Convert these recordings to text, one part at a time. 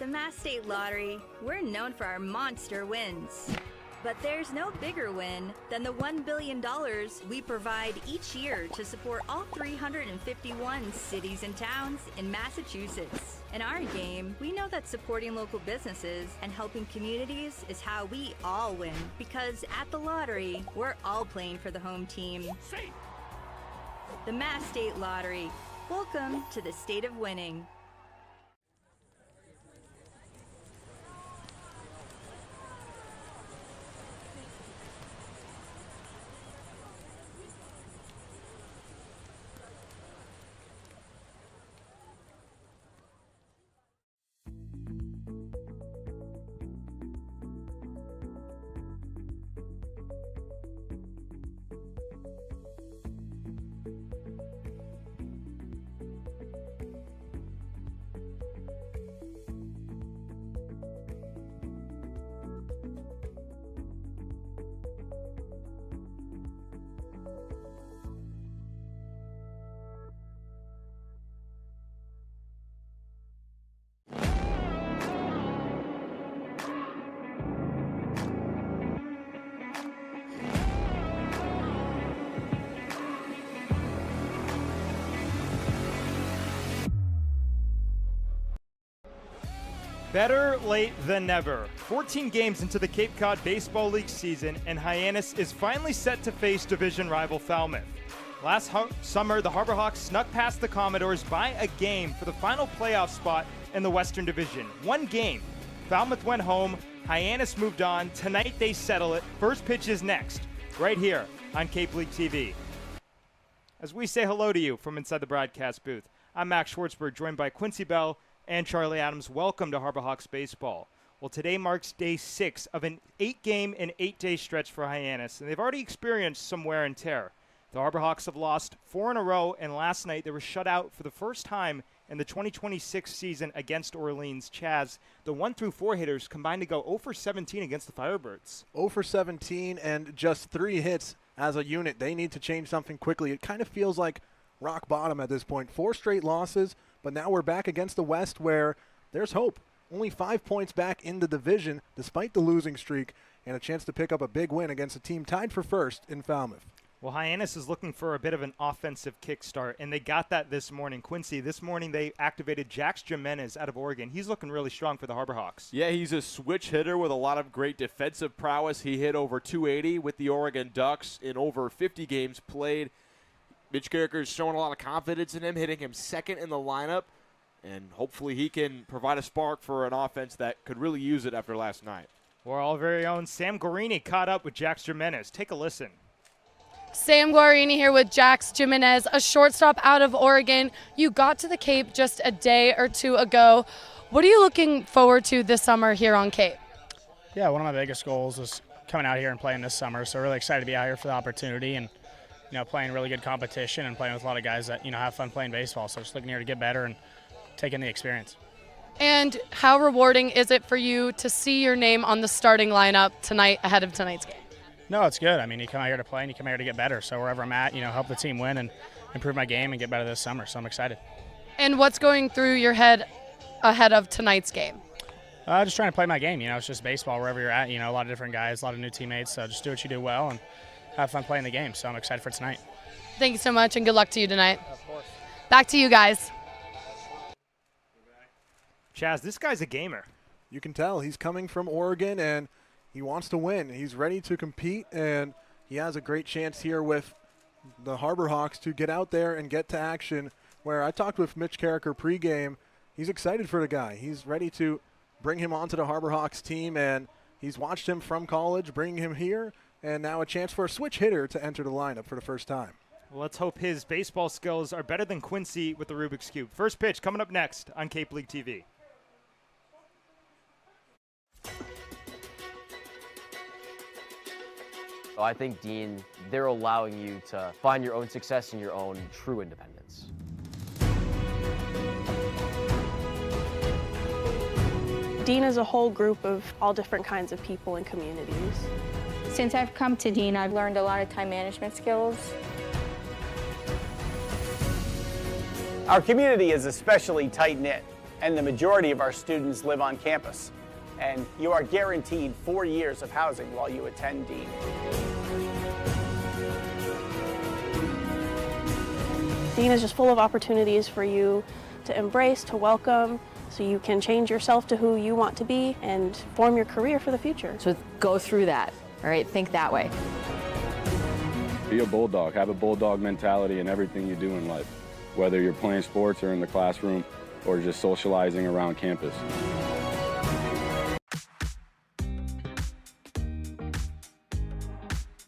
Mass State Lottery, we're known for our monster wins. But there's no bigger win than the $1 billion we provide each year to support all 351 cities and towns in Massachusetts. In our game, we know that supporting local businesses and helping communities is how we all win. Because at the lottery, we're all playing for the home team. The Mass State Lottery. Welcome to the state of winning. Better late than never. 14 games into the Cape Cod Baseball League season, and Hyannis is finally set to face division rival Falmouth. Last summer, the Harbor Hawks snuck past the Commodores by a game for the final playoff spot in the Western Division. One game. Falmouth went home. Hyannis moved on. Tonight they settle it. First pitch is next, right here on Cape League TV. As we say hello to you from inside the broadcast booth, I'm Max Schwartzberg, joined by Quincy Bell and Charlie Adams. Welcome to Harbor Hawks baseball. Well, today marks day 6 of an 8-game and 8-day stretch for Hyannis, and they've already experienced some wear and tear. The Harbor Hawks have lost 4 in a row, and last night they were shut out for the first time in the 2026 season against Orleans. Chaz, the 1-4 hitters combined to go 0 for 17 against the Firebirds. 0 for 17 and just 3 hits as a unit. They need to change something quickly. It kind of feels like rock bottom at this point. 4 straight losses. But now we're back against the West where there's hope. Only 5 points back in the division despite the losing streak, and a chance to pick up a big win against a team tied for first in Falmouth. Well, Hyannis is looking for a bit of an offensive kickstart, and they got that this morning. Quincy, this morning they activated Jax Jimenez out of Oregon. He's looking really strong for the Harbor Hawks. Yeah, he's a switch hitter with a lot of great defensive prowess. He hit over 280 with the Oregon Ducks in over 50 games played. Mitch Carricker's showing a lot of confidence in him, hitting him second in the lineup, and hopefully he can provide a spark for an offense that could really use it after last night. Our all very own Sam Guarini caught up with Jax Jimenez. Take a listen. Sam Guarini here with Jax Jimenez, a shortstop out of Oregon. You got to the Cape just a day or two ago. What are you looking forward to this summer here on Cape? Yeah, one of my biggest goals is coming out here and playing this summer, so really excited to be out here for the opportunity and playing really good competition and playing with a lot of guys that, have fun playing baseball. So just looking here to get better and take in the experience. And how rewarding is it for you to see your name on the starting lineup tonight ahead of tonight's game? No, it's good. I mean, you come out here to play and you come out here to get better. So wherever I'm at, help the team win and improve my game and get better this summer. So I'm excited. And what's going through your head ahead of tonight's game? Just trying to play my game. It's just baseball wherever you're at. A lot of different guys, a lot of new teammates. So just do what you do well and have fun playing the game. So I'm excited for tonight. Thank you so much, and good luck to you tonight. Of course. Back to you guys. Chaz, this guy's a gamer. You can tell he's coming from Oregon, and he wants to win. He's ready to compete, and he has a great chance here with the Harbor Hawks to get out there and get to action, where I talked with Mitch Carricker pregame. He's excited for the guy. He's ready to bring him onto the Harbor Hawks team, and he's watched him from college, bringing him here, and now a chance for a switch hitter to enter the lineup for the first time. Well, let's hope his baseball skills are better than Quincy with the Rubik's Cube. First pitch coming up next on Cape League TV. I think, Dean, they're allowing you to find your own success and your own true independence. Dean is a whole group of all different kinds of people and communities. Since I've come to Dean, I've learned a lot of time management skills. Our community is especially tight-knit. and the majority of our students live on campus. And you are guaranteed 4 years of housing while you attend Dean. Dean is just full of opportunities for you to embrace, to welcome, so you can change yourself to who you want to be and form your career for the future. So go through that, all right? Think that way. Be a bulldog. Have a bulldog mentality in everything you do in life, whether you're playing sports or in the classroom or just socializing around campus.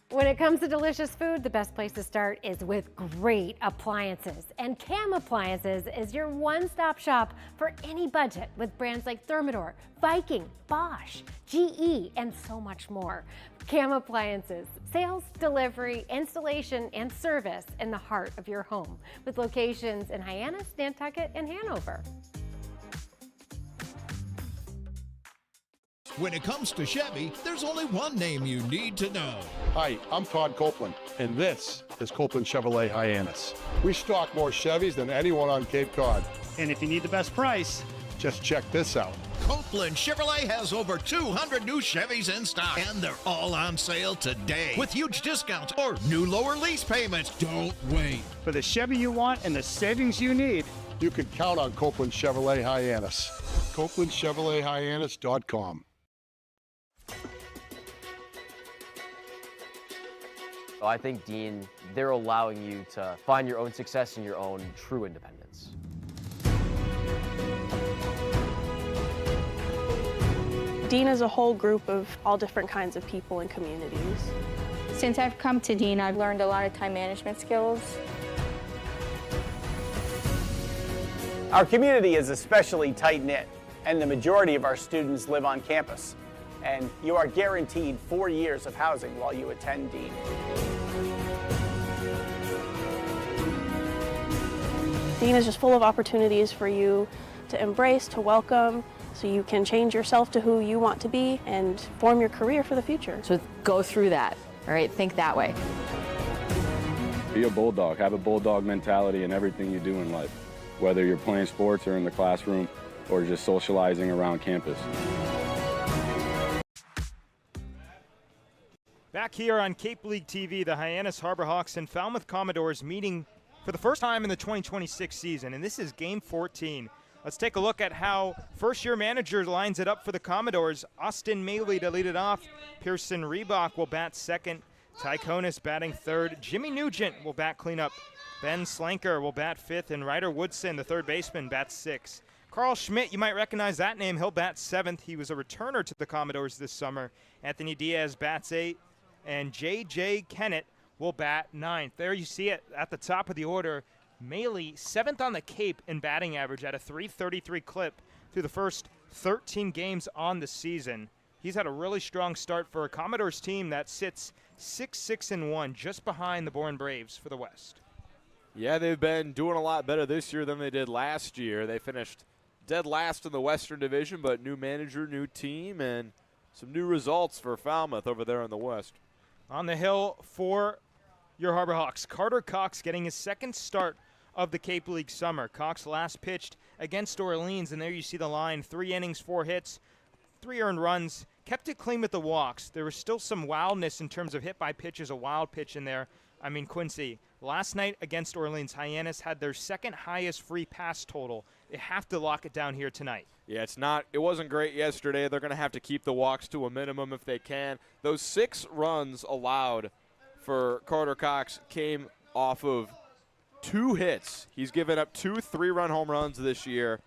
When it comes to delicious food, the best place to start is with great appliances. And Cam Appliances is your one-stop shop for any budget with brands like Thermador, Viking, Bosch, GE, and so much more. Cam Appliances, sales, delivery, installation, and service in the heart of your home with locations in Hyannis, Nantucket, and Hanover. When it comes to Chevy, there's only one name you need to know. Hi, I'm Todd Copeland, and this is Copeland Chevrolet Hyannis. We stock more Chevys than anyone on Cape Cod. And if you need the best price, just check this out. Copeland Chevrolet has over 200 new Chevys in stock, and they're all on sale today with huge discounts or new lower lease payments. Don't wait. For the Chevy you want and the savings you need, you can count on Copeland Chevrolet Hyannis. CopelandChevroletHyannis.com. I think, Dean, they're allowing you to find your own success and your own true independence. Dean is a whole group of all different kinds of people and communities. Since I've come to Dean, I've learned a lot of time management skills. Our community is especially tight-knit, and the majority of our students live on campus. And you are guaranteed 4 years of housing while you attend Dean. Dean is just full of opportunities for you to embrace, to welcome, so you can change yourself to who you want to be and form your career for the future. So go through that, all right? Think that way. Be a bulldog. Have a bulldog mentality in everything you do in life, whether you're playing sports or in the classroom or just socializing around campus. Back here on Cape League TV, the Hyannis Harbor Hawks and Falmouth Commodores meeting for the first time in the 2026 season, and this is Game 14. Let's take a look at how first-year manager lines it up for the Commodores. Austin Maley to lead it off. Pearson Reebok will bat second. Ty Konis batting third. Jimmy Nugent will bat cleanup. Ben Slanker will bat fifth, and Ryder Woodson, the third baseman, bats sixth. Carl Schmidt, you might recognize that name. He'll bat seventh. He was a returner to the Commodores this summer. Anthony Diaz bats eighth. And J.J. Kennett will bat ninth. There you see it at the top of the order. Maley, seventh on the Cape in batting average at a .333 clip through the first 13 games on the season. He's had a really strong start for a Commodores team that sits 6-6-1, just behind the Bourne Braves for the West. Yeah, they've been doing a lot better this year than they did last year. They finished dead last in the Western Division, but new manager, new team, and some new results for Falmouth over there in the West. On the hill for your Harbor Hawks, Carter Cox getting his second start of the Cape League summer. Cox last pitched against Orleans, and there you see the line. 3 innings, 4 hits, 3 earned runs. Kept it clean with the walks. There was still some wildness in terms of hit by pitches, a wild pitch in there. I mean, Quincy, last night against Orleans, Hyannis had their second highest free pass total. They have to lock it down here tonight. Yeah, it wasn't great yesterday. They're going to have to keep the walks to a minimum if they can. Those 6 runs allowed for Carter Cox came off of 2 hits. He's given up 2 3-run home runs this year,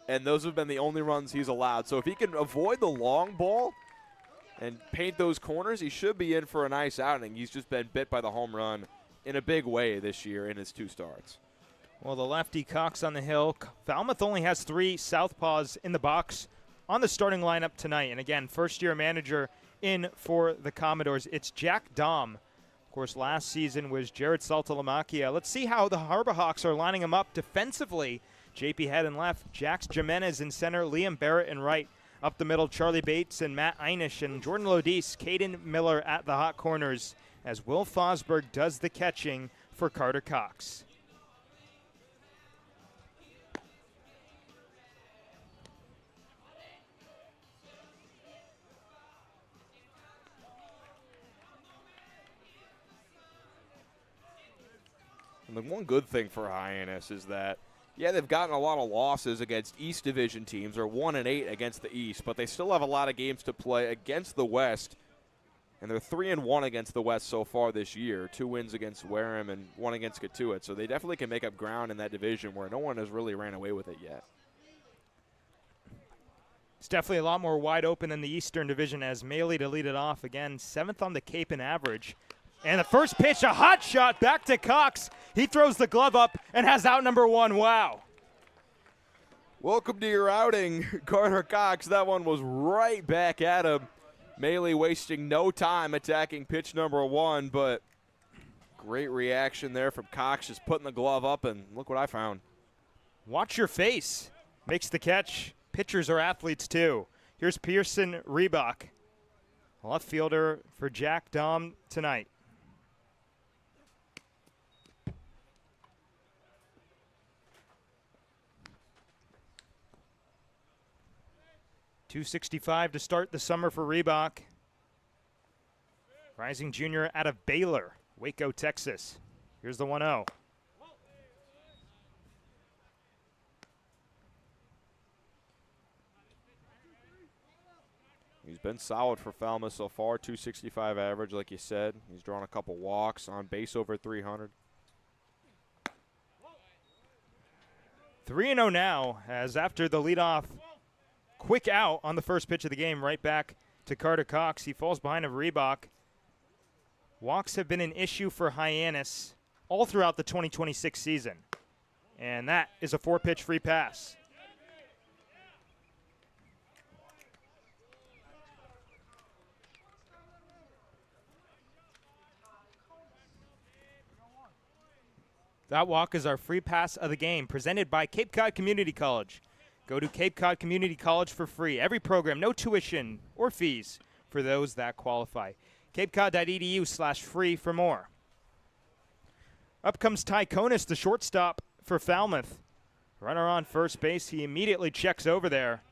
and those have been the only runs he's allowed. So if he can avoid the long ball and paint those corners, he should be in for a nice outing. He's just been bit by the home run in a big way this year in his 2 starts. Well, the lefty Cox on the hill. Falmouth only has 3 southpaws in the box on the starting lineup tonight. And again, first-year manager in for the Commodores. It's Jack Dahm. Of course, last season was Jared Saltalamacchia. Let's see how the Harbor Hawks are lining them up defensively. JP Head in left, Jax Jimenez in center, Liam Barrett in right. Up the middle, Charlie Bates and Matt Einish, and Jordan Lodis, Caden Miller at the hot corners as Will Fosberg does the catching for Carter Cox. And the one good thing for Hyannis is that, yeah, they've gotten a lot of losses against East Division teams, or 1-8 against the East, but they still have a lot of games to play against the West. And they're 3-1 against the West so far this year. 2 wins against Wareham and 1 against Katuitt. So they definitely can make up ground in that division where no one has really ran away with it yet. It's definitely a lot more wide open than the Eastern Division as Maley to lead it off. Again, 7th on the Cape in average. And the first pitch, a hot shot back to Cox. He throws the glove up and has out number 1. Wow. Welcome to your outing, Carter Cox. That one was right back at him. Maley wasting no time attacking pitch number 1, but great reaction there from Cox, just putting the glove up, and look what I found. Watch your face. Makes the catch. Pitchers are athletes too. Here's Pearson Reebok, left fielder for Jack Dom tonight. .265 to start the summer for Reebok. Rising junior out of Baylor, Waco, Texas. Here's the 1-0. He's been solid for Falmouth so far, .265 average, like you said. He's drawn a couple walks, on base over 300. 3-0 now, as after the leadoff quick out on the first pitch of the game, right back to Carter Cox. He falls behind of Reebok. Walks have been an issue for Hyannis all throughout the 2026 season. And that is a 4-pitch free pass. That walk is our free pass of the game, presented by Cape Cod Community College. Go to Cape Cod Community College for free. Every program, no tuition or fees for those that qualify. CapeCod.edu/free for more. Up comes Ty Konis, the shortstop for Falmouth. Runner on first base. He immediately checks over there.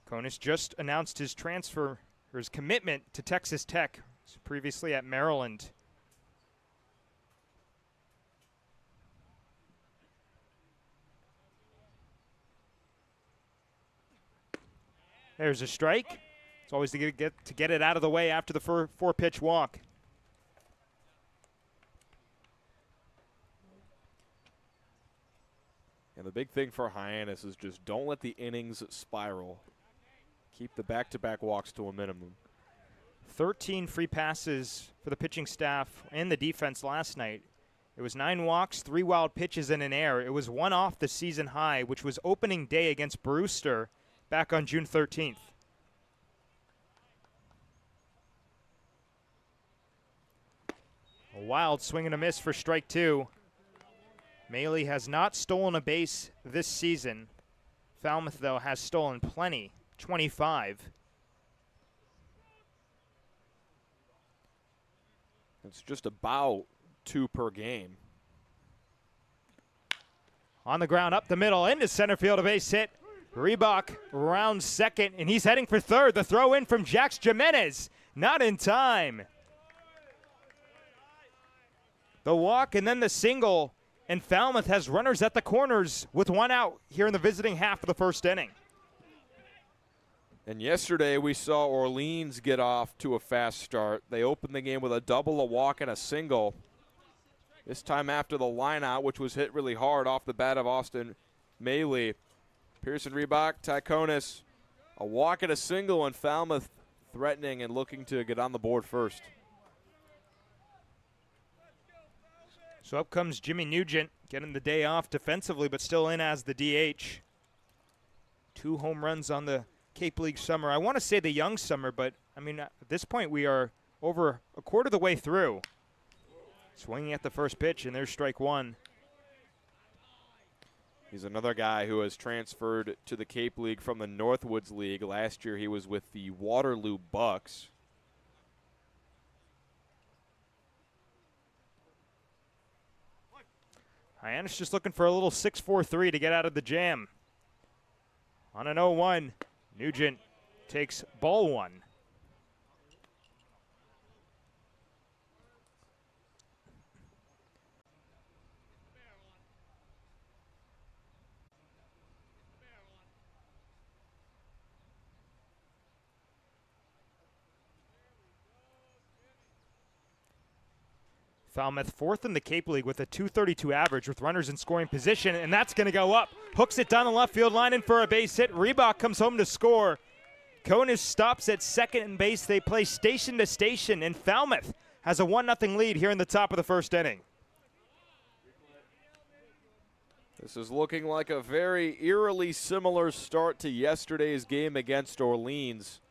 Konis just announced his transfer, or his commitment to Texas Tech, previously at Maryland. There's a strike. It's always to get it out of the way after the 4-pitch walk. And the big thing for Hyannis is just don't let the innings spiral. Keep the back-to-back walks to a minimum. 13 free passes for the pitching staff and the defense last night. It was 9 walks, 3 wild pitches, and an error. It was 1 off the season high, which was opening day against Brewster back on June 13th. A wild swing and a miss for strike 2. Maley has not stolen a base this season. Falmouth, though, has stolen plenty, 25. It's just about 2 per game. On the ground, up the middle, into center field, a base hit. Reebok rounds second, and he's heading for third. The throw in from Jax Jimenez, not in time. The walk and then the single, and Falmouth has runners at the corners with 1 out here in the visiting half of the first inning. And yesterday we saw Orleans get off to a fast start. They opened the game with a double, a walk, and a single. This time after the line out, which was hit really hard off the bat of Austin Maley. Pearson Reebok, Ty Konis, a walk and a single, and Falmouth threatening and looking to get on the board first. So up comes Jimmy Nugent, getting the day off defensively, but still in as the DH. 2 home runs on the Cape League summer. I want to say the young summer, but, I mean, at this point we are over a quarter of the way through. Swinging at the first pitch, and there's strike 1. He's another guy who has transferred to the Cape League from the Northwoods League. Last year he was with the Waterloo Bucks. Hyannis just looking for a little 6-4-3 to get out of the jam. On an 0-1, Nugent takes ball 1. Falmouth fourth in the Cape League with a .232 average with runners in scoring position, and that's going to go up. Hooks it down the left field line in for a base hit. Reebok comes home to score. Konis stops at second base. They play station to station, and Falmouth has a 1-0 lead here in the top of the first inning. This is looking like a very eerily similar start to yesterday's game against Orleans,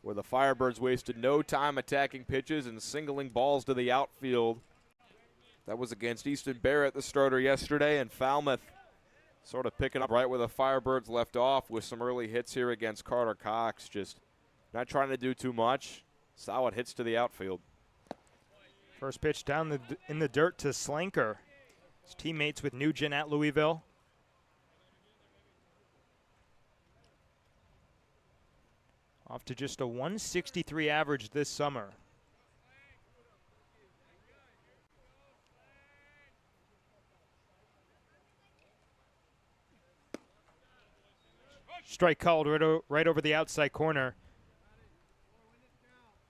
where the Firebirds wasted no time attacking pitches and singling balls to the outfield. That was against Easton Barrett, the starter yesterday, and Falmouth sort of picking up right where the Firebirds left off with some early hits here against Carter Cox. Just not trying to do too much. Solid hits to the outfield. First pitch down in the dirt to Slanker. His teammates with Nugent at Louisville. Off to just a 163 average this summer. Strike called right over the outside corner.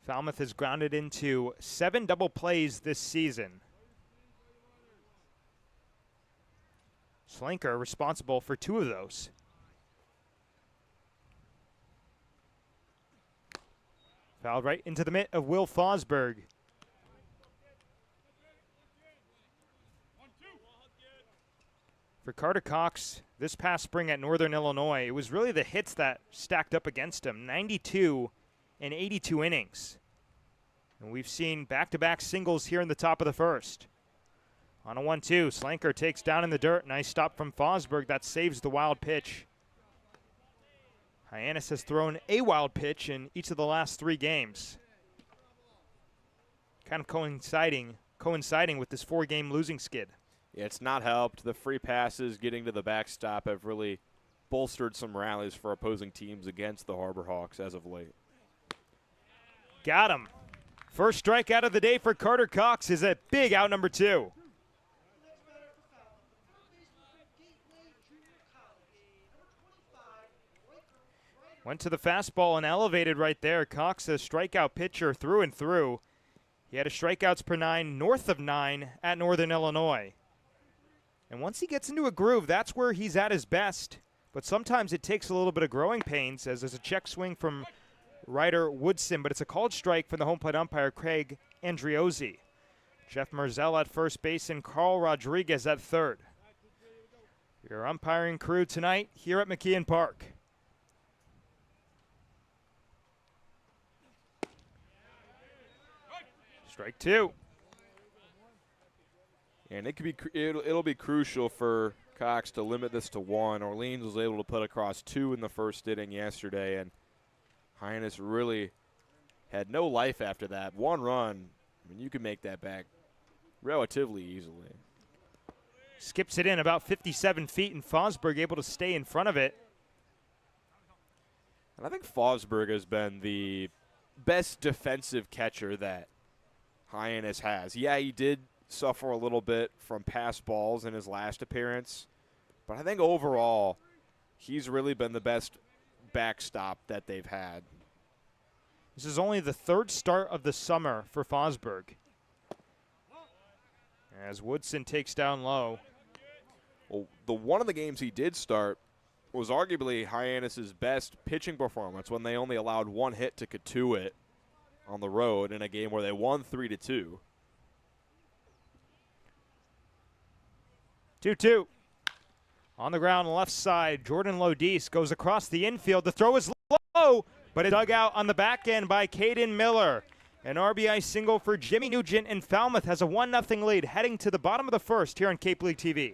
Falmouth has grounded into 7 double plays this season. Slanker responsible for 2 of those. Fouled right into the mitt of Will Fosberg. For Carter Cox, this past spring at Northern Illinois, it was really the hits that stacked up against him. 92 in 82 innings. And we've seen back-to-back singles here in the top of the first. On a 1-2, Slanker takes down in the dirt. Nice stop from Fosberg. That saves the wild pitch. Hyannis has thrown a wild pitch in each of the last 3 games. Kind of coinciding with this 4-game losing skid. Yeah, it's not helped. The free passes getting to the backstop have really bolstered some rallies for opposing teams against the Harbor Hawks as of late. Got him. First strikeout of the day for Carter Cox is a big out number 2. Went to the fastball and elevated right there. Cox, a strikeout pitcher through and through. He had a strikeouts per 9 north of 9 at Northern Illinois. And once he gets into a groove, that's where he's at his best. But sometimes it takes a little bit of growing pains, as there's a check swing from Ryder Woodson, but it's a called strike from the home plate umpire, Craig Andriozzi. Jeff Merzel at first base and Carl Rodriguez at third. Your umpiring crew tonight here at McKeon Park. Strike 2. And it could be it'll be crucial for Cox to limit this to 1. Orleans was able to put across 2 in the first inning yesterday, and Hyannis really had no life after that. 1 run, I mean, you can make that back relatively easily. Skips it in about 57 feet, and Fosberg able to stay in front of it. And I think Fosberg has been the best defensive catcher that Hyannis has. Yeah, he did suffer a little bit from pass balls in his last appearance, but I think overall he's really been the best backstop that they've had. This is only the 3rd start of the summer for Fosberg. As Woodson takes down low. Well, one of the games he did start was arguably Hyannis' best pitching performance when they only allowed 1 hit to Katuitt on the road in a game where they won 3-2. 2-2. On the ground, left side, Jordan Lodice goes across the infield. The throw is low, but it's dug out on the back end by Caden Miller. An RBI single for Jimmy Nugent, and Falmouth has a 1-0 lead heading to the bottom of the first here on Cape League TV.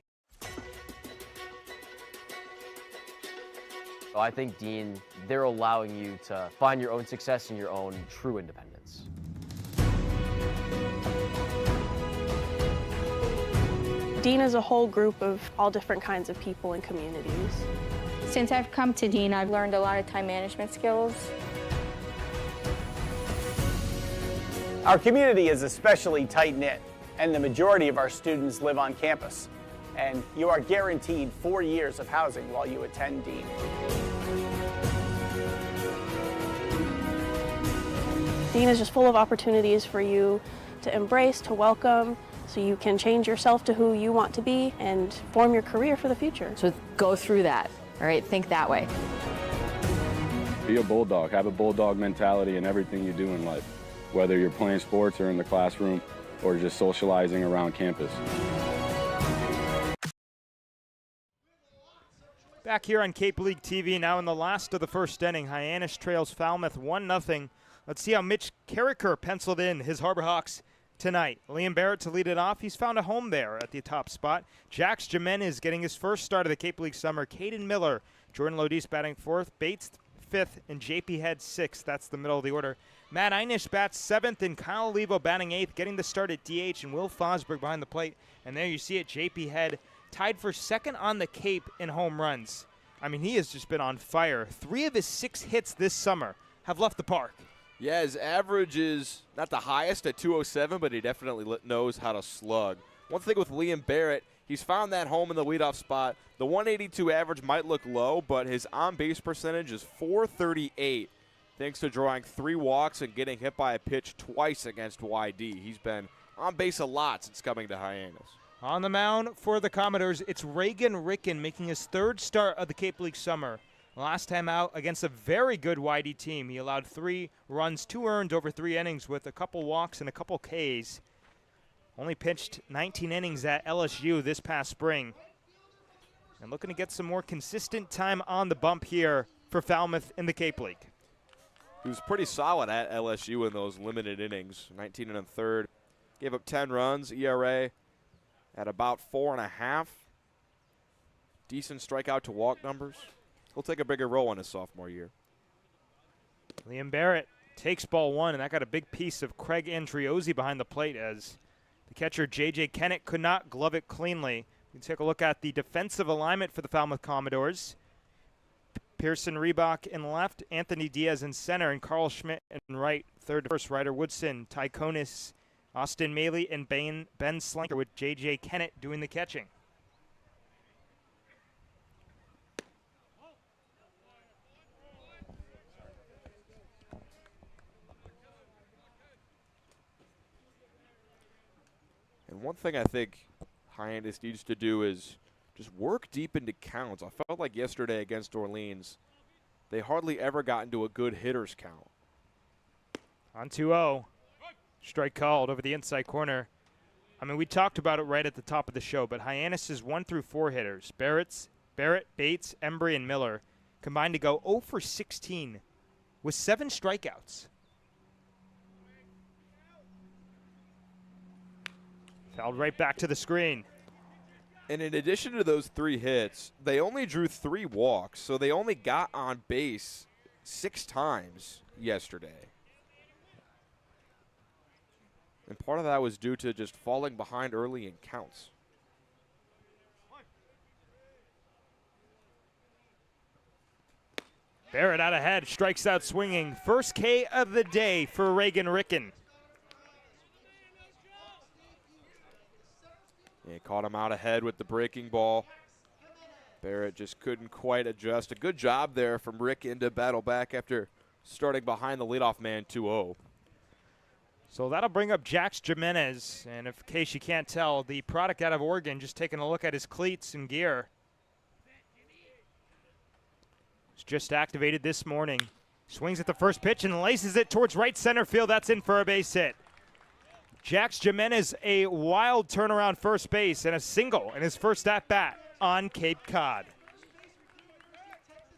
I think, Dean, they're allowing you to find your own success and your own true independence. Dean is a whole group of all different kinds of people and communities. Since I've come to Dean, I've learned a lot of time management skills. Our community is especially tight-knit, and the majority of our students live on campus. And you are guaranteed 4 years of housing while you attend Dean. Dean is just full of opportunities for you to embrace, to welcome, so you can change yourself to who you want to be and form your career for the future. So go through that, all right? Think that way. Be a bulldog. Have a bulldog mentality in everything you do in life, whether you're playing sports or in the classroom or just socializing around campus. Back here on Cape League TV, now in the last of the first inning, Hyannis trails Falmouth 1-0. Let's see how Mitch Carricker penciled in his Harbor Hawks tonight. Liam Barrett to lead it off. He's found a home there at the top spot. Jax Jimenez getting his first start of the Cape League summer. Caden Miller, Jordan Lodis batting fourth, Bates fifth, and JP Head sixth. That's the middle of the order. Matt Einish bats seventh, and Kyle Levo batting eighth, getting the start at DH, and Will Fosberg behind the plate. And there you see it, JP Head tied for second on the Cape in home runs. I mean, he has just been on fire. 3 of his 6 hits this summer have left the park. Yeah, his average is not the highest at 207, but he definitely knows how to slug. One thing with Liam Barrett, he's found that home in the leadoff spot. The 182 average might look low, but his on-base percentage is .438, thanks to drawing 3 walks and getting hit by a pitch twice against YD. He's been on base a lot since coming to Hyannis. On the mound for the Commodores, it's Reagan Ricken making his 3rd start of the Cape League summer. Last time out against a very good YD team. He allowed 3 runs, 2 earned over 3 innings with a couple walks and a couple Ks. Only pitched 19 innings at LSU this past spring. And looking to get some more consistent time on the bump here for Falmouth in the Cape League. He was pretty solid at LSU in those limited innings, 19 and a third. Gave up 10 runs, ERA at about 4.5. Decent strikeout to walk numbers. He'll take a bigger role in his sophomore year. Liam Barrett takes ball 1, and that got a big piece of Craig Andriozzi behind the plate as the catcher J.J. Kennett could not glove it cleanly. We can take a look at the defensive alignment for the Falmouth Commodores. Pearson Reebok in left, Anthony Diaz in center, and Carl Schmidt in right. Third to first, Ryder Woodson, Tyconis, Austin Maley, and Ben Slanker with J.J. Kennett doing the catching. And one thing I think Hyannis needs to do is just work deep into counts. I felt like yesterday against Orleans, they hardly ever got into a good hitter's count. On 2-0. Strike called over the inside corner. I mean, we talked about it right at the top of the show, but Hyannis' 1 through 4 hitters, Barrett, Bates, Embry, and Miller, combined to go 0 for 16 with 7 strikeouts. Fouled right back to the screen. And in addition to those 3 hits, they only drew 3 walks, so they only got on base 6 times yesterday. And part of that was due to just falling behind early in counts. Barrett out ahead, strikes out swinging. First K of the day for Reagan Ricken. Yeah, caught him out ahead with the breaking ball. Barrett just couldn't quite adjust. A good job there from Ricken to battle back after starting behind the leadoff man 2-0. So that'll bring up Jax Jimenez. And in case you can't tell, the product out of Oregon, just taking a look at his cleats and gear. It's just activated this morning. Swings at the first pitch and laces it towards right center field. That's in for a base hit. Jax Jimenez, a wild turnaround first base and a single in his first at-bat on Cape Cod.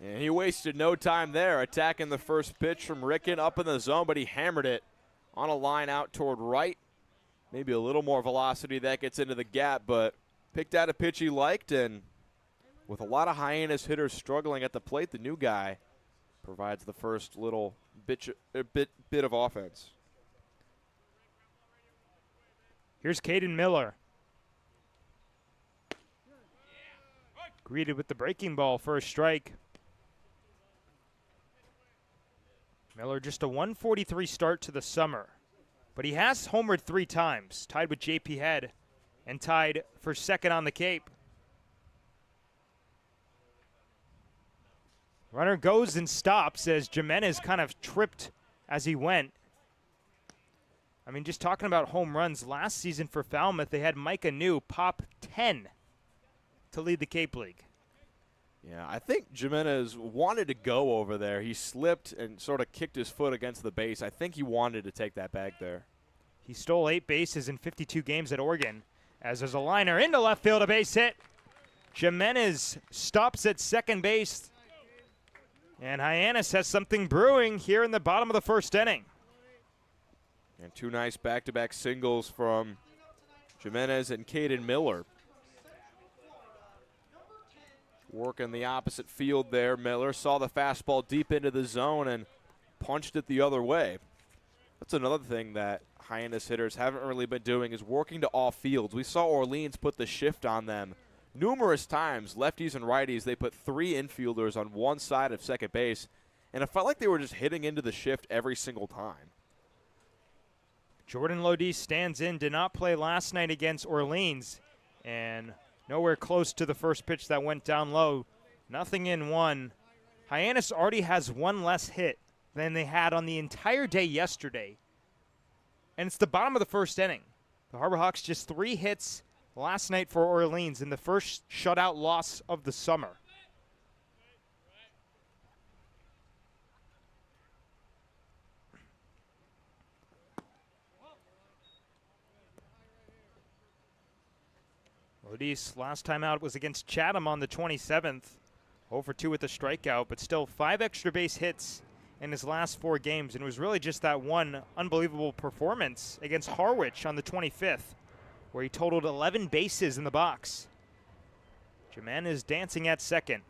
And he wasted no time there, attacking the first pitch from Ricken up in the zone, but he hammered it on a line out toward right. Maybe a little more velocity that gets into the gap, but picked out a pitch he liked, and with a lot of Hyannis hitters struggling at the plate, the new guy provides the first little bit of offense. Here's Caden Miller. Greeted with the breaking ball for a strike. Miller just a 143 start to the summer, but he has homered 3 times, tied with JP Head and tied for second on the Cape. Runner goes and stops as Jimenez kind of tripped as he went. I mean, just talking about home runs, last season for Falmouth, they had Micah New pop 10 to lead the Cape League. Yeah, I think Jimenez wanted to go over there. He slipped and sort of kicked his foot against the base. I think he wanted to take that bag there. He stole 8 bases in 52 games at Oregon. As there's a liner into left field, a base hit. Jimenez stops at second base. And Hyannis has something brewing here in the bottom of the first inning. And 2 nice back-to-back singles from Jimenez and Caden Miller. Working the opposite field there. Miller saw the fastball deep into the zone and punched it the other way. That's another thing that Hyannis hitters haven't really been doing, is working to off fields. We saw Orleans put the shift on them numerous times. Lefties and righties, they put 3 infielders on one side of second base, and it felt like they were just hitting into the shift every single time. Jordan Lodi stands in, did not play last night against Orleans, and nowhere close to the first pitch that went down low. Nothing in 1. Hyannis already has 1 less hit than they had on the entire day yesterday. And it's the bottom of the first inning. The Harbor Hawks just 3 hits last night for Orleans in the first shutout loss of the summer. Lodi's last time out was against Chatham on the 27th. 0 for 2 with a strikeout, but still 5 extra base hits in his last 4 games. And it was really just that one unbelievable performance against Harwich on the 25th, where he totaled 11 bases in the box. Jimenez dancing at second.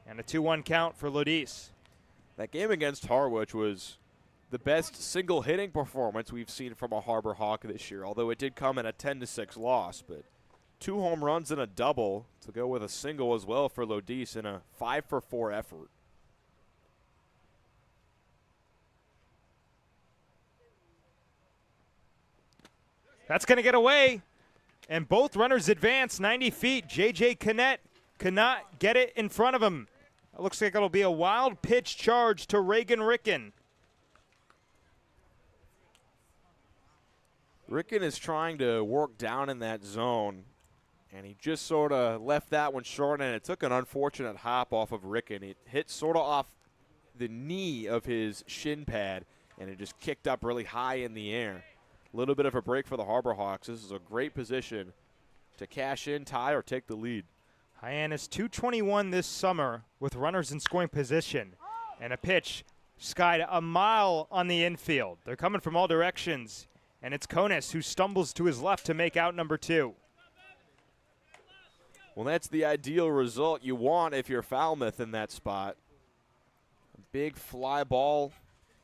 And a 2-1 count for Lodis. That game against Harwich was the best single hitting performance we've seen from a Harbor Hawk this year, although it did come in a 10-6 loss. But 2 home runs and a double to go with a single as well for Lodis in a 5 for 4 effort. That's going to get away. And both runners advance 90 feet. J.J. Canet cannot get it in front of him. It looks like it'll be a wild pitch charge to Reagan Ricken. Ricken is trying to work down in that zone, and he just sort of left that one short, and it took an unfortunate hop off of Ricken. It hit sort of off the knee of his shin pad, and it just kicked up really high in the air. A little bit of a break for the Harbor Hawks. This is a great position to cash in, tie, or take the lead. Hyannis 221 this summer with runners in scoring position. And a pitch skied a mile on the infield. They're coming from all directions. And it's Konis who stumbles to his left to make out number 2. Well, that's the ideal result you want if you're Falmouth in that spot. A big fly ball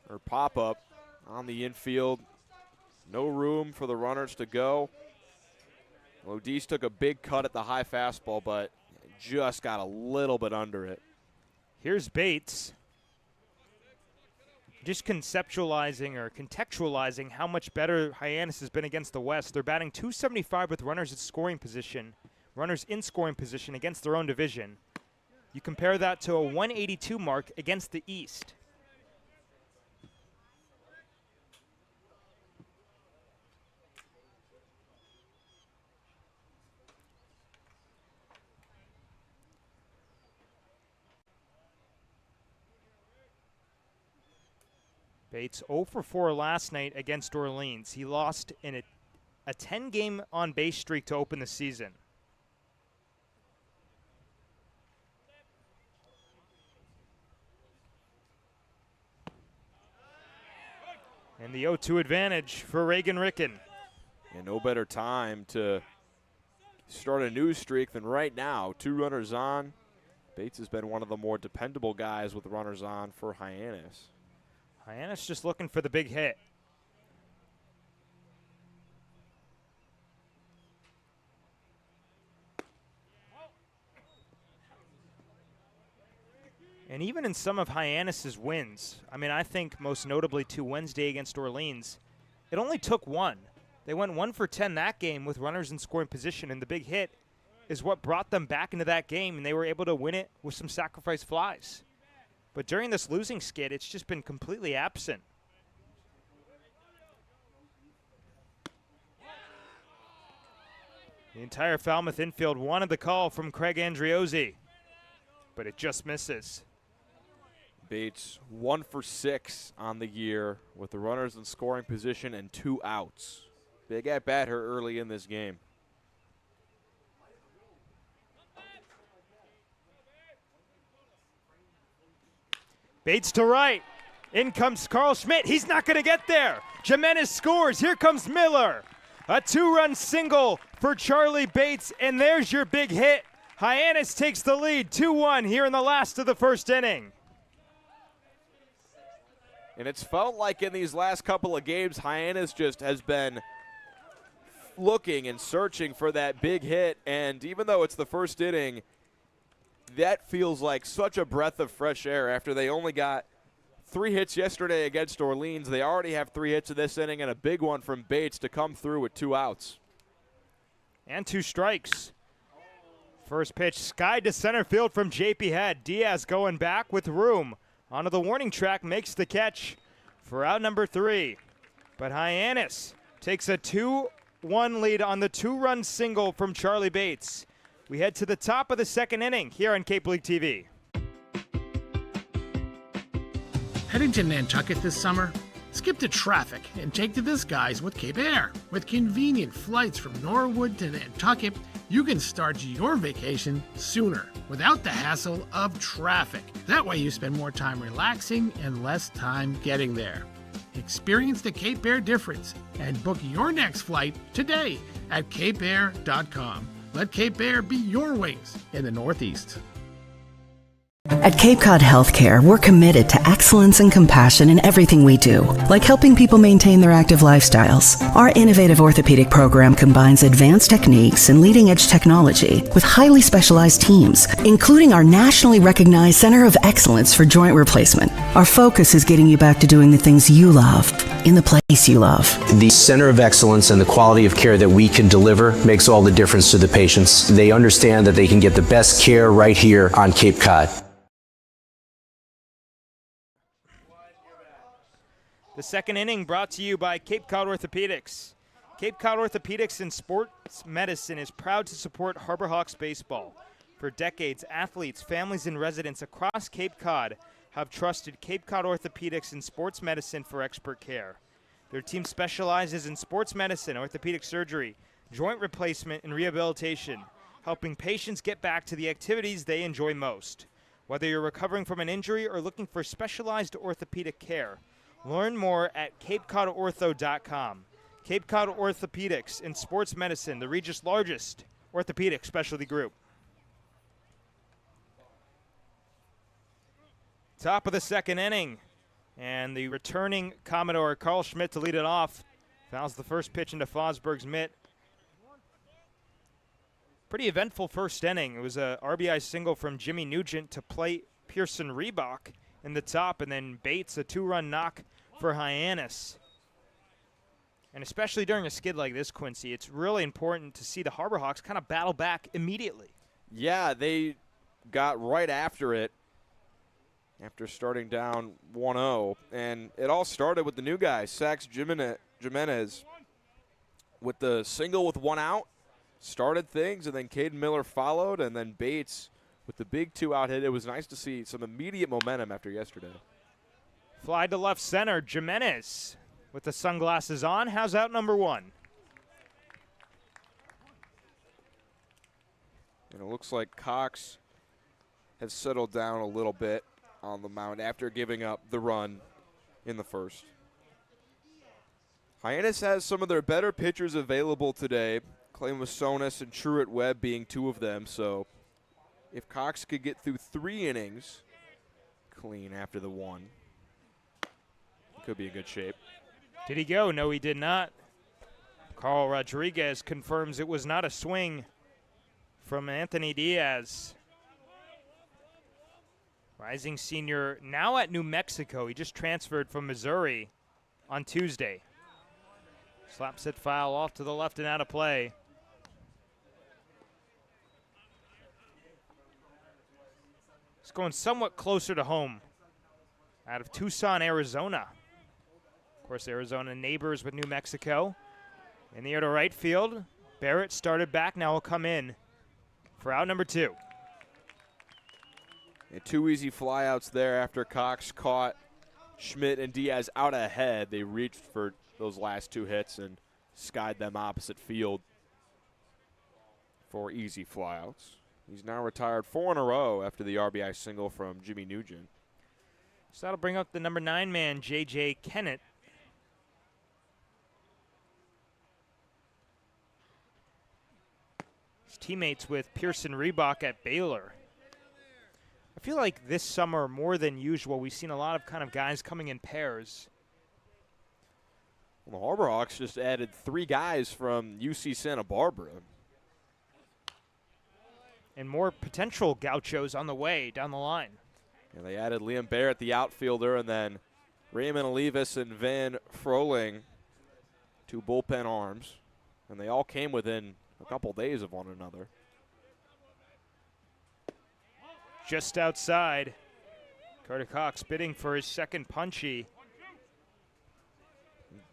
or pop-up on the infield. No room for the runners to go. Lodis took a big cut at the high fastball, but just got a little bit under it. Here's Bates. Just conceptualizing or contextualizing how much better Hyannis has been against the West. They're batting .275 with runners in scoring position against their own division. You compare that to a 182 mark against the East. Bates 0 for 4 last night against Orleans. He lost in a 10-game on-base streak to open the season. And the 0-2 advantage for Reagan Ricken. And no better time to start a new streak than right now. 2 runners on. Bates has been one of the more dependable guys with runners on for Hyannis. Hyannis just looking for the big hit. And even in some of Hyannis's wins, I mean, I think most notably to Wednesday against Orleans, it only took 1. They went 1 for 10 that game with runners in scoring position, and the big hit is what brought them back into that game, and they were able to win it with some sacrifice flies. But during this losing skid, it's just been completely absent. The entire Falmouth infield wanted the call from Craig Andriozzi, but it just misses. Bates 1 for 6 on the year with the runners in scoring position and 2 outs. Big at bat her early in this game. Bates to right. In comes Carl Schmidt. He's not going to get there. Jimenez scores. Here comes Miller. A 2-run single for Charlie Bates, and there's your big hit. Hyannis takes the lead 2-1 here in the last of the first inning. And it's felt like in these last couple of games, Hyannis just has been looking and searching for that big hit. And even though it's the first inning, that feels like such a breath of fresh air after they only got 3 hits yesterday against Orleans. They already have 3 hits in this inning and a big one from Bates to come through with 2 outs. And 2 strikes. First pitch skied to center field from JP Head. Diaz going back with room. Onto the warning track, makes the catch for out number 3. But Hyannis takes a 2-1 lead on the 2-run single from Charlie Bates. We head to the top of the second inning here on Cape League TV. Heading to Nantucket this summer? Skip the traffic and take to the skies with Cape Air. With convenient flights from Norwood to Nantucket, you can start your vacation sooner without the hassle of traffic. That way you spend more time relaxing and less time getting there. Experience the Cape Air difference and book your next flight today at capeair.com. Let Cape Air be your wings in the Northeast. At Cape Cod Healthcare, we're committed to excellence and compassion in everything we do, like helping people maintain their active lifestyles. Our innovative orthopedic program combines advanced techniques and leading-edge technology with highly specialized teams, including our nationally recognized Center of Excellence for Joint Replacement. Our focus is getting you back to doing the things you love, in the place you love. The Center of Excellence and the quality of care that we can deliver makes all the difference to the patients. They understand that they can get the best care right here on Cape Cod. The second inning brought to you by Cape Cod Orthopedics. Cape Cod Orthopedics and Sports Medicine is proud to support Harbor Hawks baseball. For decades, athletes, families, and residents across Cape Cod have trusted Cape Cod Orthopedics and Sports Medicine for expert care. Their team specializes in sports medicine, orthopedic surgery, joint replacement, and rehabilitation, helping patients get back to the activities they enjoy most. Whether you're recovering from an injury or looking for specialized orthopedic care, learn more at CapeCodOrtho.com. Cape Cod Orthopedics and Sports Medicine, the region's largest orthopedic specialty group. Top of the second inning, and the returning Commodore Carl Schmidt to lead it off. Fouls the first pitch into Fosberg's mitt. Pretty eventful first inning. It was a RBI single from Jimmy Nugent to play Pearson Reebok in the top, and then Bates, a 2-run knock for Hyannis. And especially during a skid like this, Quincy, it's really important to see the Harbor Hawks kind of battle back immediately. Yeah, they got right after it after starting down 1-0. And it all started with the new guy, Sax Jimenez, with the single with 1 out, started things, and then Caden Miller followed, and then Bates with the big 2-out hit. It was nice to see some immediate momentum after yesterday. Fly to left center, Jimenez with the sunglasses on. How's out number 1? And it looks like Cox has settled down a little bit on the mound after giving up the run in the first. Hyannis has some of their better pitchers available today, Clay Masonis and Truett Webb being 2 of them. So if Cox could get through 3 innings clean after the 1, he could be in good shape. Did he go? No, he did not. Carl Rodriguez confirms it was not a swing from Anthony Diaz. Rising senior now at New Mexico. He just transferred from Missouri on Tuesday. Slaps it foul off to the left and out of play. It's going somewhat closer to home out of Tucson, Arizona. Of course, Arizona neighbors with New Mexico. In the air to right field, Barrett started back, now will come in for out number 2. And 2 easy flyouts there after Cox caught Schmidt and Diaz out ahead. They reached for those last 2 hits and skied them opposite field for easy flyouts. He's now retired 4 in a row after the RBI single from Jimmy Nugent. So that'll bring up the number 9 man, J.J. Kennett. His teammates with Pearson Reebok at Baylor. I feel like this summer, more than usual, we've seen a lot of kind of guys coming in pairs. Well, the Harbor Hawks just added 3 guys from UC Santa Barbara. And more potential gauchos on the way down the line. And they added Liam Barrett, the outfielder, and then Raymond Olivas and Van Froling, 2 bullpen arms. And they all came within a couple days of one another. Just outside. Carter Cox bidding for his second punchy.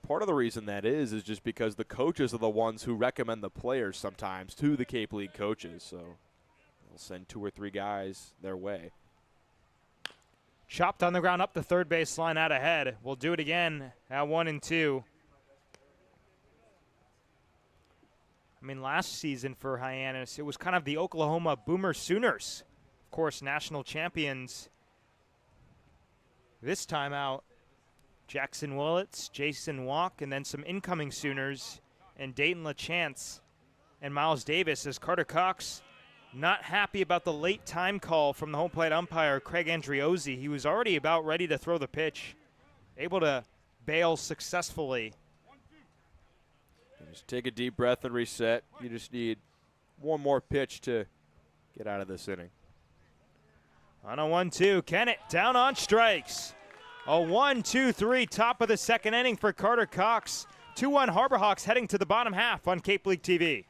Part of the reason that is just because the coaches are the ones who recommend the players sometimes to the Cape League coaches. So they'll send 2 or 3 guys their way. Chopped on the ground up the third base line out ahead. We'll do it again at 1 and 2. I mean, last season for Hyannis, it was kind of the Oklahoma Boomer Sooners. Of course, national champions. This time out, Jackson Willits, Jason Walk, and then some incoming Sooners, and Dayton LaChance and Miles Davis, as Carter Cox not happy about the late time call from the home plate umpire, Craig Andriozzi. He was already about ready to throw the pitch, able to bail successfully. Just take a deep breath and reset. You just need one more pitch to get out of this inning. On a 1-2, Kennett down on strikes. A 1-2-3 top of the second inning for Carter Cox. 2-1 Harbor Hawks heading to the bottom half on Cape League TV.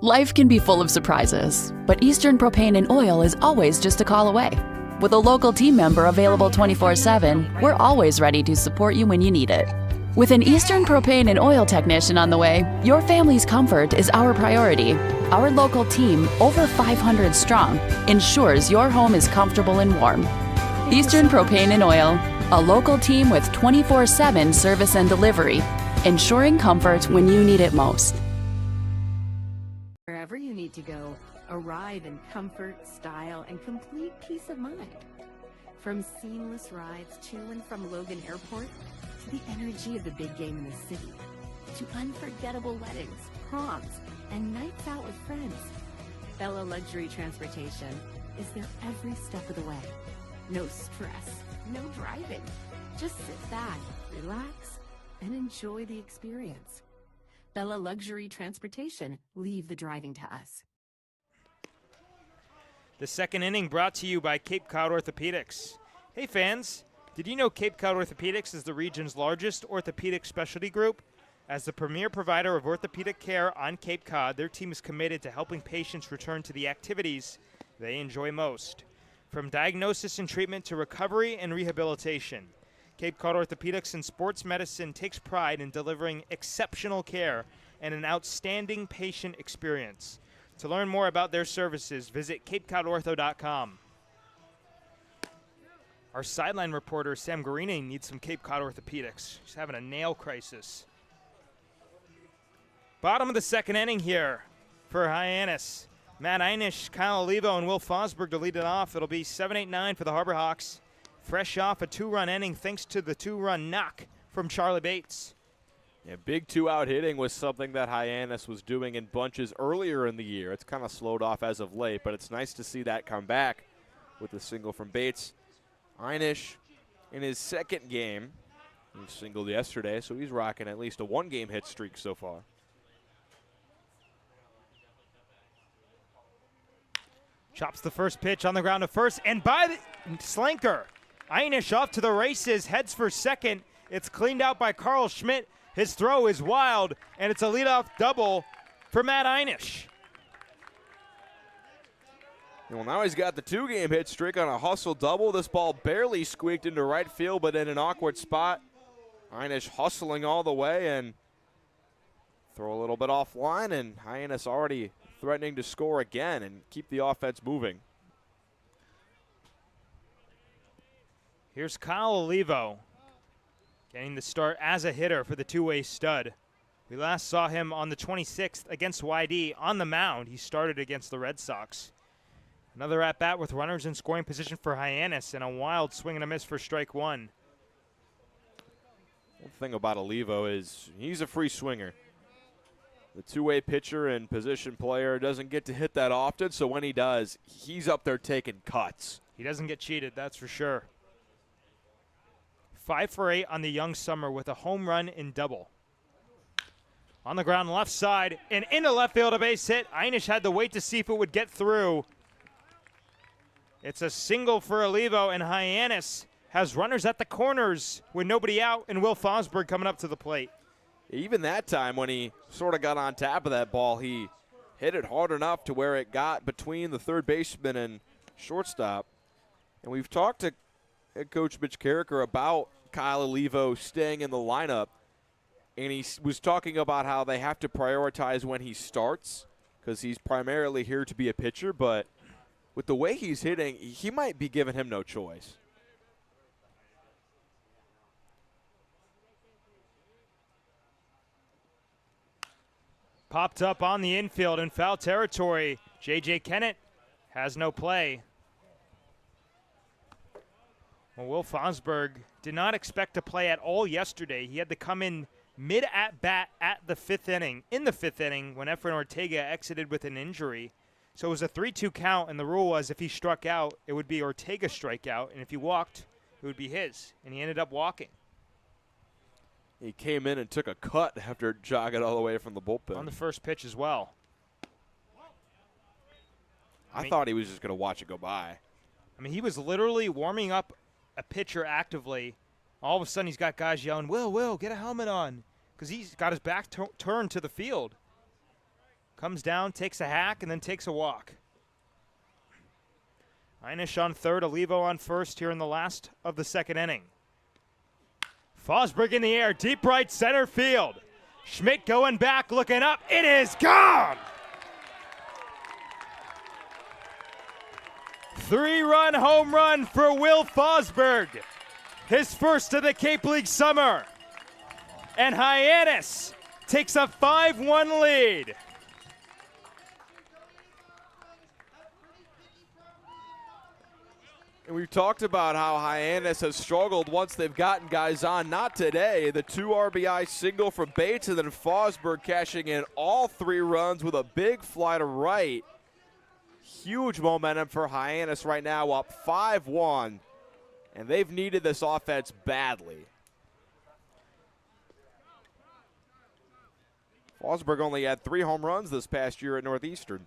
Life can be full of surprises, but Eastern Propane and Oil is always just a call away. With a local team member available 24/7, we're always ready to support you when you need it. With an Eastern Propane and Oil technician on the way, your family's comfort is our priority. Our local team, over 500 strong, ensures your home is comfortable and warm. Eastern Propane and Oil, a local team with 24/7 service and delivery, ensuring comfort when you need it most. Wherever you need to go, arrive in comfort, style, and complete peace of mind. From seamless rides to and from Logan Airport, to the energy of the big game in the city, to unforgettable weddings, proms, and nights out with friends. Bella Luxury Transportation is there every step of the way. No stress, no driving. Just sit back, relax, and enjoy the experience. Bella Luxury Transportation, leave the driving to us. The second inning brought to you by Cape Cod Orthopedics. Hey fans, did you know Cape Cod Orthopedics is the region's largest orthopedic specialty group? As the premier provider of orthopedic care on Cape Cod, their team is committed to helping patients return to the activities they enjoy most. From diagnosis and treatment to recovery and rehabilitation, Cape Cod Orthopedics and Sports Medicine takes pride in delivering exceptional care and an outstanding patient experience. To learn more about their services, visit CapeCodOrtho.com. Our sideline reporter, Sam Guarini, needs some Cape Cod Orthopedics. He's having a nail crisis. Bottom of the second inning here for Hyannis. Matt Einish, Kyle Olivo, and Will Fosberg to lead it off. It'll be 7-8-9 for the Harbor Hawks. Fresh off a 2-run inning thanks to the 2-run knock from Charlie Bates. Yeah, big 2-out hitting was something that Hyannis was doing in bunches earlier in the year. It's kind of slowed off as of late, but it's nice to see that come back with a single from Bates. Einish in his second game. He singled yesterday, so he's rocking at least a 1-game hit streak so far. Chops the first pitch on the ground to first, and by the slinker. Einish off to the races, heads for second. It's cleaned out by Carl Schmidt. His throw is wild, and it's a leadoff double for Matt Einish. Well, now he's got the 2-game hit streak on a hustle double. This ball barely squeaked into right field, but in an awkward spot. Einish hustling all the way and Throw a little bit offline, and Hyannis already threatening to score again and keep the offense moving. Here's Kyle Olivo getting the start as a hitter for the two-way stud. We last saw him on the 26th against YD on the mound. He started against the Red Sox. Another at-bat with runners in scoring position for Hyannis and a wild swing and a miss for strike one. One thing about Olivo is he's a free swinger. The two-way pitcher and position player doesn't get to hit that often, so when he does, he's up there taking cuts. He doesn't get cheated, that's for sure. 5 for 8 on the young summer with a home run and double. On the ground left side and into left field, a base hit. Hyannis had to wait to see if it would get through. It's a single for Olivo, and Hyannis has runners at the corners with nobody out, and Will Fosberg coming up to the plate. Even that time when he sort of got on top of that ball, he hit it hard enough to where it got between the third baseman and shortstop. And we've talked to head coach Mitch Carricker about Kyle Olivo staying in the lineup, and he was talking about how they have to prioritize when he starts because he's primarily here to be a pitcher, but with the way he's hitting, he might be giving him no choice. Popped up on the infield in foul territory. J.J. Kennett has no play. Well, Will Fosberg did not expect to play at all yesterday. He had to come in mid-at-bat in the fifth inning, when Efren Ortega exited with an injury. So it was a 3-2 count, and the rule was if he struck out, it would be Ortega's strikeout, and if he walked, it would be his. And he ended up walking. He came in and took a cut after jogging all the way from the bullpen. On the first pitch as well. I thought he was just going to watch it go by. I mean, he was literally warming up a pitcher actively. All of a sudden, he's got guys yelling, Will, get a helmet on, because he's got his back turned to the field. Comes down, takes a hack, and then takes a walk. Hyannis on third, Olivo on first here in the last of the second inning. Fosberg in the air, deep right center field. Schmidt going back, looking up. It is gone! 3-run home run for Will Fosberg. His first of the Cape League summer. And Hyannis takes a 5-1 lead. And we've talked about how Hyannis has struggled once they've gotten guys on. Not today. The 2 RBI single from Bates, and then Fosberg cashing in all 3 runs with a big fly to right. Huge momentum for Hyannis right now, up 5-1. And they've needed this offense badly. Fosberg only had 3 home runs this past year at Northeastern.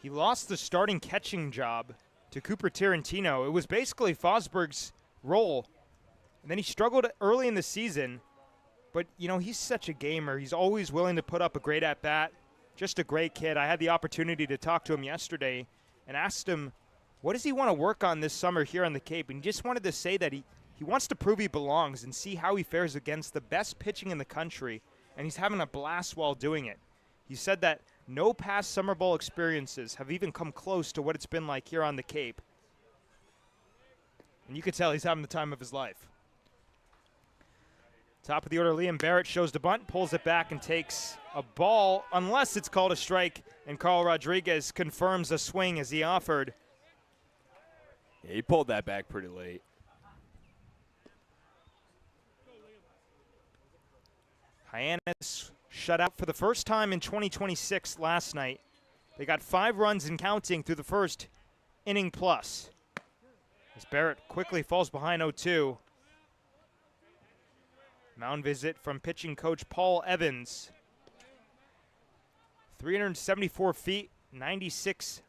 He lost the starting catching job to Cooper Tarantino. It was basically Fosberg's role. And then he struggled early in the season. But, you know, he's such a gamer. He's always willing to put up a great at-bat. Just a great kid. I had the opportunity to talk to him yesterday and asked him, what does he want to work on this summer here on the Cape? And he just wanted to say that he wants to prove he belongs and see how he fares against the best pitching in the country. And he's having a blast while doing it. He said that no past Summer Bowl experiences have even come close to what it's been like here on the Cape. And you can tell he's having the time of his life. Top of the order, Liam Barrett shows the bunt, pulls it back, and takes a ball, unless it's called a strike, and Carl Rodriguez confirms a swing as he offered. Yeah, he pulled that back pretty late. Hyannis shut out for the first time in 2026 last night. They got 5 runs and counting through the first inning plus. As Barrett quickly falls behind 0-2. Mound visit from pitching coach Paul Evans. 374 feet, 96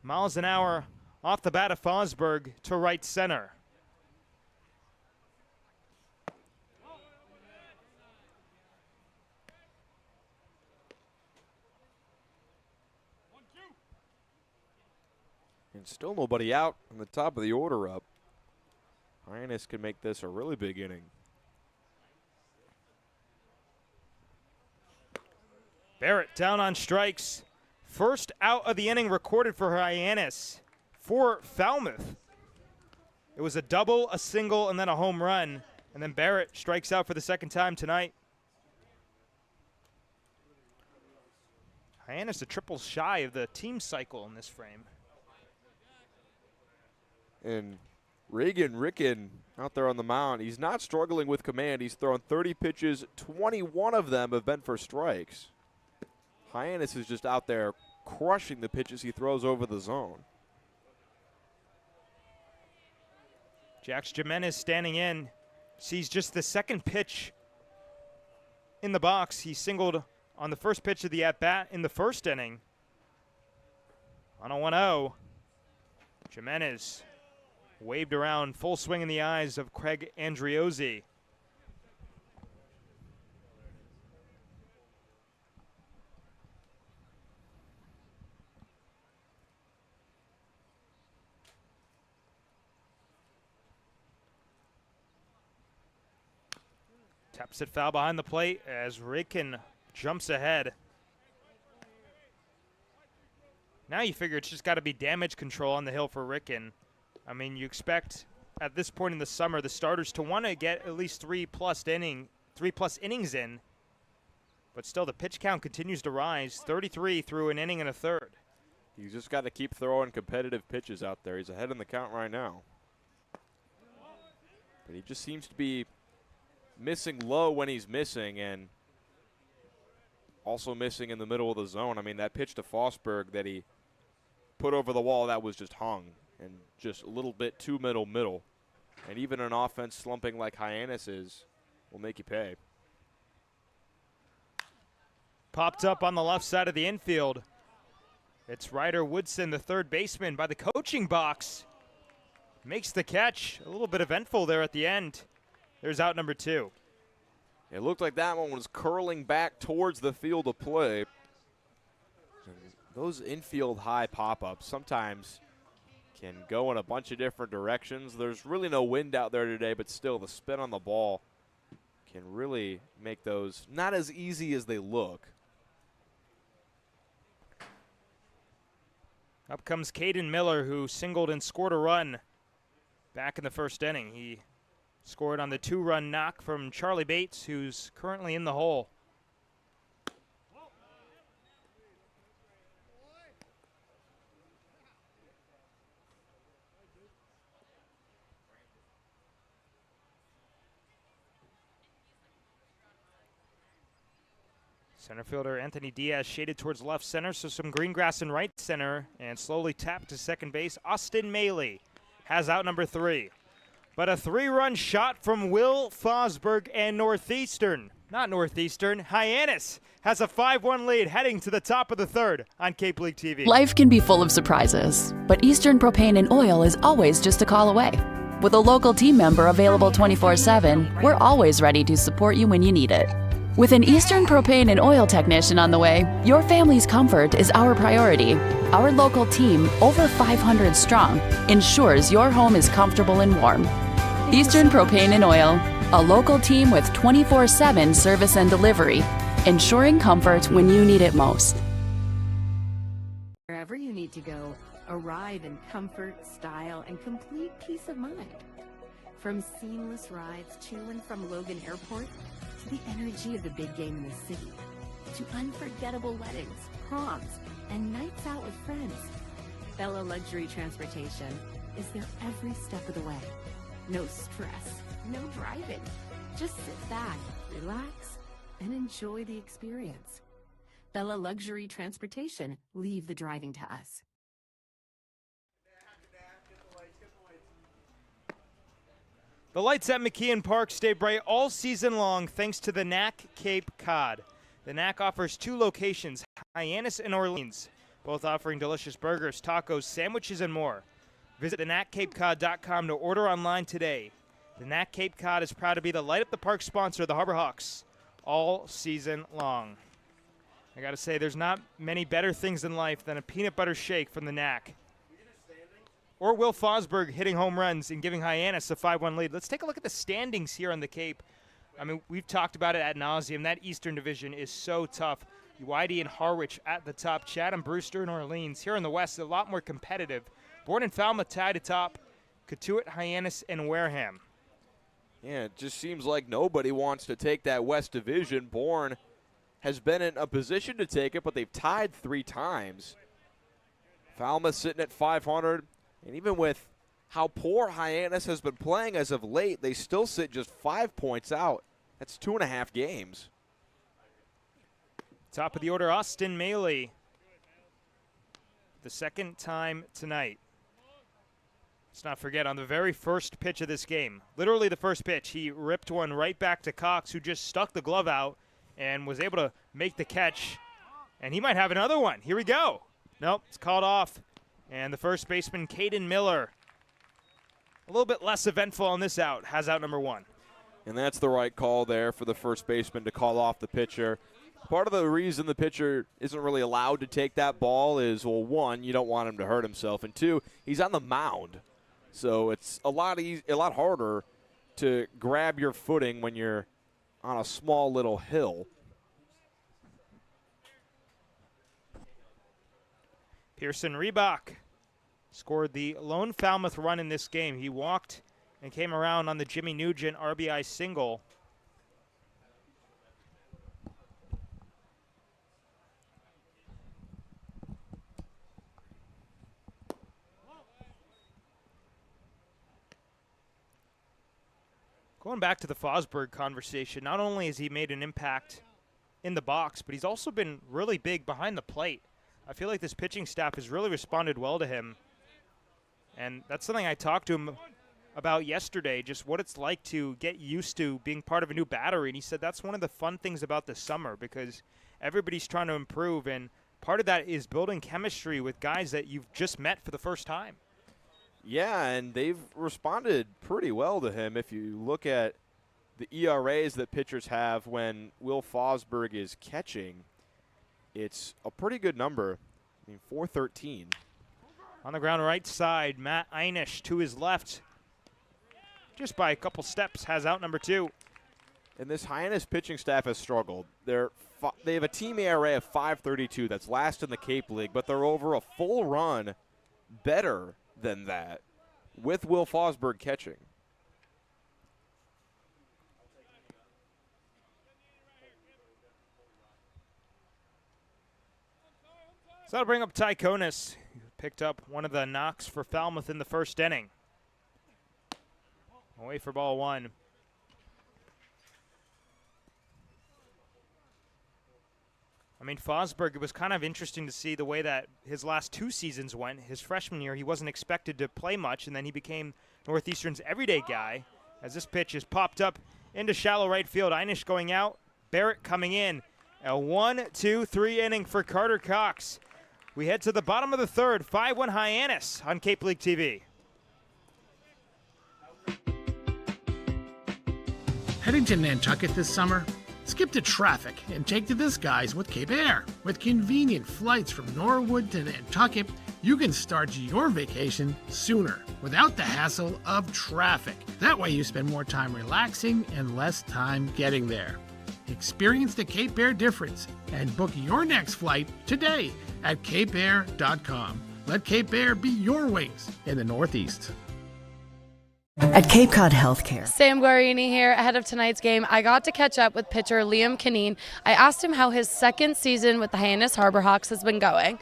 miles an hour off the bat of Fosberg to right center. And still nobody out on the top of the order up. Hyannis can make this a really big inning. Barrett down on strikes. First out of the inning recorded for Hyannis for Falmouth. It was a double, a single, and then a home run. And then Barrett strikes out for the second time tonight. Hyannis a triple shy of the team cycle in this frame. And Reagan Ricken out there on the mound, he's not struggling with command. He's thrown 30 pitches, 21 of them have been for strikes. Hyannis is just out there crushing the pitches he throws over the zone. Jax Jimenez standing in, sees just the second pitch in the box. He singled on the first pitch of the at-bat in the first inning. On a 1-0, Jimenez waved around, full swing in the eyes of Craig Andriozzi. Taps it foul behind the plate as Ricken jumps ahead. Now you figure it's just got to be damage control on the hill for Ricken. I mean, you expect at this point in the summer the starters to want to get at least 3+ innings in. But still, the pitch count continues to rise. 33 through an inning and a third. He's just got to keep throwing competitive pitches out there. He's ahead in the count right now. But he just seems to be missing low when he's missing, and also missing in the middle of the zone. I mean, that pitch to Fosberg that he put over the wall, that was just hung and just a little bit too middle. And even an offense slumping like Hyannis is will make you pay. Popped up on the left side of the infield. It's Ryder Woodson, the third baseman, by the coaching box. Makes the catch. A little bit eventful there at the end. There's out number 2. It looked like that one was curling back towards the field of play. And those infield high pop-ups sometimes can go in a bunch of different directions. There's really no wind out there today, but still the spin on the ball can really make those not as easy as they look. Up comes Caden Miller, who singled and scored a run back in the first inning. He scored on the 2-run knock from Charlie Bates, who's currently in the hole. Center fielder Anthony Diaz shaded towards left center, so some green grass in right center, and slowly tapped to second base. Austin Maley has out number 3. But a 3-run shot from Will Fosberg, and Hyannis has a 5-1 lead heading to the top of the third on Cape League TV. Life can be full of surprises, but Eastern Propane and Oil is always just a call away. With a local team member available 24/7, we're always ready to support you when you need it. With an Eastern Propane and Oil technician on the way, your family's comfort is our priority. Our local team, over 500 strong, ensures your home is comfortable and warm. Eastern Propane and Oil, a local team with 24/7 service and delivery, ensuring comfort when you need it most. Wherever you need to go, arrive in comfort, style, and complete peace of mind. From seamless rides to and from Logan Airport, to the energy of the big game in the city, to unforgettable weddings, proms, and nights out with friends, Bella Luxury Transportation is there every step of the way. No stress, no driving. Just sit back, relax, and enjoy the experience. Bella Luxury Transportation, leave the driving to us. The lights at McKeon Park stay bright all season long thanks to the Knack Cape Cod. The Knack offers 2 locations, Hyannis and Orleans, both offering delicious burgers, tacos, sandwiches, and more. Visit theknackcapecod.com to order online today. The Knack Cape Cod is proud to be the Light Up the Park sponsor of the Harbor Hawks all season long. I got to say, there's not many better things in life than a peanut butter shake from the Knack. Or Will Fosberg hitting home runs and giving Hyannis a 5-1 lead. Let's take a look at the standings here on the Cape. I mean, we've talked about it ad nauseum. That Eastern Division is so tough. Whitey and Harwich at the top. Chatham, Brewster, and Orleans. Here in the West, a lot more competitive. Bourne and Falmouth tied atop. Cotuit, Hyannis, and Wareham. Yeah, it just seems like nobody wants to take that West Division. Bourne has been in a position to take it, but they've tied 3 times. Falmouth sitting at 500, and even with how poor Hyannis has been playing as of late, they still sit just 5 points out. That's 2.5 games. Top of the order, Austin Maley. The second time tonight. Let's not forget, on the very first pitch of this game, literally the first pitch, he ripped one right back to Cox, who just stuck the glove out and was able to make the catch. And he might have another one. Here we go. Nope, it's called off. And the first baseman, Caden Miller, a little bit less eventful on this out, has out number 1. And that's the right call there for the first baseman to call off the pitcher. Part of the reason the pitcher isn't really allowed to take that ball is, well, 1, you don't want him to hurt himself, and 2, he's on the mound. So it's a lot harder to grab your footing when you're on a small little hill. Pearson Reebok scored the lone Falmouth run in this game. He walked and came around on the Jimmy Nugent RBI single. Going back to the Fosberg conversation, not only has he made an impact in the box, but he's also been really big behind the plate. I feel like this pitching staff has really responded well to him. And that's something I talked to him about yesterday, just what it's like to get used to being part of a new battery. And he said that's one of the fun things about this summer because everybody's trying to improve. And part of that is building chemistry with guys that you've just met for the first time. Yeah, and they've responded pretty well to him. If you look at the ERAs that pitchers have when Will Fosberg is catching, it's a pretty good number. I mean, 413. On the ground right side, Matt Einish to his left. Just by a couple steps, has out number 2. And this Hyannis pitching staff has struggled. They have a team ERA of 5.32. That's last in the Cape League, but they're over a full run better than that with Will Fosberg catching. So that'll bring up Ty Konis, who picked up one of the knocks for Falmouth in the first inning. Away for ball 1. I mean, Fosberg, it was kind of interesting to see the way that his last 2 seasons went. His freshman year, he wasn't expected to play much, and then he became Northeastern's everyday guy. As this pitch is popped up into shallow right field, Einish going out, Barrett coming in. A 1-2-3 inning for Carter Cox. We head to the bottom of the third, 5-1 Hyannis on Cape League TV. Heading to Nantucket this summer? Skip the traffic and take to the skies with Cape Air. With convenient flights from Norwood to Nantucket, you can start your vacation sooner without the hassle of traffic. That way you spend more time relaxing and less time getting there. Experience the Cape Air difference and book your next flight today at capeair.com. Let Cape Air be your wings in the Northeast. At Cape Cod Healthcare. Sam Guarini here. Ahead of tonight's game, I got to catch up with pitcher Liam Canine. I asked him how his second season with the Hyannis Harbor Hawks has been going.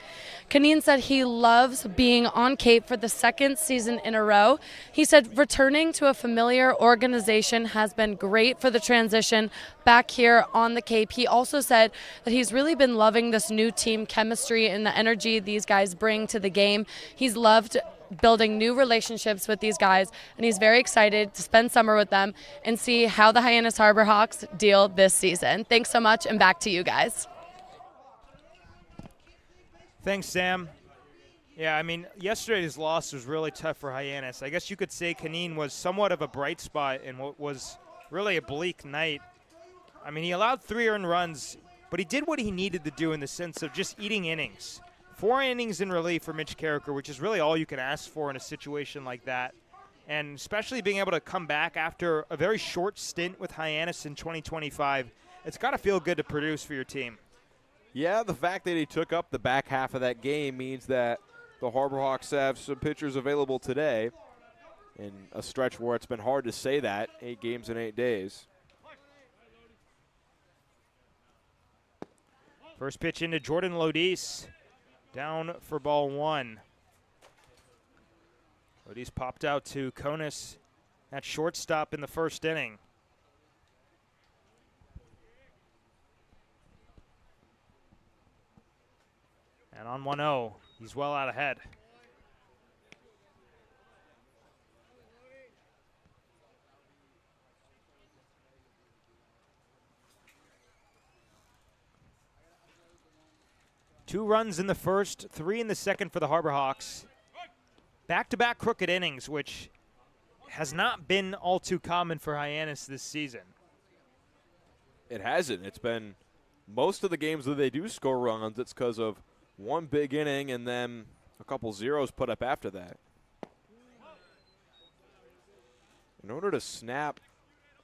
Canine said he loves being on Cape for the second season in a row. He said returning to a familiar organization has been great for the transition back here on the Cape. He also said that he's really been loving this new team chemistry and the energy these guys bring to the game. He's loved building new relationships with these guys, and he's very excited to spend summer with them and see how the Hyannis Harbor Hawks deal this season. Thanks so much, and back to you guys. Thanks, Sam. Yeah, I mean, yesterday's loss was really tough for Hyannis. I guess you could say Canine was somewhat of a bright spot in what was really a bleak night. I mean, he allowed 3 earned runs, but he did what he needed to do in the sense of just eating innings. 4 innings in relief for Mitch Carricker, which is really all you can ask for in a situation like that. And especially being able to come back after a very short stint with Hyannis in 2025, it's got to feel good to produce for your team. Yeah, the fact that he took up the back half of that game means that the Harbor Hawks have some pitchers available today in a stretch where it's been hard to say that, 8 games in 8 days. First pitch into Jordan Lodis, down for ball 1. Lodis popped out to Konis at shortstop in the first inning. And on 1-0, he's well out ahead. Two runs in the first, 3 in the second for the Harbor Hawks. Back-to-back crooked innings, which has not been all too common for Hyannis this season. It hasn't. It's been most of the games that they do score runs, it's because of one big inning and then a couple zeros put up after that. In order to snap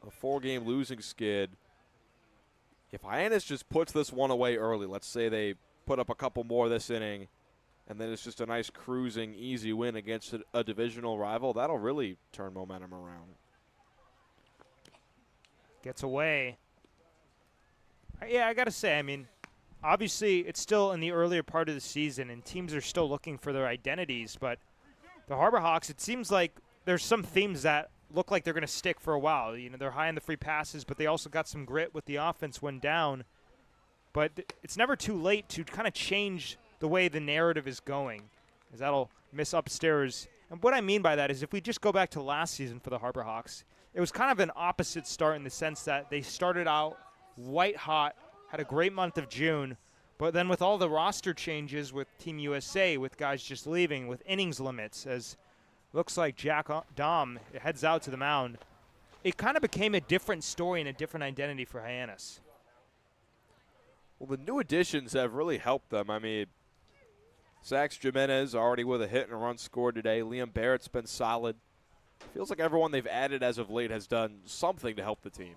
a 4-game losing skid, if Hyannis just puts this one away early, let's say they put up a couple more this inning, and then it's just a nice cruising, easy win against a divisional rival, that'll really turn momentum around. Gets away. Yeah, I got to say, I mean, obviously it's still in the earlier part of the season, and teams are still looking for their identities, but the Harbor Hawks, it seems like there's some themes that look like they're going to stick for a while. You know, they're high in the free passes, but they also got some grit with the offense when down. But it's never too late to kind of change the way the narrative is going, as that'll miss upstairs. And what I mean by that is if we just go back to last season for the Harbor Hawks, it was kind of an opposite start in the sense that they started out white hot, had a great month of June, but then with all the roster changes with Team USA, with guys just leaving, with innings limits, as looks like Jack Dom heads out to the mound, it kind of became a different story and a different identity for Hyannis. Well, the new additions have really helped them. I mean, Sax Jimenez already with a hit and a run scored today. Liam Barrett's been solid. Feels like everyone they've added as of late has done something to help the team.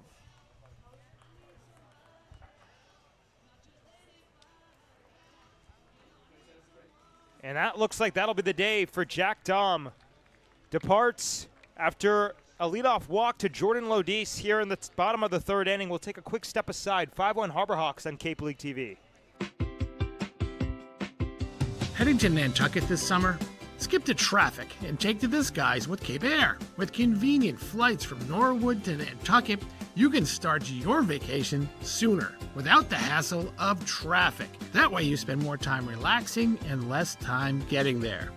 And that looks like that'll be the day for Jack Dom. Departs after a leadoff walk to Jordan Lodis here in the bottom of the third inning. We'll take a quick step aside. 5-1 Harbor Hawks on Cape League TV. Heading to Nantucket this summer? Skip the traffic and take to the skies with Cape Air. With convenient flights from Norwood to Nantucket, you can start your vacation sooner without the hassle of traffic. That way you spend more time relaxing and less time getting there.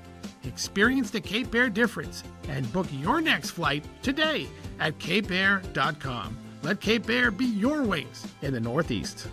Experience the Cape Air difference and book your next flight today at capeair.com. Let Cape Air be your wings in the Northeast.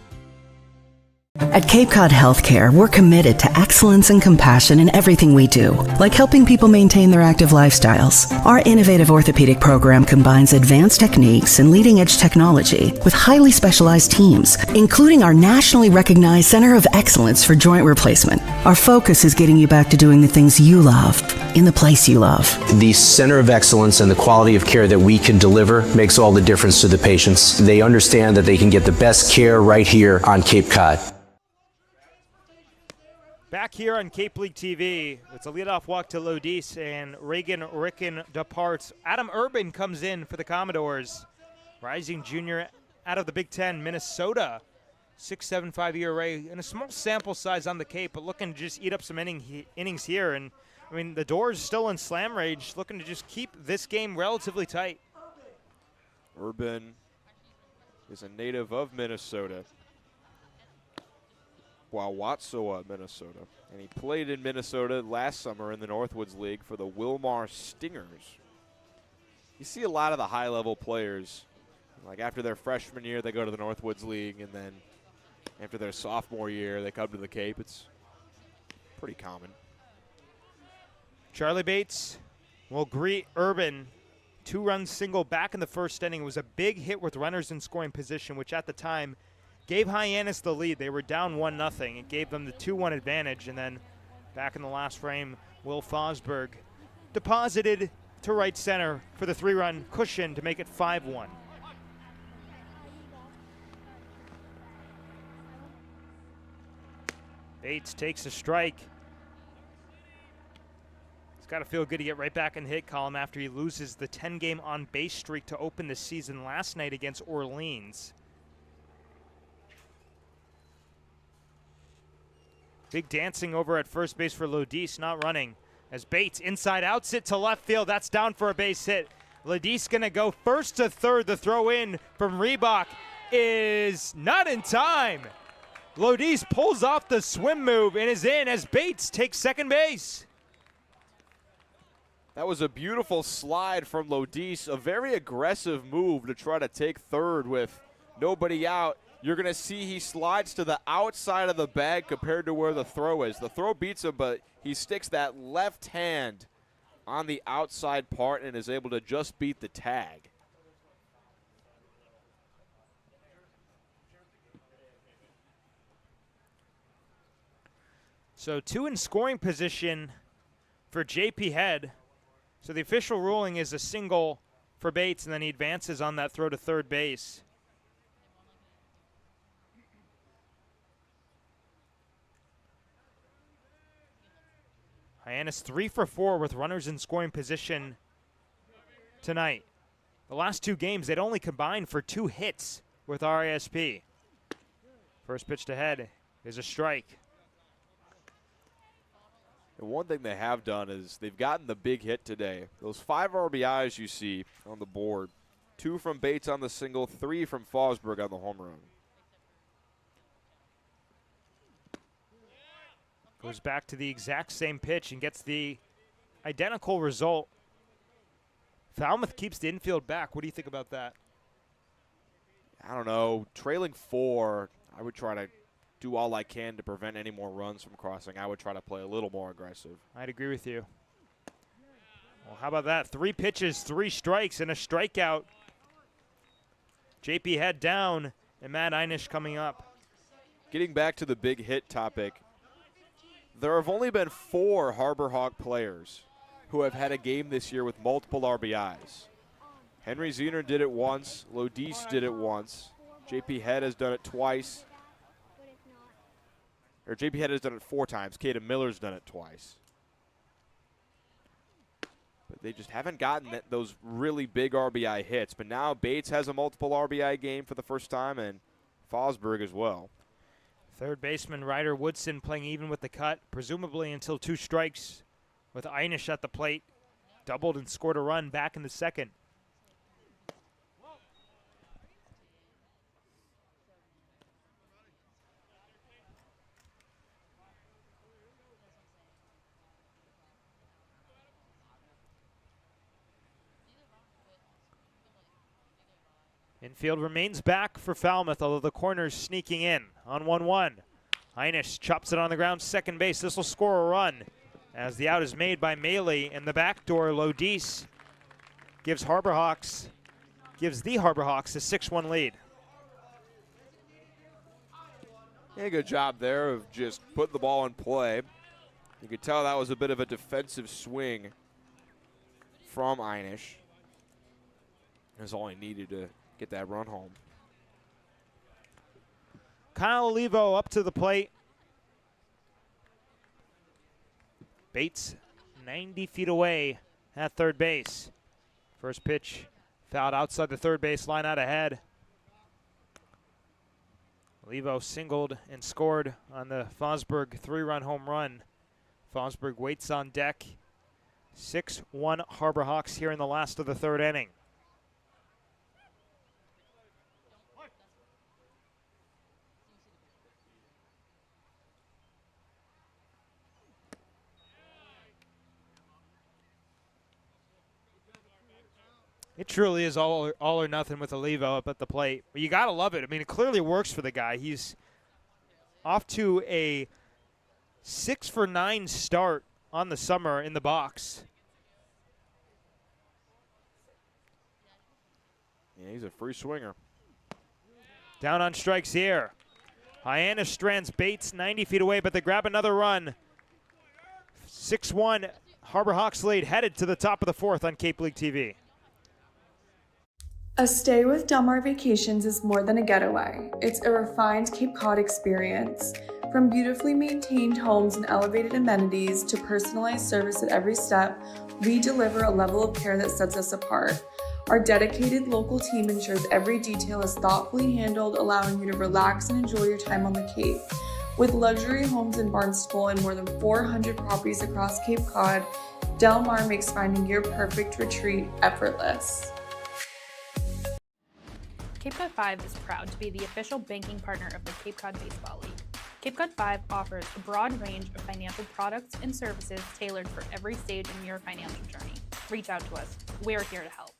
At Cape Cod Healthcare, we're committed to excellence and compassion in everything we do, like helping people maintain their active lifestyles. Our innovative orthopedic program combines advanced techniques and leading-edge technology with highly specialized teams, including our nationally recognized Center of Excellence for Joint Replacement. Our focus is getting you back to doing the things you love, in the place you love. The Center of Excellence and the quality of care that we can deliver makes all the difference to the patients. They understand that they can get the best care right here on Cape Cod. Back here on Cape League TV, it's a leadoff walk to Lodis, and Reagan Ricken departs. Adam Urban comes in for the Commodores. Rising junior out of the Big Ten, Minnesota. 6.75 ERA, and a small sample size on the Cape, but looking to just eat up some innings here. And, I mean, the Doors still in slam rage, looking to just keep this game relatively tight. Urban is a native of Minnesota. Wauwatsoa, Minnesota. And he played in Minnesota last summer in the Northwoods League for the Wilmar Stingers. You see a lot of the high-level players, like after their freshman year, they go to the Northwoods League, and then after their sophomore year, they come to the Cape. It's pretty common. Charlie Bates will greet Urban. 2-run single back in the first inning. It was a big hit with runners in scoring position, which at the time gave Hyannis the lead. They were down 1-0. It gave them the 2-1 advantage. And then back in the last frame, Will Fosberg deposited to right center for the 3-run cushion to make it 5-1. Bates takes a strike. It's got to feel good to get right back in the hit column after he loses the 10-game on-base streak to open the season last night against Orleans. Big dancing over at first base for Lodis, not running. As Bates inside outs it to left field. That's down for a base hit. Lodis going to go first to third. The throw in from Reebok is not in time. Lodis pulls off the swim move and is in as Bates takes second base. That was a beautiful slide from Lodis, a very aggressive move to try to take third with nobody out. You're going to see he slides to the outside of the bag compared to where the throw is. The throw beats him, but he sticks that left hand on the outside part and is able to just beat the tag. So 2 in scoring position for JP Head. So the official ruling is a single for Bates, and then he advances on that throw to third base. Hyannis 3 for 4 with runners in scoring position tonight. The last 2 games, they'd only combined for 2 hits with RISP. First pitch to Head is a strike. And one thing they have done is they've gotten the big hit today. Those 5 RBIs you see on the board, 2 from Bates on the single, 3 from Fosberg on the home run. Goes back to the exact same pitch and gets the identical result. Falmouth keeps the infield back. What do you think about that? I don't know. Trailing 4, I would try to do all I can to prevent any more runs from crossing. I would try to play a little more aggressive. I'd agree with you. Well, how about that? 3 pitches, 3 strikes, and a strikeout. JP Head down, and Matt Einish coming up. Getting back to the big hit topic, there have only been 4 Harbor Hawk players who have had a game this year with multiple RBIs. Henry Ziener did it once. Lodis did it once. JP Head has done it twice. Or JP Head has done it 4 times. Caden Miller's done it twice. But they just haven't gotten those really big RBI hits. But now Bates has a multiple RBI game for the first time, and Fosberg as well. Third baseman Ryder Woodson playing even with the cut, presumably until 2 strikes, with Einish at the plate. Doubled and scored a run back in the second. Infield remains back for Falmouth, although the corner's sneaking in on 1-1. Einish chops it on the ground, second base. This will score a run as the out is made by Maley. In the back door, Lodis gives the Harbor Hawks a 6-1 lead. Yeah, good job there of just putting the ball in play. You could tell that was a bit of a defensive swing from Einish. That's all he needed to get that run home. Kyle Olivo up to the plate. Bates 90 feet away at third base. First pitch fouled outside the third base line out ahead. Olivo singled and scored on the Fosberg 3-run home run. Fosberg waits on deck. 6-1 Harbor Hawks here in the last of the third inning. It truly is all or nothing with Olivo up at the plate. But you got to love it. I mean, it clearly works for the guy. He's off to a 6-for-9 start on the summer in the box. Yeah, he's a free swinger. Down on strikes here. Hyannis strands Bates 90 feet away, but they grab another run. 6-1 Harbor Hawks lead, headed to the top of the 4th on Cape League TV. A stay with Del Mar Vacations is more than a getaway. It's a refined Cape Cod experience. From beautifully maintained homes and elevated amenities to personalized service at every step, we deliver a level of care that sets us apart. Our dedicated local team ensures every detail is thoughtfully handled, allowing you to relax and enjoy your time on the Cape. With luxury homes in Barnstable and more than 400 properties across Cape Cod, Del Mar makes finding your perfect retreat effortless. Cape Cod 5 is proud to be the official banking partner of the Cape Cod Baseball League. Cape Cod 5 offers a broad range of financial products and services tailored for every stage in your financial journey. Reach out to us. We're here to help.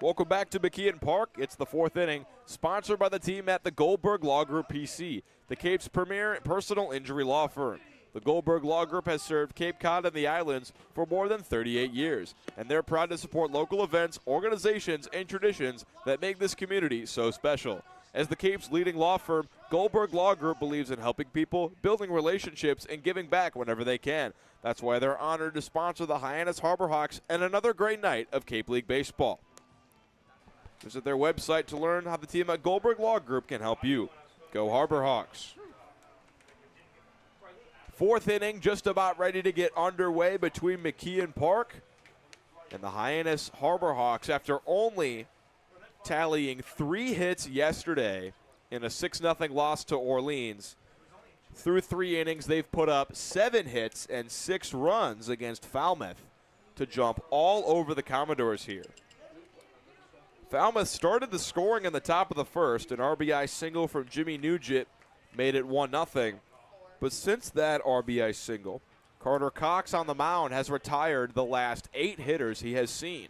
Welcome back to McKeon Park. It's the fourth inning, sponsored by the team at the Goldberg Law Group PC, the Cape's premier personal injury law firm. The Goldberg Law Group has served Cape Cod and the islands for more than 38 years, and they're proud to support local events, organizations, and traditions that make this community so special. As the Cape's leading law firm, Goldberg Law Group believes in helping people, building relationships, and giving back whenever they can. That's why they're honored to sponsor the Hyannis Harbor Hawks and another great night of Cape League baseball. Visit their website to learn how the team at Goldberg Law Group can help you. Go Harbor Hawks. Fourth inning just about ready to get underway between McKeon Park and the Hyannis Harbor Hawks after only tallying 3 hits yesterday in a 6-0 loss to Orleans. Through 3 innings, they've put up 7 hits and 6 runs against Falmouth to jump all over the Commodores here. Falmouth started the scoring in the top of the first. An RBI single from Jimmy Nugent made it 1-0. But since that RBI single, Carter Cox on the mound has retired the last 8 hitters he has seen.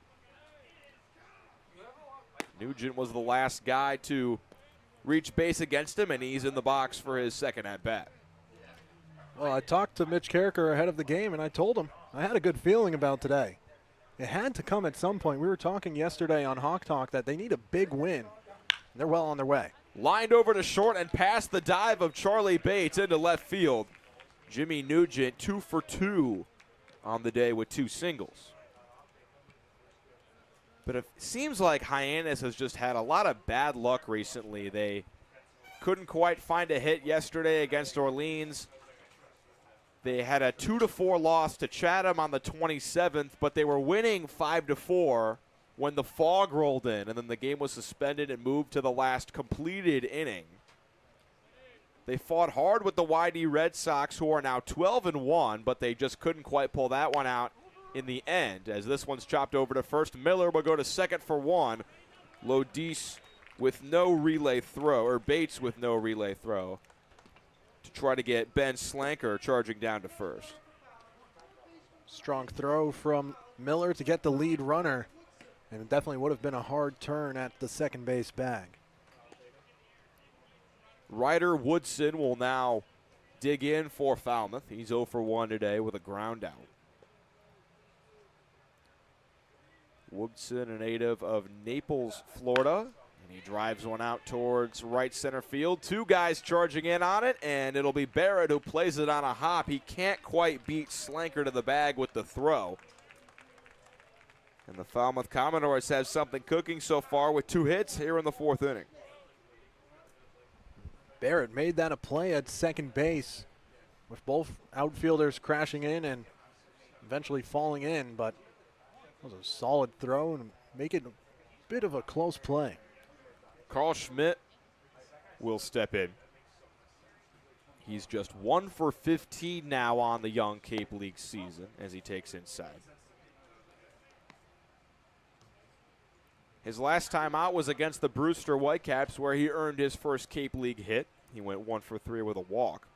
Nugent was the last guy to reach base against him, and he's in the box for his second at-bat. Well, I talked to Mitch Carricker ahead of the game, and I told him I had a good feeling about today. It had to come at some point. We were talking yesterday on Hawk Talk that they need a big win. They're well on their way. Lined over to short and past the dive of Charlie Bates into left field. Jimmy Nugent 2 for 2 on the day with 2 singles. But it seems like Hyannis has just had a lot of bad luck recently. They couldn't quite find a hit yesterday against Orleans. They had a 2-4 loss to Chatham on the 27th, but they were winning 5-4 when the fog rolled in, and then the game was suspended and moved to the last completed inning. They fought hard with the YD Red Sox, who are now 12-1, but they just couldn't quite pull that one out in the end. As this one's chopped over to first, Miller will go to second for 1. Lodis with no relay throw, or Bates with no relay throw, to try to get Ben Slanker charging down to first. Strong throw from Miller to get the lead runner, and it definitely would have been a hard turn at the second base bag. Ryder Woodson will now dig in for Falmouth. He's 0 for 1 today with a ground out. Woodson, a native of Naples, Florida. And he drives one out towards right center field. 2 guys charging in on it, and it'll be Barrett who plays it on a hop. He can't quite beat Slanker to the bag with the throw. And the Falmouth Commodores have something cooking so far with 2 hits here in the 4th inning. Barrett made that a play at second base with both outfielders crashing in and eventually falling in, but it was a solid throw and make it a bit of a close play. Carl Schmidt will step in. He's just 1 for 15 now on the Young Cape League season as he takes inside. His last time out was against the Brewster Whitecaps, where he earned his first Cape League hit. He went 1 for 3 with a walk.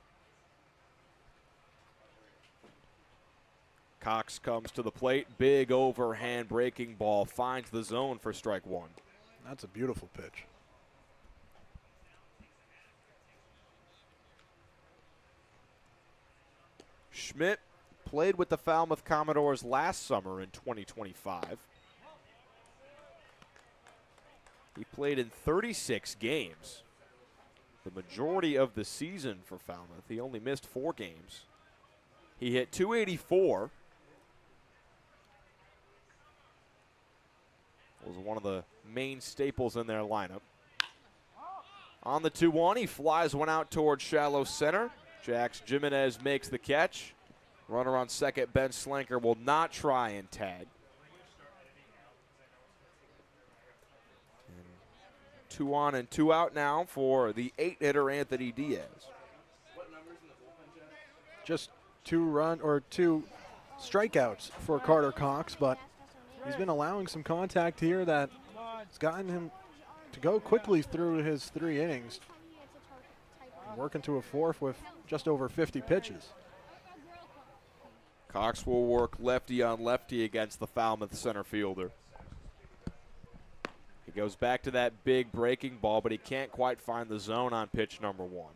Cox comes to the plate. Big overhand breaking ball finds the zone for strike 1. That's a beautiful pitch. Schmidt played with the Falmouth Commodores last summer in 2025. He played in 36 games, the majority of the season for Falmouth. He only missed 4 games. He hit .284. Was one of the main staples in their lineup. On the 2-1, he flies one out towards shallow center. Jax Jimenez makes the catch. Runner on second, Ben Slanker will not try and tag. And 2 on and 2 out now for the 8-hitter Anthony Diaz. Just 2 strikeouts for Carter Cox, but he's been allowing some contact here that has gotten him to go quickly through his 3 innings. Working to a 4th with just over 50 pitches. Cox will work lefty on lefty against the Falmouth center fielder. He goes back to that big breaking ball, but he can't quite find the zone on pitch number 1.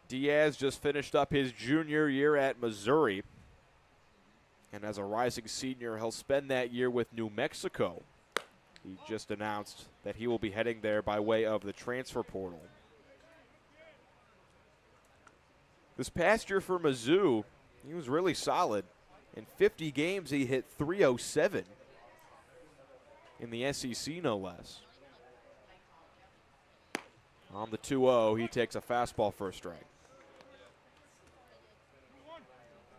Diaz just finished up his junior year at Missouri. And as a rising senior, he'll spend that year with New Mexico. He just announced that he will be heading there by way of the transfer portal. This past year for Mizzou, he was really solid. In 50 games, he hit .307 in the SEC, no less. On the 2-0, he takes a fastball for a strike.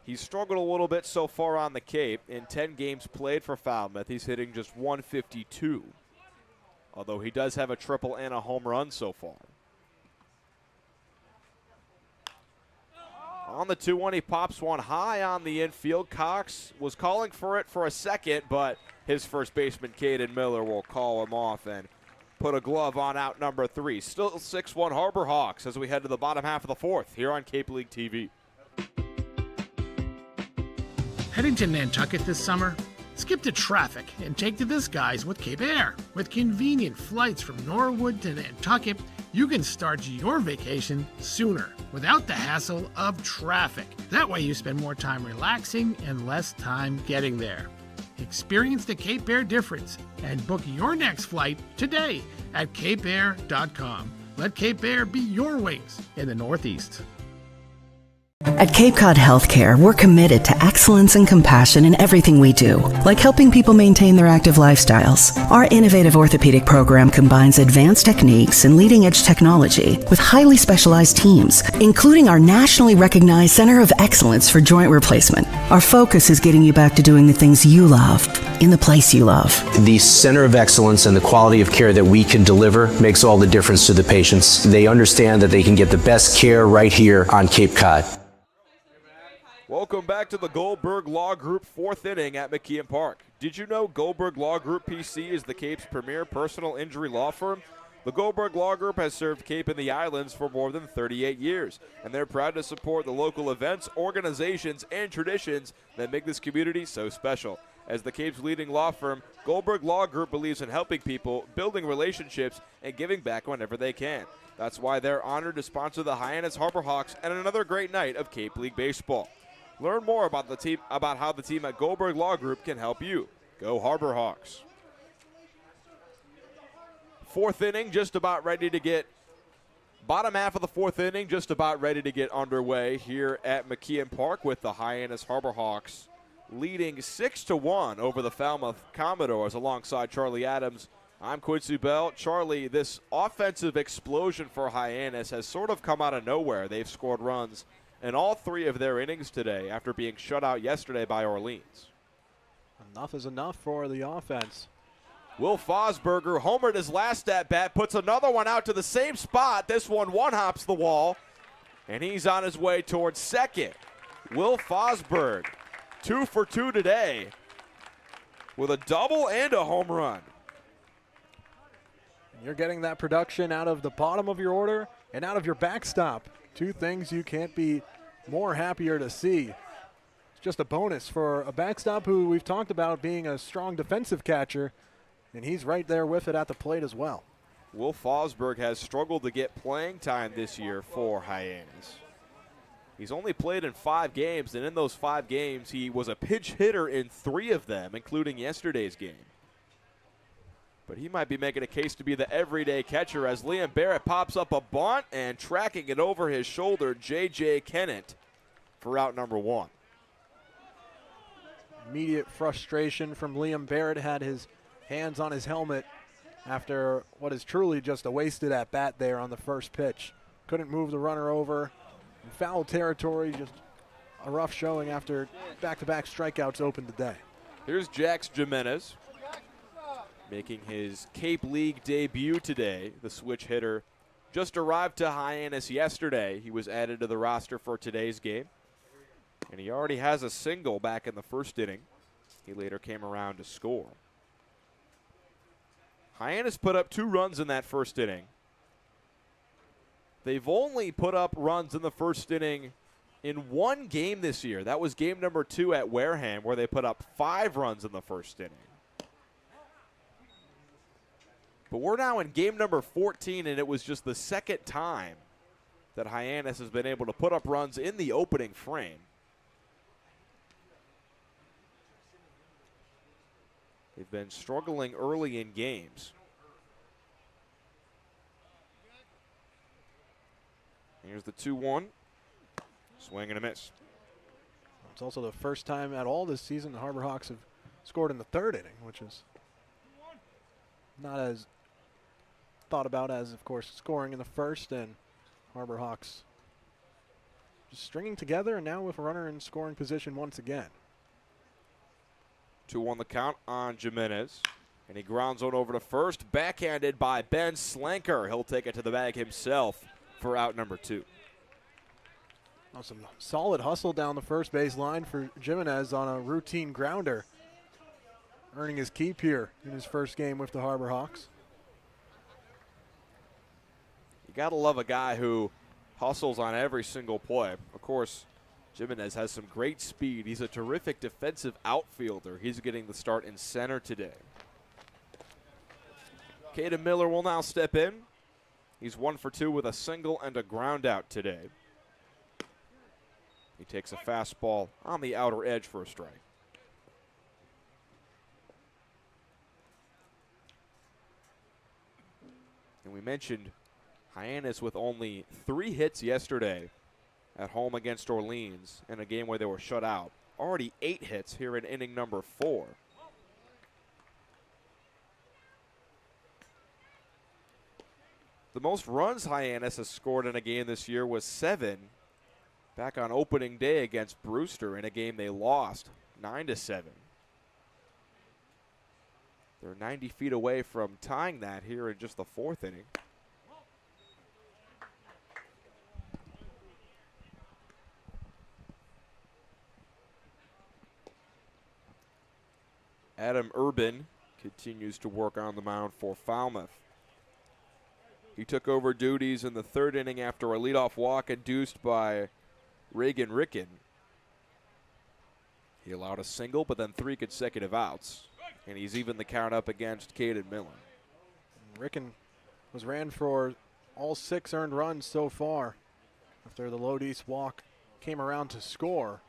He's struggled a little bit so far on the Cape. In 10 games played for Falmouth, he's hitting just .152. Although he does have a triple and a home run so far. On the 2-1, he pops one high on the infield. Cox was calling for it for a second, but his first baseman, Caden Miller, will call him off and put a glove on out number 3. Still 6-1 Harbor Hawks as we head to the bottom half of the 4th here on Cape League TV. Heading to Nantucket this summer? Skip the traffic and take to the skies with Cape Air. With convenient flights from Norwood to Nantucket, you can start your vacation sooner without the hassle of traffic. That way you spend more time relaxing and less time getting there. Experience the Cape Air difference and book your next flight today at capeair.com. Let Cape Air be your wings in the Northeast. At Cape Cod Healthcare, we're committed to excellence and compassion in everything we do, like helping people maintain their active lifestyles. Our innovative orthopedic program combines advanced techniques and leading-edge technology with highly specialized teams, including our nationally recognized Center of Excellence for Joint Replacement. Our focus is getting you back to doing the things you love, in the place you love. The Center of Excellence and the quality of care that we can deliver makes all the difference to the patients. They understand that they can get the best care right here on Cape Cod. Welcome back to the Goldberg Law Group 4th inning at McKeon Park. Did you know Goldberg Law Group PC is the Cape's premier personal injury law firm? The Goldberg Law Group has served Cape and the Islands for more than 38 years, and they're proud to support the local events, organizations, and traditions that make this community so special. As the Cape's leading law firm, Goldberg Law Group believes in helping people, building relationships, and giving back whenever they can. That's why they're honored to sponsor the Hyannis Harbor Hawks and another great night of Cape League baseball. Learn more about the team, about how the team at Goldberg Law Group can help you. Go Harbor Hawks. 4th inning, just about ready to get, bottom half of the 4th inning, just about ready to get underway here at McKeon Park with the Hyannis Harbor Hawks leading 6-1 over the Falmouth Commodores alongside Charlie Adams. I'm Quincy Bell. Charlie, this offensive explosion for Hyannis has sort of come out of nowhere. They've scored runs in all 3 of their innings today after being shut out yesterday by Orleans. Enough is enough for the offense. Will Fosberger homered his last at-bat, puts another one out to the same spot. This one one-hops the wall, and he's on his way towards second. Will Fosberg, 2 for 2 today with a double and a home run. You're getting that production out of the bottom of your order and out of your backstop. 2 things you can't be more happier to see. It's just a bonus for a backstop who we've talked about being a strong defensive catcher, and he's right there with it at the plate as well. Will Fosberg has struggled to get playing time this year for Hyannis. He's only played in 5 games, and in those 5 games, he was a pinch hitter in 3 of them, including yesterday's game. But he might be making a case to be the everyday catcher as Liam Barrett pops up a bunt and tracking it over his shoulder, J.J. Kennett for out number 1. Immediate frustration from Liam Barrett, had his hands on his helmet after what is truly just a wasted at bat there on the first pitch. Couldn't move the runner over. In foul territory, just a rough showing after back-to-back strikeouts opened the day. Here's Jax Jimenez making his Cape League debut today. The switch hitter just arrived to Hyannis yesterday. He was added to the roster for today's game, and he already has a single back in the first inning. He later came around to score. Hyannis put up 2 runs in that first inning. They've only put up runs in the first inning in 1 game this year. That was game number 2 at Wareham, where they put up 5 runs in the first inning. But we're now in game number 14, and it was just the second time that Hyannis has been able to put up runs in the opening frame. They've been struggling early in games. Here's the 2-1. Swing and a miss. It's also the first time at all this season the Harbor Hawks have scored in the 3rd inning, which is not as thought about as, of course, scoring in the first, and Harbor Hawks just stringing together, and now with a runner in scoring position once again. 2-1 the count on Jimenez, and he grounds one over to first, backhanded by Ben Slanker. He'll take it to the bag himself for out number 2. Oh, some solid hustle down the first base line for Jimenez on a routine grounder, earning his keep here in his first game with the Harbor Hawks. You got to love a guy who hustles on every single play. Of course, Jimenez has some great speed. He's a terrific defensive outfielder. He's getting the start in center today. Caden Miller will now step in. He's 1 for 2 with a single and a ground out today. He takes a fastball on the outer edge for a strike. And we mentioned Hyannis with only 3 hits yesterday at home against Orleans in a game where they were shut out. Already 8 hits here in inning number 4. The most runs Hyannis has scored in a game this year was 7 back on opening day against Brewster in a game they lost 9-7. They're 90 feet away from tying that here in just the 4th inning. Adam Urban continues to work on the mound for Falmouth. He took over duties in the 3rd inning after a leadoff walk induced by Reagan Ricken. He allowed a single, but then 3 consecutive outs. And he's even the count up against Caden Miller. Ricken was ran for all 6 earned runs so far after the Lodice walk came around to score.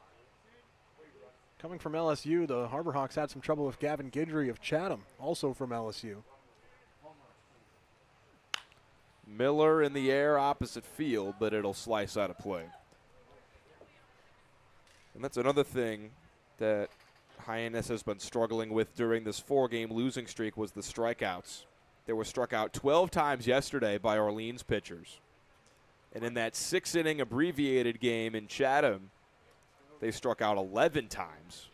Coming from LSU, the Harbor Hawks had some trouble with Gavin Guidry of Chatham, also from LSU. Miller in the air opposite field, but it'll slice out of play. And that's another thing that Hyannis has been struggling with during this 4-game losing streak was the strikeouts. They were struck out 12 times yesterday by Orleans pitchers. And in that 6-inning abbreviated game in Chatham, they struck out 11 times.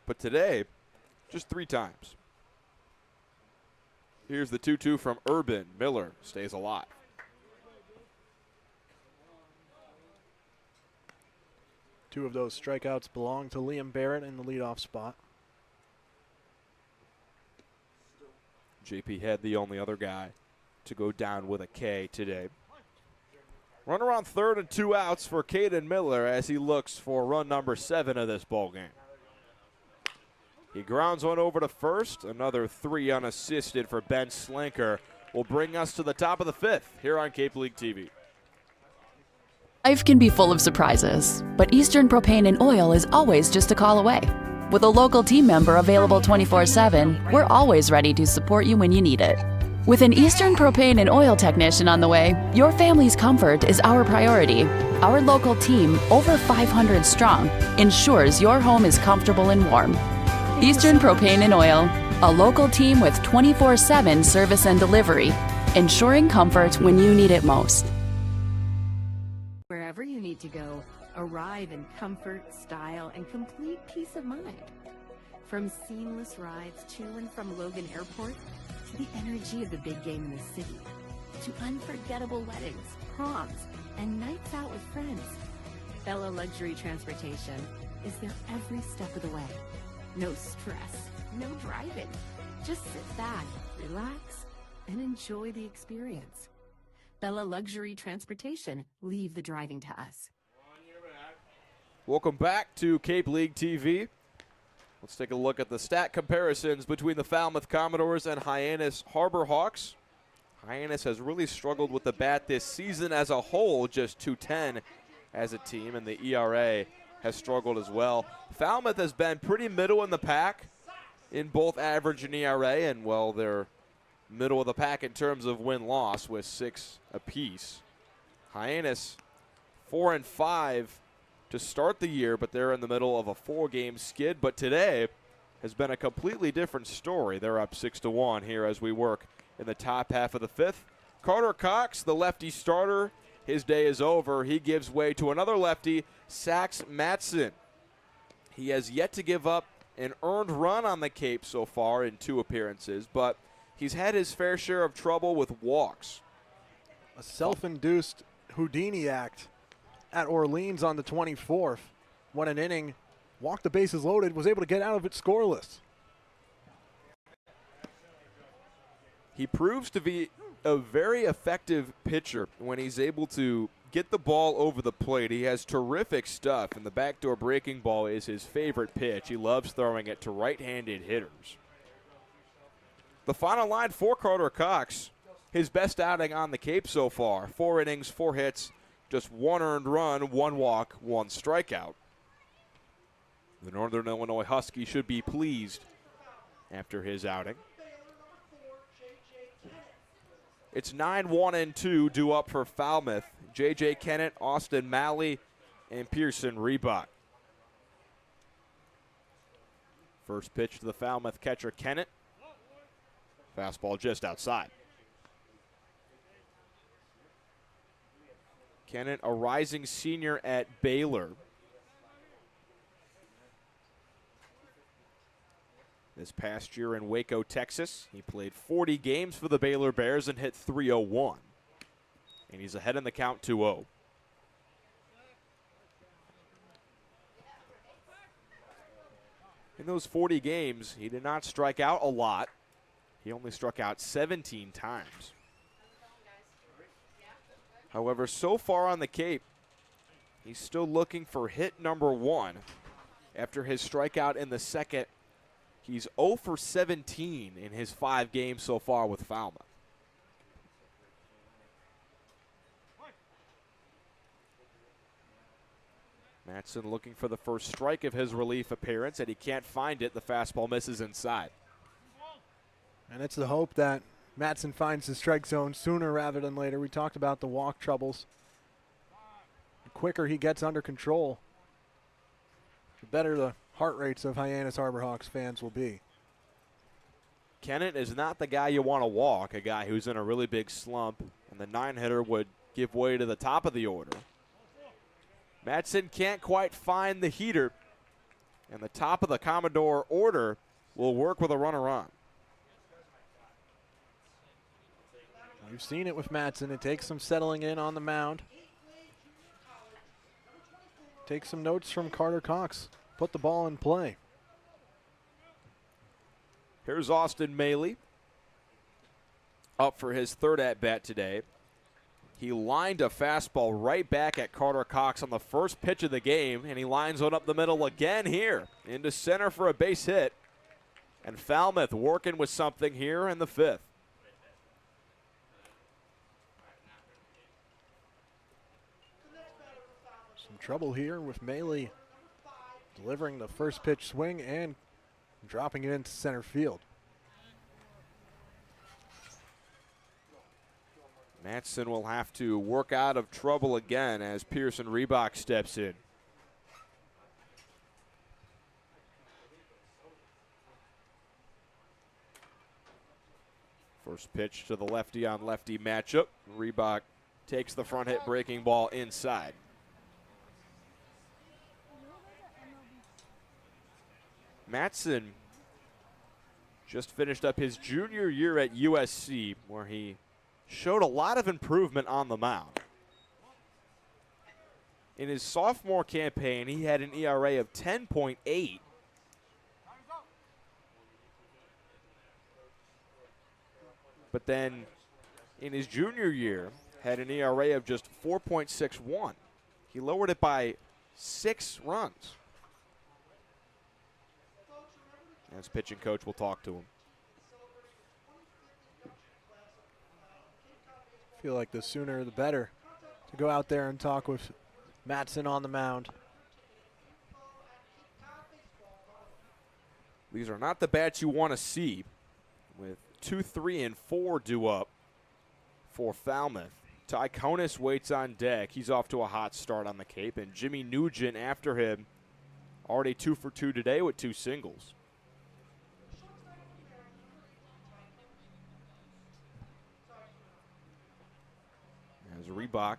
But today, just 3 times. Here's the 2-2 from Urban. Miller stays alive. Two of those strikeouts belong to Liam Barrett in the leadoff spot. JP Head, the only other guy to go down with a K today. Runner on 3rd and 2 outs for Caden Miller as he looks for run number 7 of this ball game. He grounds one over to first. Another 3 unassisted for Ben Slanker will bring us to the top of the 5th here on Cape League TV. Life can be full of surprises, but Eastern Propane and Oil is always just a call away. With a local team member available 24/7, we're always ready to support you when you need it. With an Eastern Propane and Oil technician on the way, your family's comfort is our priority. Our local team, over 500 strong, ensures your home is comfortable and warm. Eastern Propane and Oil, a local team with 24/7 service and delivery, ensuring comfort when you need it most. Wherever you need to go, arrive in comfort, style, and complete peace of mind. From seamless rides to and from Logan Airport, to the energy of the big game in the city, to unforgettable weddings, proms, and nights out with friends, Bella Luxury Transportation is there every step of the way. No stress, no driving. Just sit back, relax, and enjoy the experience. Bella Luxury Transportation, leave the driving to us. Welcome back to Cape League TV. Let's take a look at the stat comparisons between the Falmouth Commodores and Hyannis Harbor Hawks. Hyannis has really struggled with the bat this season as a whole, just .210 as a team, and the ERA has struggled as well. Falmouth has been pretty middle in the pack in both average and ERA, and well, they're middle of the pack in terms of win-loss with 6 apiece. Hyannis 4-5 to start the year, but they're in the middle of a 4-game skid. But today has been a completely different story. They're up 6-1 here as we work in the top half of the 5th. Carter Cox, the lefty starter, his day is over. He gives way to another lefty, Sax Matson. He has yet to give up an earned run on the Cape so far in 2 appearances, but he's had his fair share of trouble with walks. A self-induced Houdini act at Orleans on the 24th. Won an inning, walked the bases loaded, was able to get out of it scoreless. He proves to be a very effective pitcher when he's able to get the ball over the plate. He has terrific stuff, and the backdoor breaking ball is his favorite pitch. He loves throwing it to right-handed hitters. The final line for Carter Cox, his best outing on the Cape so far. 4 innings, 4 hits, just 1 earned run, 1 walk, 1 strikeout. The Northern Illinois Husky should be pleased after his outing. It's 9-1-2 due up for Falmouth. J.J. Kennett, Austin Malley, and Pearson Reebok. First pitch to the Falmouth catcher, Kennett. Fastball just outside. Kennett, a rising senior at Baylor. This past year in Waco, Texas, he played 40 games for the Baylor Bears and hit .301. And he's ahead in the count 2-0. In those 40 games, he did not strike out a lot. He only struck out 17 times. However, so far on the Cape, he's still looking for hit number 1. After his strikeout in the second, he's 0 for 17 in his 5 games so far with Falmouth. Matson looking for the first strike of his relief appearance, and he can't find it. The fastball misses inside. And it's the hope that Matson finds the strike zone sooner rather than later. We talked about the walk troubles. The quicker he gets under control, the better the heart rates of Hyannis Harbor Hawks fans will be. Kennett is not the guy you want to walk, a guy who's in a really big slump, and the 9-hitter would give way to the top of the order. Matson can't quite find the heater, and the top of the Commodore order will work with a runner on. We've seen it with Matson. It takes some settling in on the mound. Take some notes from Carter Cox. Put the ball in play. Here's Austin Maley up for his 3rd at-bat today. He lined a fastball right back at Carter Cox on the first pitch of the game, and he lines one up the middle again here into center for a base hit. And Falmouth working with something here in the 5th. Some trouble here with Maley delivering the first pitch swing and dropping it into center field. Matson will have to work out of trouble again as Pearson Reebok steps in. First pitch to the lefty on lefty matchup. Reebok takes the front hit breaking ball inside. Matson just finished up his junior year at USC, where he showed a lot of improvement on the mound. In his sophomore campaign, he had an ERA of 10.8. But then in his junior year, had an ERA of just 4.61. He lowered it by 6 runs. As pitching coach will talk to him. I feel like the sooner the better to go out there and talk with Matson on the mound. These are not the bats you want to see, with 2, 3, and 4 due up for Falmouth. Hyannis waits on deck. He's off to a hot start on the Cape, and Jimmy Nugent after him, already 2 for 2 today with 2 singles. As Reebok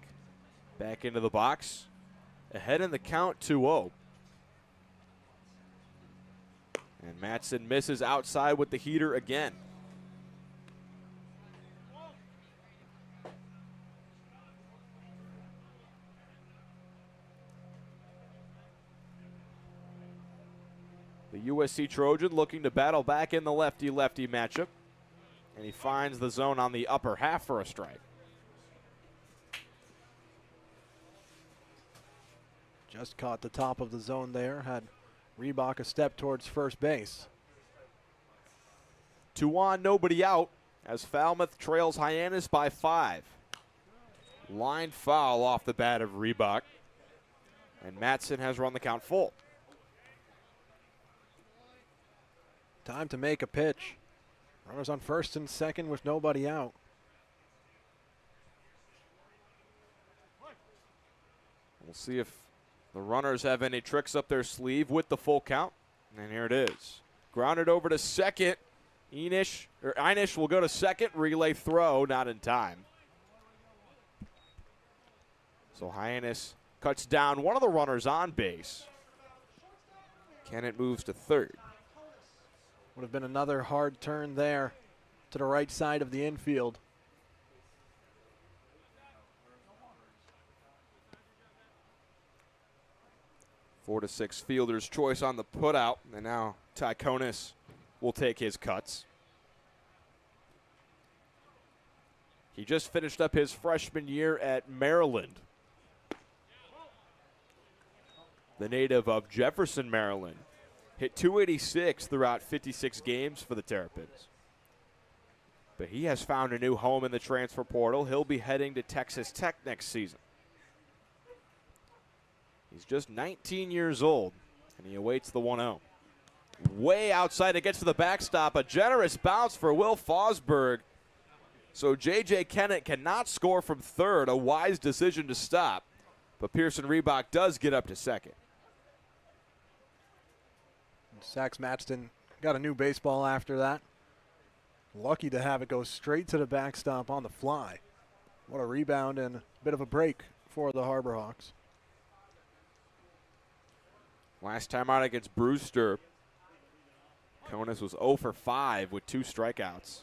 back into the box, ahead in the count 2-0. And Matson misses outside with the heater again. The USC Trojan looking to battle back in the lefty-lefty matchup. And he finds the zone on the upper half for a strike. Just caught the top of the zone there. Had Reebok a step towards first base. 2 on, nobody out, as Falmouth trails Hyannis by 5. Line foul off the bat of Reebok. And Matson has run the count full. Time to make a pitch. Runners on first and second with nobody out. We'll see if the runners have any tricks up their sleeve with the full count. And here it is. Grounded over to second. Hyannis will go to second. Relay throw, not in time. So Hyannis cuts down one of the runners on base. Kennett moves to third. Would have been another hard turn there to the right side of the infield. 4-6 fielder's choice on the putout, and now Hyannis will take his cuts. He just finished up his freshman year at Maryland. The native of Jefferson, Maryland. Hit .286 throughout 56 games for the Terrapins. But he has found a new home in the transfer portal. He'll be heading to Texas Tech next season. He's just 19 years old, and he awaits the 1-0. Way outside, it gets to the backstop. A generous bounce for Will Fosberg. So J.J. Kennett cannot score from third. A wise decision to stop. But Pearson Reebok does get up to second. Sax Matson got a new baseball after that. Lucky to have it go straight to the backstop on the fly. What a rebound and a bit of a break for the Harbor Hawks. Last time out against Brewster, Hyannis was 0 for 5 with 2 strikeouts.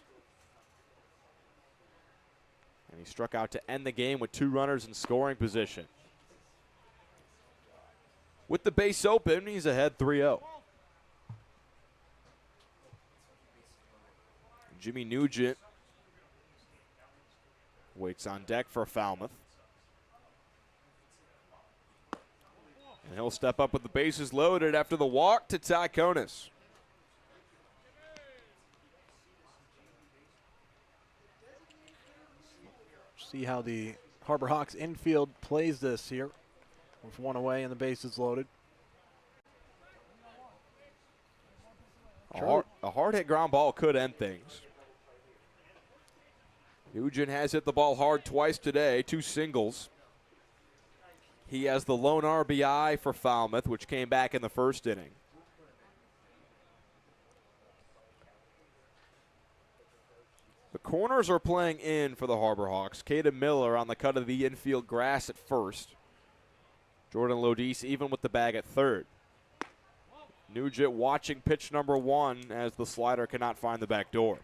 And he struck out to end the game with 2 runners in scoring position. With the base open, he's ahead 3-0. Jimmy Nugent waits on deck for Falmouth. And he'll step up with the bases loaded after the walk to Hyannis. See how the Harbor Hawks infield plays this here with 1 away and the bases loaded. A hard hit ground ball could end things. Nugent has hit the ball hard twice today, 2 singles. He has the lone RBI for Falmouth, which came back in the first inning. The corners are playing in for the Harbor Hawks. Caden Miller on the cut of the infield grass at first. Jordan Lodise even with the bag at third. Nugent watching pitch number 1 as the slider cannot find the back door.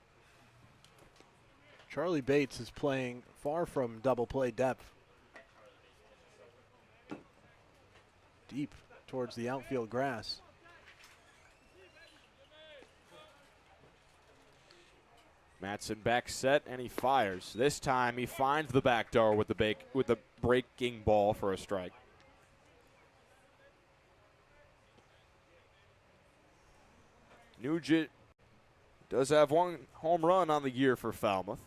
Charlie Bates is playing far from double play depth. Deep towards the outfield grass. Mattson back set and he fires. This time he finds the back door with the breaking ball for a strike. Nugent does have 1 home run on the year for Falmouth.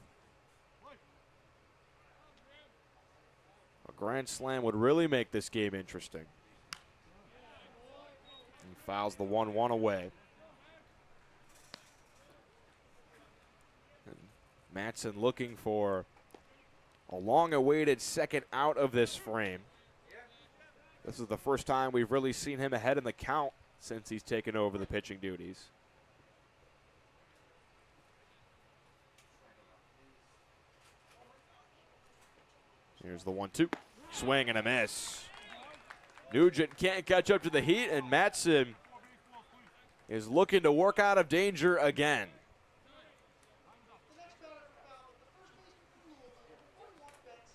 A grand slam would really make this game interesting. He fouls the 1-1 away. And Mattson looking for a long-awaited second out of this frame. This is the first time we've really seen him ahead in the count since he's taken over the pitching duties. Here's the 1-2. Swing and a miss. Nugent can't catch up to the heat, and Mattson is looking to work out of danger again.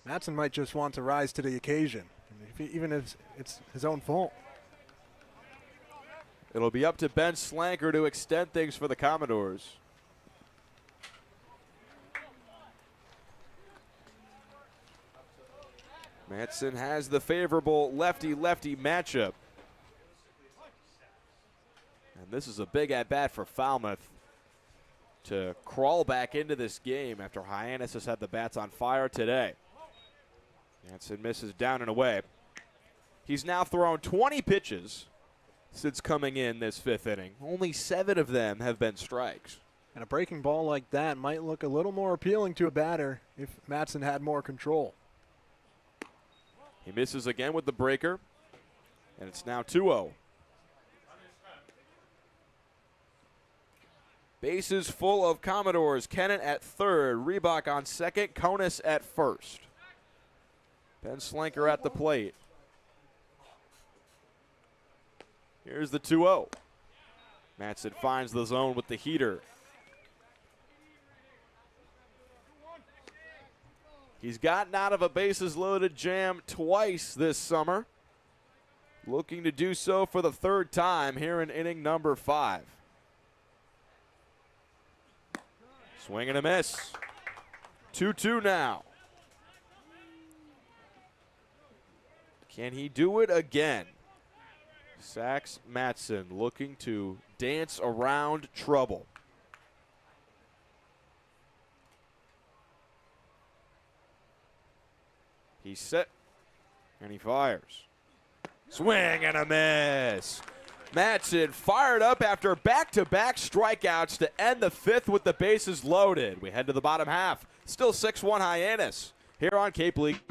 Mattson might just want to rise to the occasion, even if it's his own fault. It'll be up to Ben Slanker to extend things for the Commodores. Mattson has the favorable lefty-lefty matchup. And this is a big at-bat for Falmouth to crawl back into this game after Hyannis has had the bats on fire today. Mattson misses down and away. He's now thrown 20 pitches since coming in this 5th inning. Only 7 of them have been strikes. And a breaking ball like that might look a little more appealing to a batter if Mattson had more control. He misses again with the breaker, and it's now 2-0. Bases full of Commodores. Kennett at third, Reebok on second, Konis at first. Ben Slanker at the plate. Here's the 2-0. Mattson finds the zone with the heater. He's gotten out of a bases-loaded jam twice this summer. Looking to do so for the 3rd time here in inning number 5. Swing and a miss. 2-2 now. Can he do it again? Sax Mattson looking to dance around trouble. He's set, and he fires. Swing and a miss. Mattson fired up after back-to-back strikeouts to end the 5th with the bases loaded. We head to the bottom half. Still 6-1 Hyannis here on Cape League.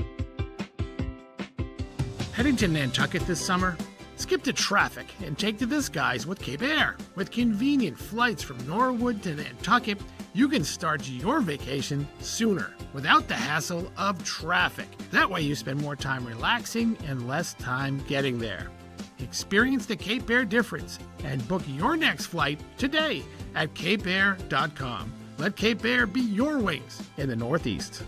Heading to Nantucket this summer? Skip the traffic and take to the skies with Cape Air. With convenient flights from Norwood to Nantucket, you can start your vacation sooner without the hassle of traffic. That way you spend more time relaxing and less time getting there. Experience the Cape Air difference and book your next flight today at capeair.com. Let Cape Air be your wings in the Northeast.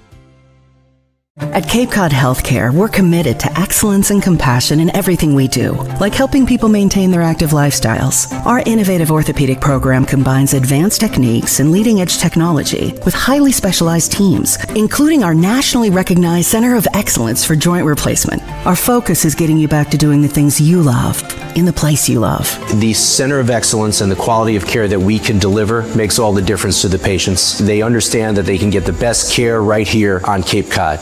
At Cape Cod Healthcare, we're committed to excellence and compassion in everything we do, like helping people maintain their active lifestyles. Our innovative orthopedic program combines advanced techniques and leading-edge technology with highly specialized teams, including our nationally recognized Center of Excellence for Joint Replacement. Our focus is getting you back to doing the things you love, in the place you love. The Center of Excellence and the quality of care that we can deliver makes all the difference to the patients. They understand that they can get the best care right here on Cape Cod.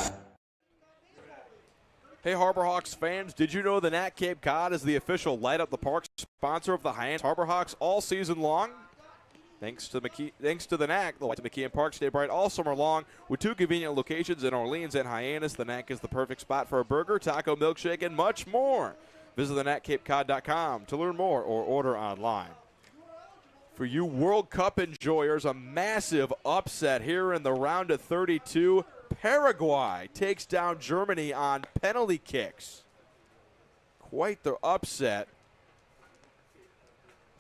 Hey Harbor Hawks fans, did you know the Nat Cape Cod is the official Light Up the Park sponsor of the Hyannis Harbor Hawks all season long? Thanks to the NAC, the Lights of McKeon Park stay bright all summer long with 2 convenient locations in Orleans and Hyannis. The NAC is the perfect spot for a burger, taco, milkshake, and much more. Visit thenatcapecod.com to learn more or order online. For you World Cup enjoyers, a massive upset here in the round of 32. Paraguay takes down Germany on penalty kicks. Quite the upset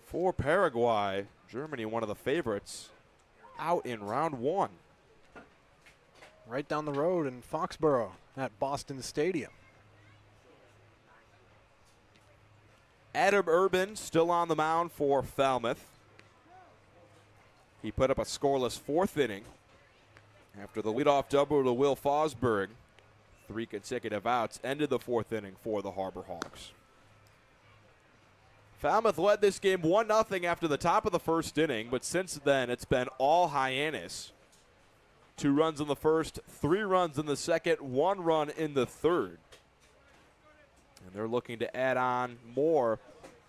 for Paraguay. Germany, one of the favorites, out in round one. Right down the road in Foxborough at Boston Stadium. Adam Urban still on the mound for Falmouth. He put up a scoreless fourth inning after the leadoff double to Will Fosberg. 3 consecutive outs ended the fourth inning for the Harbor Hawks. Falmouth led this game 1-0 after the top of the first inning, but since then it's been all Hyannis. 2 runs in the first, 3 runs in the second, 1 run in the third. And they're looking to add on more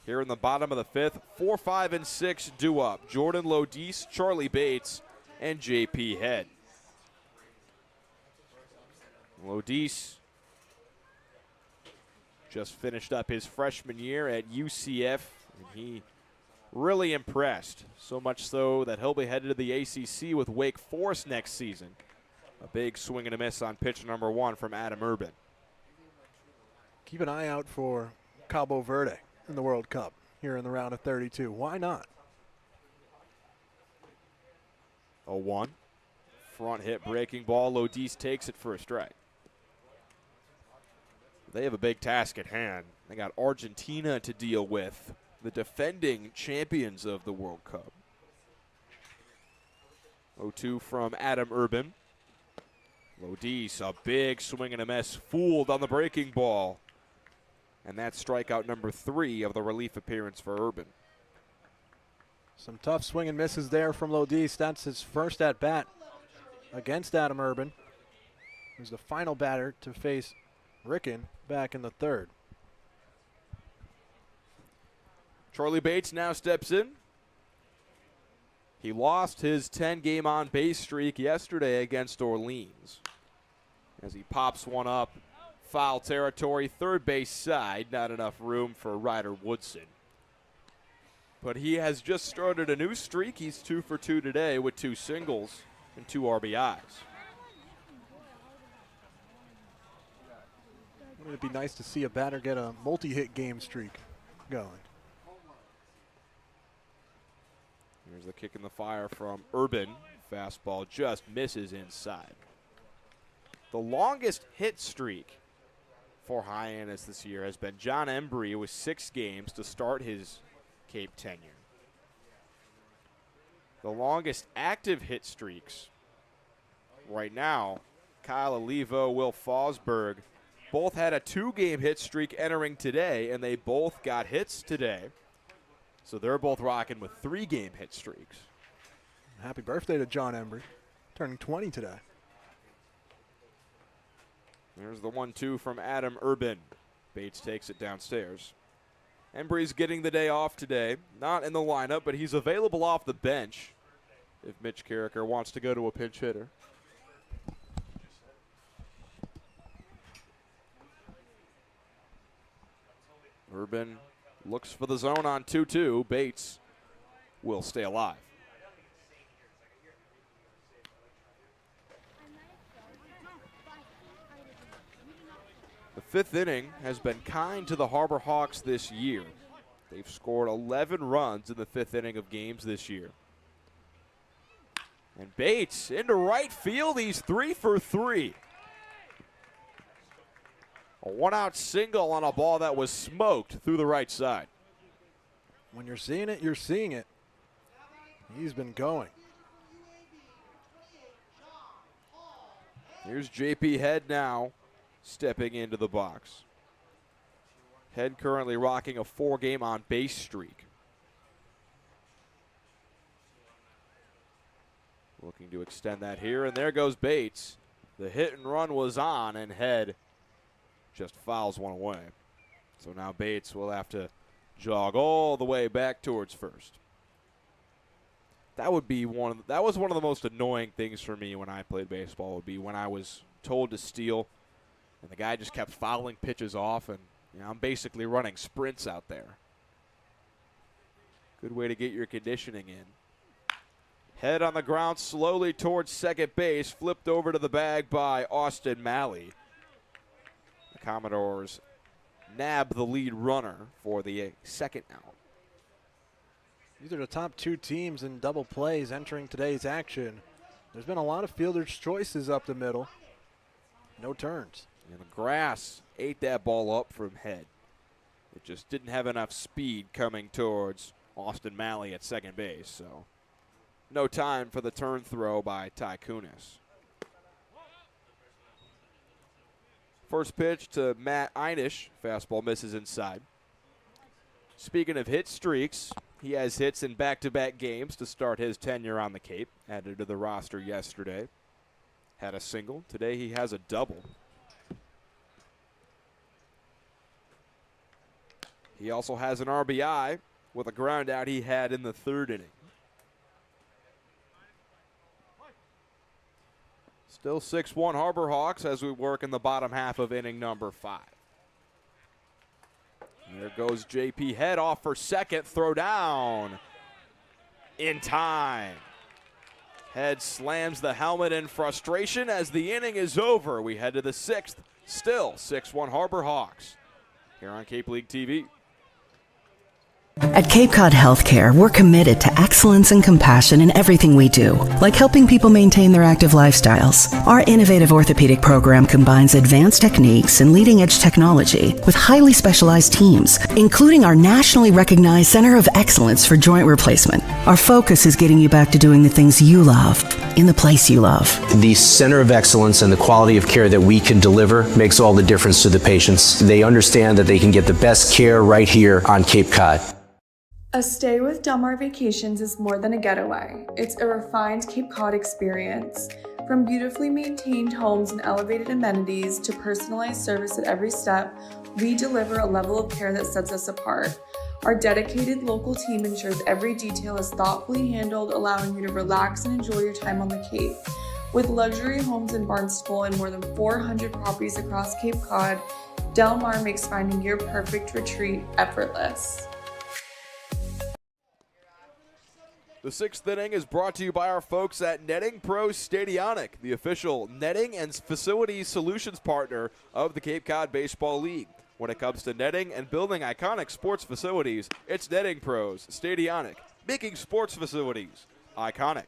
here in the bottom of the fifth. 4, 5, and 6 due up. Jordan Lodis, Charlie Bates, and J.P. Head. Lodis just finished up his freshman year at UCF, and he really impressed. So much so that he'll be headed to the ACC with Wake Forest next season. A big swing and a miss on pitch number 1 from Adam Urban. Keep an eye out for Cabo Verde in the World Cup here in the round of 32. Why not? 0-1. Front hit breaking ball. Lodis takes it for a strike. They have a big task at hand. They got Argentina to deal with, the defending champions of the World Cup. 0-2 from Adam Urban. Lodis, a big swing and a miss, fooled on the breaking ball. And that's strikeout number 3 of the relief appearance for Urban. Some tough swing and misses there from Lodis. That's his first at bat against Adam Urban. He was the final batter to face Ricken back in the third. Charlie Bates now steps in. He lost his 10-game on-base streak yesterday against Orleans. As he pops one up, foul territory, third base side, not enough room for Ryder Woodson. But he has just started a new streak. He's 2 for 2 today with 2 singles and 2 RBIs. Wouldn't it be nice to see a batter get a multi-hit game streak going? Here's the kick in the fire from Urban. Fastball just misses inside. The longest hit streak for Hyannis this year has been John Embry with 6 games to start his Cape tenure. The longest active hit streaks right now, Kyle Olivo, Will Fosberg, both had a 2-game hit streak entering today, and they both got hits today. So they're both rocking with 3-game hit streaks. Happy birthday to John Embry, turning 20 today. There's the 1-2 from Adam Urban. Bates takes it downstairs. Embry's getting the day off today. Not in the lineup, but he's available off the bench if Mitch Carricker wants to go to a pinch hitter. Urban looks for the zone on 2-2. Bates will stay alive. The 5th inning has been kind to the Harbor Hawks this year. They've scored 11 runs in the 5th inning of games this year. And Bates into right field. He's 3 for 3. A 1-out single on a ball that was smoked through the right side. When you're seeing it, you're seeing it. He's been going. Here's J.P. Head now stepping into the box. Head currently rocking a 4-game on-base streak. Looking to extend that here, and there goes Bates. The hit and run was on, and Head just fouls one away. So now Bates will have to jog all the way back towards first. That was one of the most annoying things for me when I played baseball, would be when I was told to steal and the guy just kept fouling pitches off, and I'm basically running sprints out there. Good way to get your conditioning in. Head on the ground slowly towards second base. Flipped over to the bag by Austin Malley. The Commodores nab the lead runner for the second out. These are the top two teams in double plays entering today's action. There's been a lot of fielders' choices up the middle. No turns. And the grass ate that ball up from Head. It just didn't have enough speed coming towards Austin Malley at second base, so no time for the turn throw by Ty Kunis. First pitch to Matt Einish. Fastball misses inside. Speaking of hit streaks, he has hits in back-to-back games to start his tenure on the Cape. Added to the roster yesterday. Had a single. Today he has a double. He also has an RBI with a ground out he had in the third inning. Still 6-1 Harbor Hawks as we work in the bottom half of inning number 5. There goes JP. Head off for second. Throw down in time. Head slams the helmet in frustration as the inning is over. We head to the 6th. Still 6-1 Harbor Hawks here on Cape League TV. At Cape Cod Healthcare, we're committed to excellence and compassion in everything we do, like helping people maintain their active lifestyles. Our innovative orthopedic program combines advanced techniques and leading-edge technology with highly specialized teams, including our nationally recognized Center of Excellence for Joint Replacement. Our focus is getting you back to doing the things you love, in the place you love. The Center of Excellence and the quality of care that we can deliver makes all the difference to the patients. They understand that they can get the best care right here on Cape Cod. A stay with Del Mar Vacations is more than a getaway. It's a refined Cape Cod experience. From beautifully maintained homes and elevated amenities to personalized service at every step, we deliver a level of care that sets us apart. Our dedicated local team ensures every detail is thoughtfully handled, allowing you to relax and enjoy your time on the Cape. With luxury homes in Barnstable and more than 400 properties across Cape Cod, Del Mar makes finding your perfect retreat effortless. The 6th inning is brought to you by our folks at Netting Pro Stadionic, the official netting and facilities solutions partner of the Cape Cod Baseball League. When it comes to netting and building iconic sports facilities, it's Netting Pros Stadionic, making sports facilities iconic.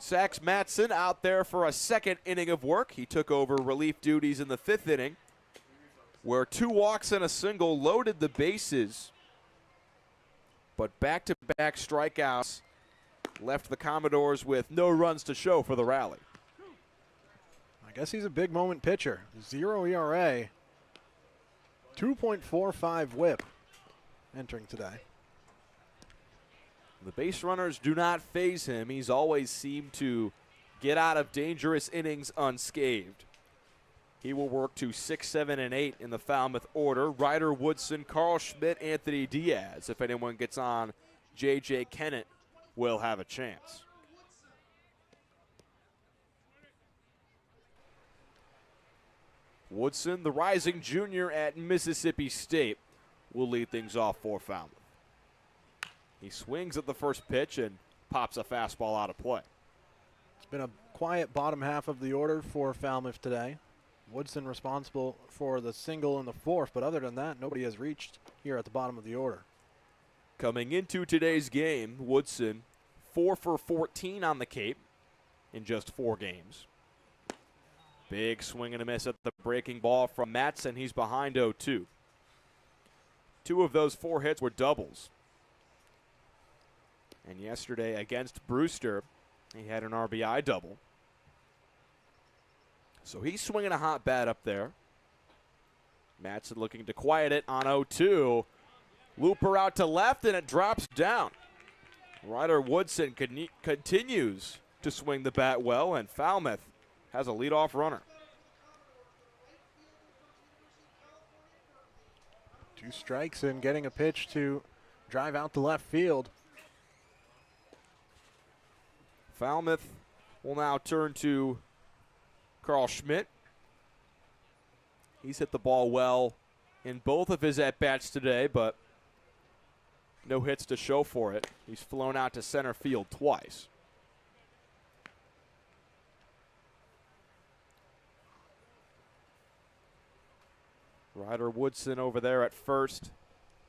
Sax Matson out there for a second inning of work. He took over relief duties in the 5th inning, where 2 walks and a single loaded the bases. But back-to-back strikeouts left the Commodores with no runs to show for the rally. I guess he's a big moment pitcher. 0 ERA, 2.45 whip entering today. The base runners do not faze him. He's always seemed to get out of dangerous innings unscathed. He will work to 6, 7, and 8 in the Falmouth order. Ryder Woodson, Carl Schmidt, Anthony Diaz. If anyone gets on J.J. Kennett, will have a chance. Woodson, the rising junior at Mississippi State, will lead things off for Falmouth. He swings at the first pitch and pops a fastball out of play. It's been a quiet bottom half of the order for Falmouth today. Woodson responsible for the single in the 4th, but other than that, nobody has reached here at the bottom of the order. Coming into today's game, Woodson 4 for 14 on the Cape in just 4 games. Big swing and a miss at the breaking ball from Matson. He's behind 0-2. 2 of those 4 hits were doubles. And yesterday against Brewster, he had an RBI double. So he's swinging a hot bat up there. Matson looking to quiet it on 0-2. Looper out to left, and it drops down. Ryder Woodson continues to swing the bat well, and Falmouth has a leadoff runner. 2 strikes and getting a pitch to drive out to left field. Falmouth will now turn to Carl Schmidt. He's hit the ball well in both of his at-bats today, but no hits to show for it. He's flown out to center field twice. Ryder Woodson over there at first.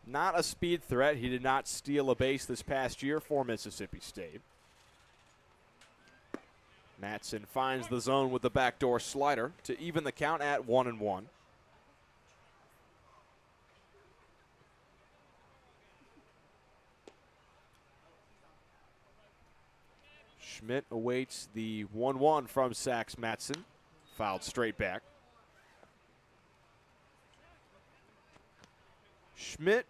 Not a speed threat. He did not steal a base this past year for Mississippi State. Matson finds the zone with the backdoor slider to even the count at 1-1. Schmidt awaits the 1-1 from Sax Matson. Fouled straight back. Schmidt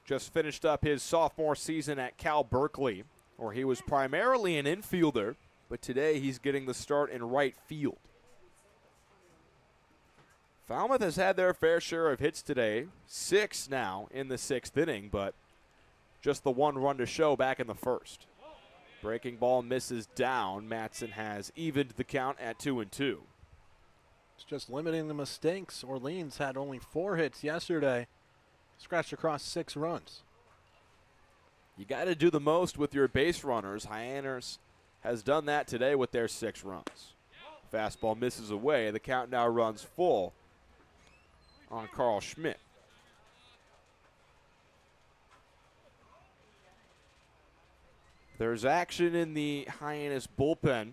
just finished up his sophomore season at Cal Berkeley, where he was primarily an infielder, but today he's getting the start in right field. Falmouth has had their fair share of hits today, 6 now in the 6th inning, but just the 1 run to show back in the first. Breaking ball misses down. Matson has evened the count at 2-2. It's just limiting the mistakes. Orleans had only 4 hits yesterday, scratched across 6 runs. You got to do the most with your base runners. Hyannis has done that today with their 6 runs. Fastball misses away. The count now runs full on Carl Schmidt. There's action in the Hyannis bullpen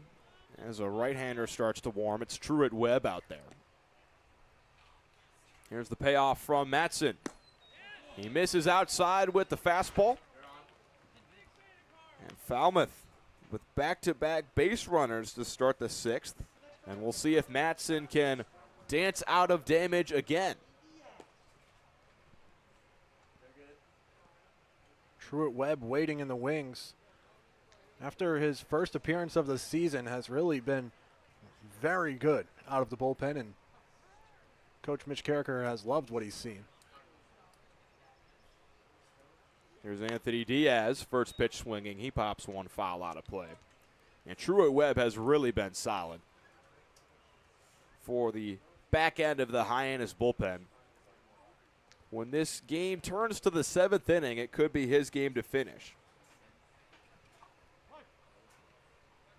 as a right-hander starts to warm. It's Truett Webb out there. Here's the payoff from Matson. He misses outside with the fastball. And Falmouth with back-to-back base runners to start the 6th. And we'll see if Matson can dance out of damage again. Truett Webb waiting in the wings. After his first appearance of the season, has really been very good out of the bullpen, and Coach Mitch Carricker has loved what he's seen. Here's Anthony Diaz, first pitch swinging. He pops one foul out of play. And Truett Webb has really been solid for the back end of the Hyannis bullpen. When this game turns to the 7th inning, it could be his game to finish.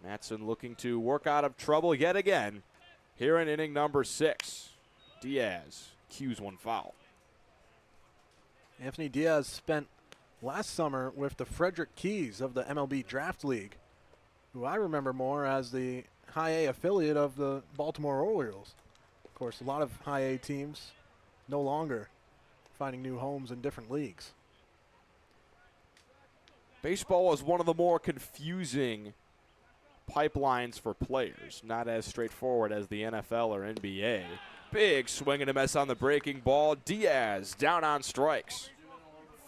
Matson looking to work out of trouble yet again here in inning number 6. Diaz cues one foul. Anthony Diaz spent last summer with the Frederick Keys of the MLB Draft League, who I remember more as the High A affiliate of the Baltimore Orioles. Of course, a lot of High A teams no longer finding new homes in different leagues. Baseball is one of the more confusing pipelines for players, not as straightforward as the NFL or NBA. Big swing and a miss on the breaking ball. Diaz down on strikes.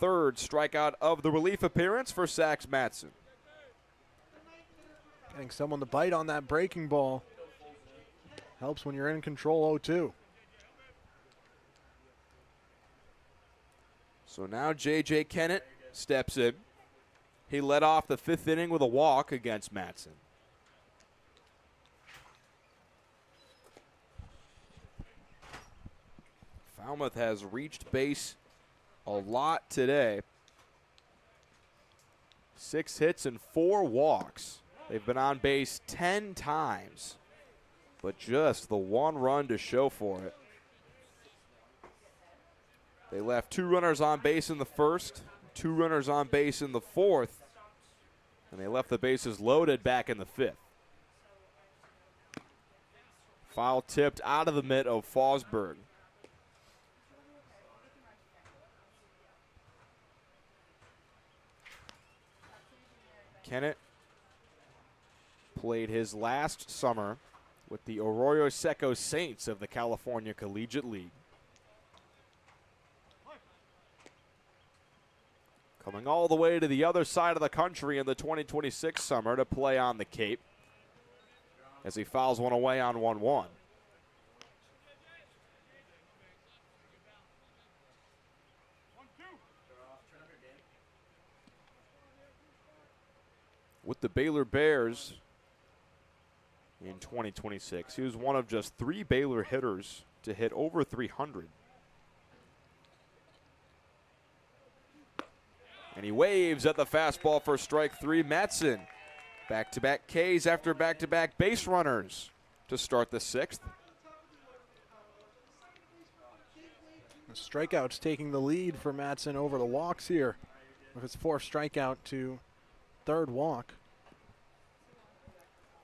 3rd strikeout of the relief appearance for Sax Matson. Getting someone to bite on that breaking ball helps when you're in control 0-2. So now J.J. Kennett steps in. He led off the 5th inning with a walk against Matson. Falmouth has reached base a lot today. 6 hits and 4 walks. They've been on base 10 times, but just the 1 run to show for it. They left 2 runners on base in the 1st, 2 runners on base in the 4th, and they left the bases loaded back in the 5th. Foul tipped out of the mitt of Fosberg. Kennett played his last summer with the Arroyo Seco Saints of the California Collegiate League. Coming all the way to the other side of the country in the 2026 summer to play on the Cape as he fouls one away on 1-1. With the Baylor Bears in 2026, he was one of just 3 Baylor hitters to hit over 300. And he waves at the fastball for strike 3. Matson, back-to-back Ks after back-to-back base runners to start the 6th. The strikeouts taking the lead for Matson over the walks here with his 4th strikeout to 3rd walk.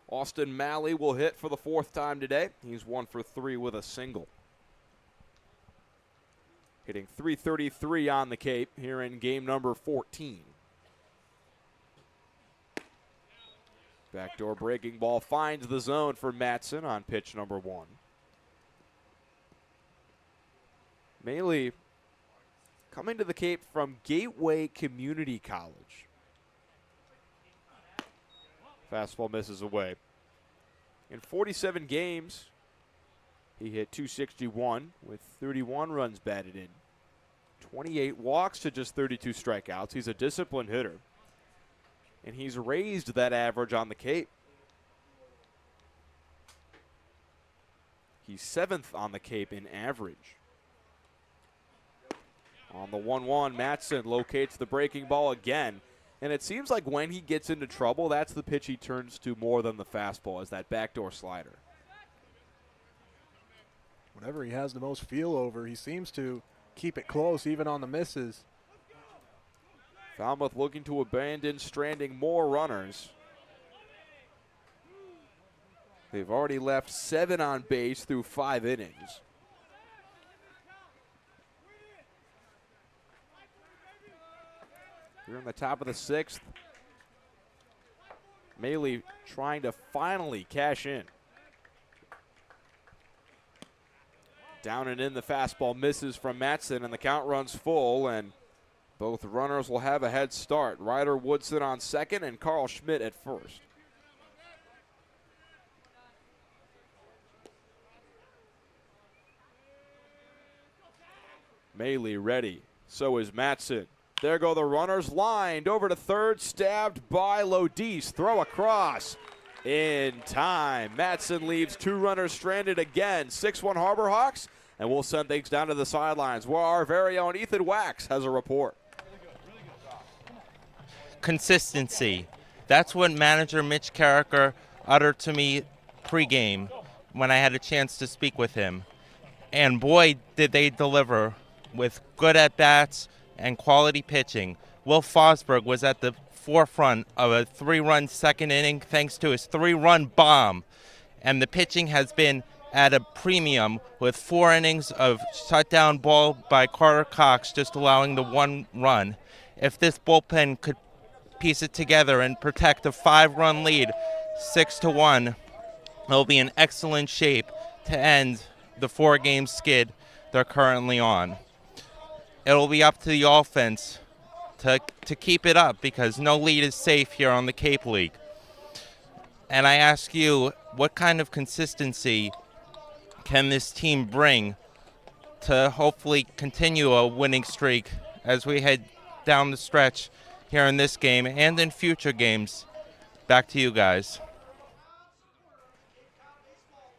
Austin Malley will hit for the 4th time today. He's 1 for 3 with a single. Hitting .333 on the Cape here in game number 14. Backdoor breaking ball finds the zone for Matson on pitch number 1. Maley coming to the Cape from Gateway Community College. Fastball misses away. In 47 games, he hit .261 with 31 runs batted in. 28 walks to just 32 strikeouts. He's a disciplined hitter. And he's raised that average on the Cape. He's 7th on the Cape in average. On the 1-1, Matson locates the breaking ball again. And it seems like when he gets into trouble, that's the pitch he turns to more than the fastball, is that backdoor slider. Whenever he has the most feel over, he seems to keep it close even on the misses. Falmouth looking to abandon, stranding more runners. They've already left 7 on base through 5 innings. Here in the top of the 6th. Maley trying to finally cash in. Down and in, the fastball misses from Matson, and the count runs full, and both runners will have a head start. Ryder Woodson on 2nd and Carl Schmidt at 1st. Maley ready. So is Matson. There go the runners, lined over to 3rd, stabbed by Lodice. Throw across in time. Matson leaves 2 runners stranded again. 6-1 Harbor Hawks, and we'll send things down to the sidelines where our very own Ethan Wax has a report. Consistency. That's what manager Mitch Carricker uttered to me pregame when I had a chance to speak with him. And boy, did they deliver with good at-bats and quality pitching. Will Fosberg was at the forefront of a 3-run 2nd inning thanks to his 3-run bomb. And the pitching has been at a premium with 4 innings of shutdown ball by Carter Cox, just allowing the 1 run. If this bullpen could piece it together and protect a 5-run lead, 6-1, it'll be in excellent shape to end the 4-game skid they're currently on. It'll be up to the offense to keep it up because no lead is safe here on the Cape League. And I ask you, what kind of consistency can this team bring to hopefully continue a winning streak as we head down the stretch here in this game and in future games? Back to you guys.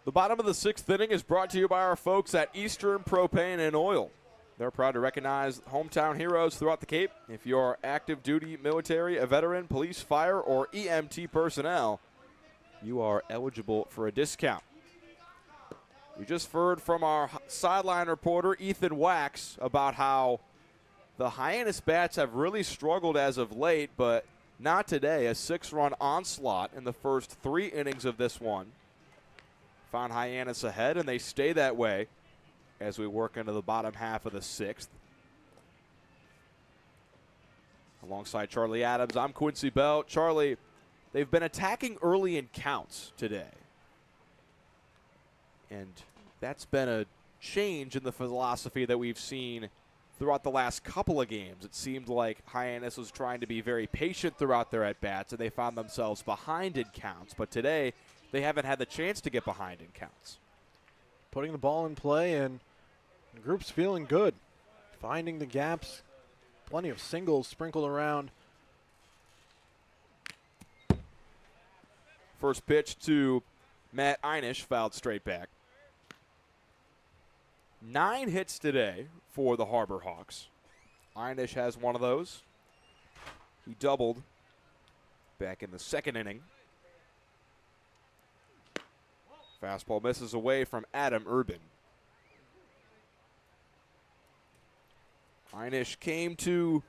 The bottom of the 6th inning is brought to you by our folks at Eastern Propane and Oil. They're proud to recognize hometown heroes throughout the Cape. If you're active duty military, a veteran, police, fire, or EMT personnel, you are eligible for a discount. We just heard from our sideline reporter, Ethan Wax, about how the Hyannis bats have really struggled as of late, but not today. A 6-run onslaught in the first 3 innings of this one found Hyannis ahead, and they stay that way as we work into the bottom half of the 6th. Alongside Charlie Adams, I'm Quincy Bell. Charlie, they've been attacking early in counts today. And that's been a change in the philosophy that we've seen throughout the last couple of games. It seemed like Hyannis was trying to be very patient throughout their at-bats, and they found themselves behind in counts. But today, they haven't had the chance to get behind in counts. Putting the ball in play, and the group's feeling good. Finding the gaps. Plenty of singles sprinkled around. First pitch to Matt Einish, fouled straight back. 9 hits today for the Harbor Hawks. Einish has one of those. He doubled back in the second inning. Fastball misses away from Adam Urban. Hyannis came to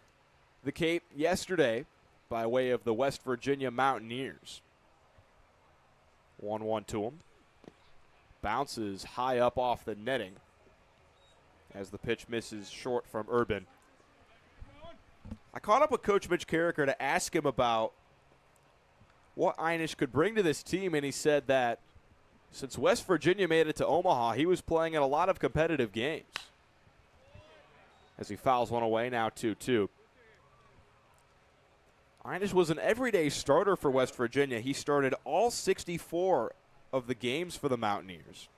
the Cape yesterday by way of the West Virginia Mountaineers. 1-1 to him. Bounces high up off the netting as the pitch misses short from Urban. I caught up with Coach Mitch Carricker to ask him about what Hyannis could bring to this team, and he said that since West Virginia made it to Omaha, he was playing in a lot of competitive games. As he fouls one away, now 2-2. Hyannis was an everyday starter for West Virginia. He started all 64 of the games for the Mountaineers.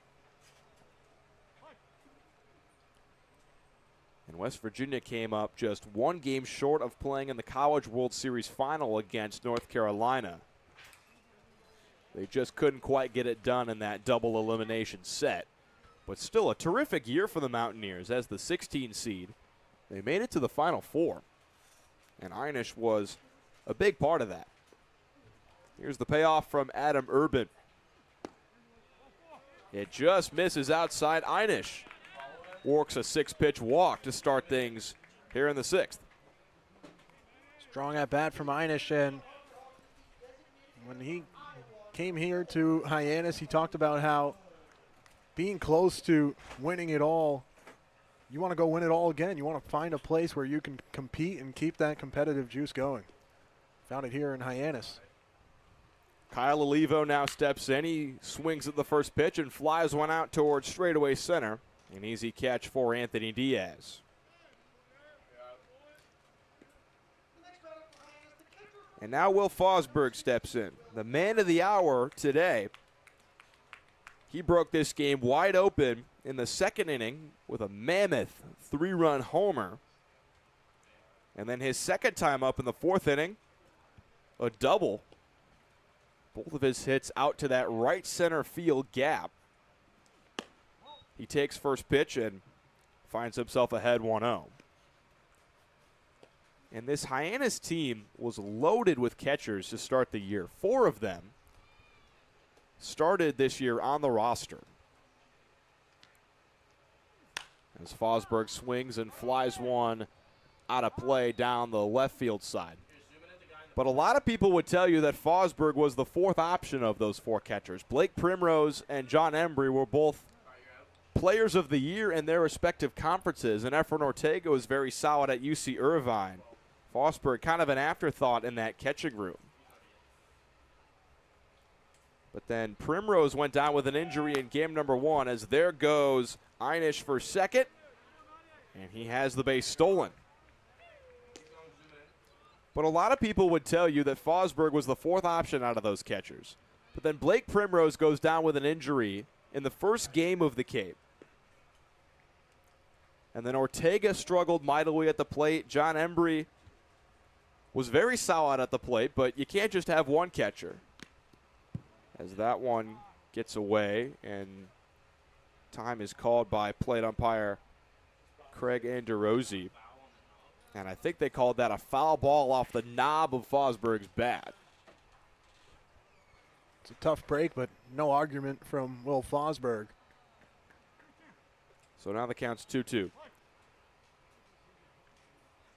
And West Virginia came up just one game short of playing in the College World Series final against North Carolina. They just couldn't quite get it done in that double elimination set. But still a terrific year for the Mountaineers as the 16 seed. They made it to the Final Four. And Hyannis was a big part of that. Here's the payoff from Adam Urban. It just misses outside. Hyannis works a 6-pitch walk to start things here in the 6th. Strong at bat from Hyannis, and when he came here to Hyannis, he talked about how being close to winning it all, you want to go win it all again. You want to find a place where you can compete and keep that competitive juice going. Found it here in Hyannis. Kyle Olivo now steps in. He swings at the first pitch and flies one out towards straightaway center. An easy catch for Anthony Diaz. And now Will Fosberg steps in. The man of the hour today. He broke this game wide open in the second inning with a mammoth 3-run homer. And then his second time up in the fourth inning, a double. Both of his hits out to that right center field gap. He takes first pitch and finds himself ahead 1-0. And this Hyannis team was loaded with catchers to start the year. 4 of them started this year on the roster. As Fosberg swings and flies one out of play down the left field side. But a lot of people would tell you that Fosberg was the 4th option of those 4 catchers. Blake Primrose and John Embry were both players of the year in their respective conferences, and Efren Ortega was very solid at UC Irvine. Fosberg kind of an afterthought in that catching room. But then Primrose went down with an injury in game number 1 as there goes Hyannis for second, and he has the base stolen. But a lot of people would tell you that Fosberg was the 4th option out of those catchers. But then Blake Primrose goes down with an injury in the first game of the Cape. And then Ortega struggled mightily at the plate. John Embry was very solid at the plate, but you can't just have one catcher. As that one gets away, and time is called by plate umpire Craig Anderozzi. And I think they called that a foul ball off the knob of Fosberg's bat. It's a tough break, but no argument from Will Fosberg. So now the count's 2-2.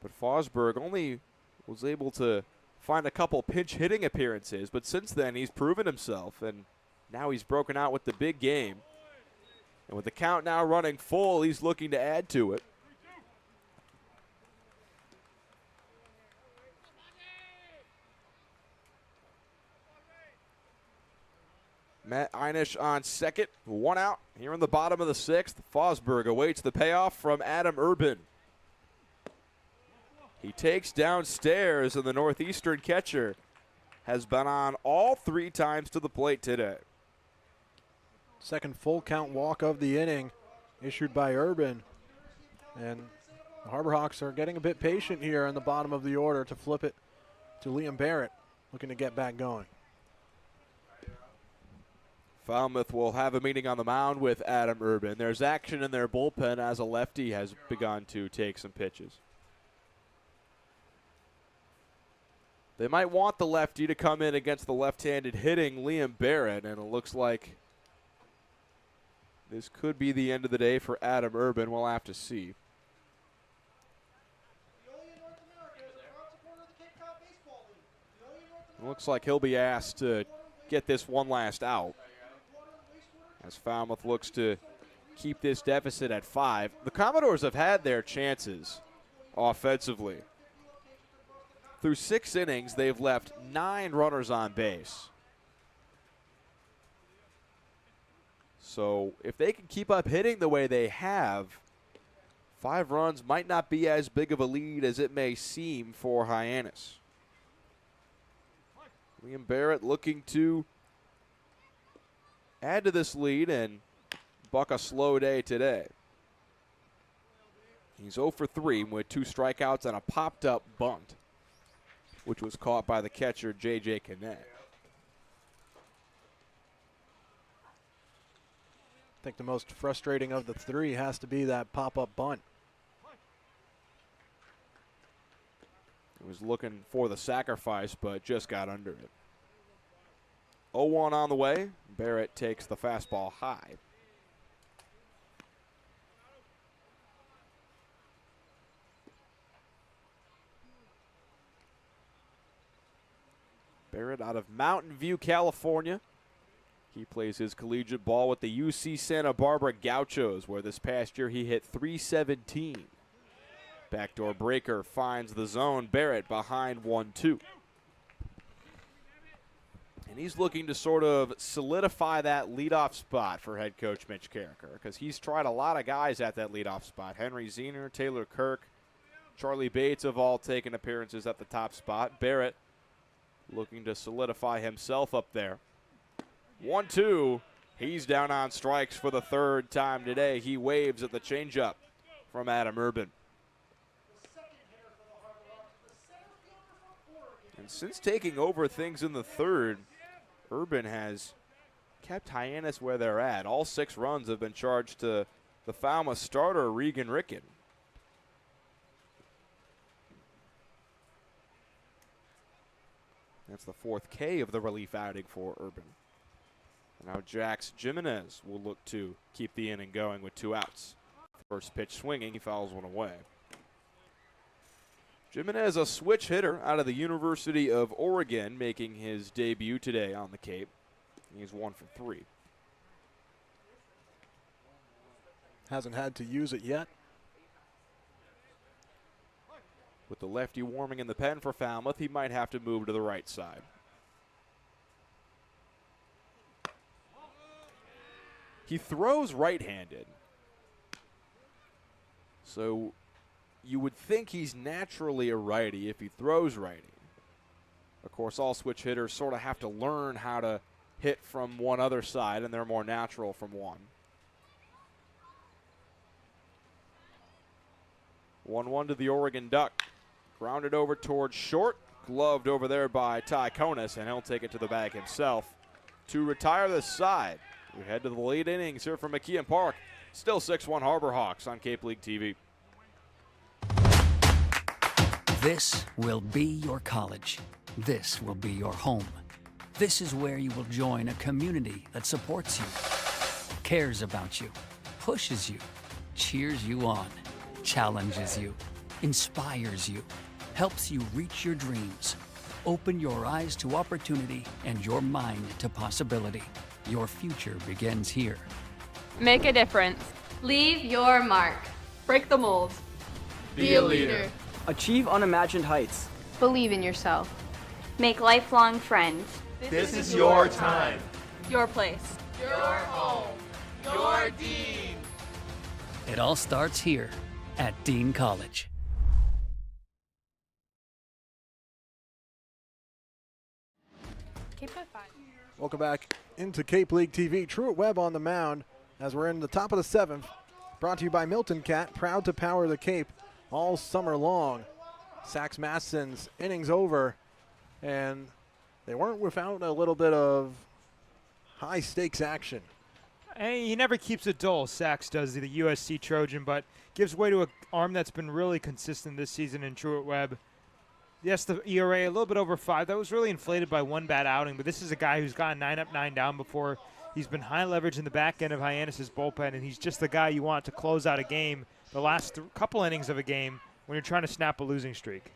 But Fosberg only was able to find a couple pinch hitting appearances, but since then he's proven himself, and now he's broken out with the big game. And with the count now running full, he's looking to add to it. Matt Hyannis on second, 1 out here in the bottom of the 6th. Fosberg awaits the payoff from Adam Urban. He takes downstairs, and the Northeastern catcher has been on all 3 times to the plate today. Second full count walk of the inning issued by Urban. And the Harbor Hawks are getting a bit patient here in the bottom of the order to flip it to Liam Barrett, looking to get back going. Falmouth will have a meeting on the mound with Adam Urban. There's action in their bullpen as a lefty has begun to take some pitches. They might want the lefty to come in against the left-handed hitting Liam Barrett, and it looks like this could be the end of the day for Adam Urban. We'll have to see. It looks like he'll be asked to get this one last out as Falmouth looks to keep this deficit at 5. The Commodores have had their chances offensively. Through 6 innings, they've left 9 runners on base. So if they can keep up hitting the way they have, 5 runs might not be as big of a lead as it may seem for Hyannis. Liam Barrett looking to add to this lead and buck a slow day today. He's 0 for 3 with 2 strikeouts and a popped-up bunt, which was caught by the catcher, J.J. Kinnett. I think the most frustrating of the 3 has to be that pop-up bunt. He was looking for the sacrifice, but just got under it. 0-1 on the way. Barrett takes the fastball high. Barrett out of Mountain View, California. He plays his collegiate ball with the UC Santa Barbara Gauchos, where this past year he hit .317. Backdoor breaker finds the zone. Barrett behind 1-2. And he's looking to sort of solidify that leadoff spot for head coach Mitch Carricker, because he's tried a lot of guys at that leadoff spot. Henry Zener, Taylor Kirk, Charlie Bates have all taken appearances at the top spot. Barrett looking to solidify himself up there. 1-2. He's down on strikes for the 3rd time today. He waves at the changeup from Adam Urban. And since taking over things in the 3rd, Urban has kept Hyannis where they're at. All 6 runs have been charged to the Falmouth starter, Regan Ricken. That's the 4th K of the relief outing for Urban. Now Jax Jimenez will look to keep the inning going with 2 outs. First pitch swinging, he fouls one away. Jimenez, a switch hitter out of the University of Oregon, making his debut today on the Cape. He's 1 for 3. Hasn't had to use it yet. With the lefty warming in the pen for Falmouth, he might have to move to the right side. He throws right-handed. So you would think he's naturally a righty if he throws righty. Of course, all switch hitters sort of have to learn how to hit from one other side, and they're more natural from one. 1-1 to the Oregon Duck. Grounded over towards short. Gloved over there by Ty Konis, and he'll take it to the bag himself to retire this side. We head to the late innings here from McKeon Park. Still 6-1 Harbor Hawks on Cape League TV. This will be your college. This will be your home. This is where you will join a community that supports you, cares about you, pushes you, cheers you on, challenges you, inspires you, helps you reach your dreams. Open your eyes to opportunity and your mind to possibility. Your future begins here. Make a difference. Leave your mark. Break the mold. Be a leader. Achieve unimagined heights. Believe in yourself. Make lifelong friends. This is your time. Your place. Your home. Your Dean. It all starts here at Dean College. Cape Cod 5. Welcome back into Cape League TV. Truett Webb on the mound as we're in the top of the 7th. Brought to you by Milton Cat, proud to power the Cape all summer long. Sax Masson's innings over, and they weren't without a little bit of high stakes action. Hey, he never keeps it dull, Sax does, the USC Trojan, but gives way to an arm that's been really consistent this season in Truett Webb. Yes, the ERA a little bit over 5. That was really inflated by one bad outing, but this is a guy who's gotten 9 up, 9 down before. He's been high leverage in the back end of Hyannis' bullpen, and he's just the guy you want to close out a game, the last couple innings of a game, when you're trying to snap a losing streak.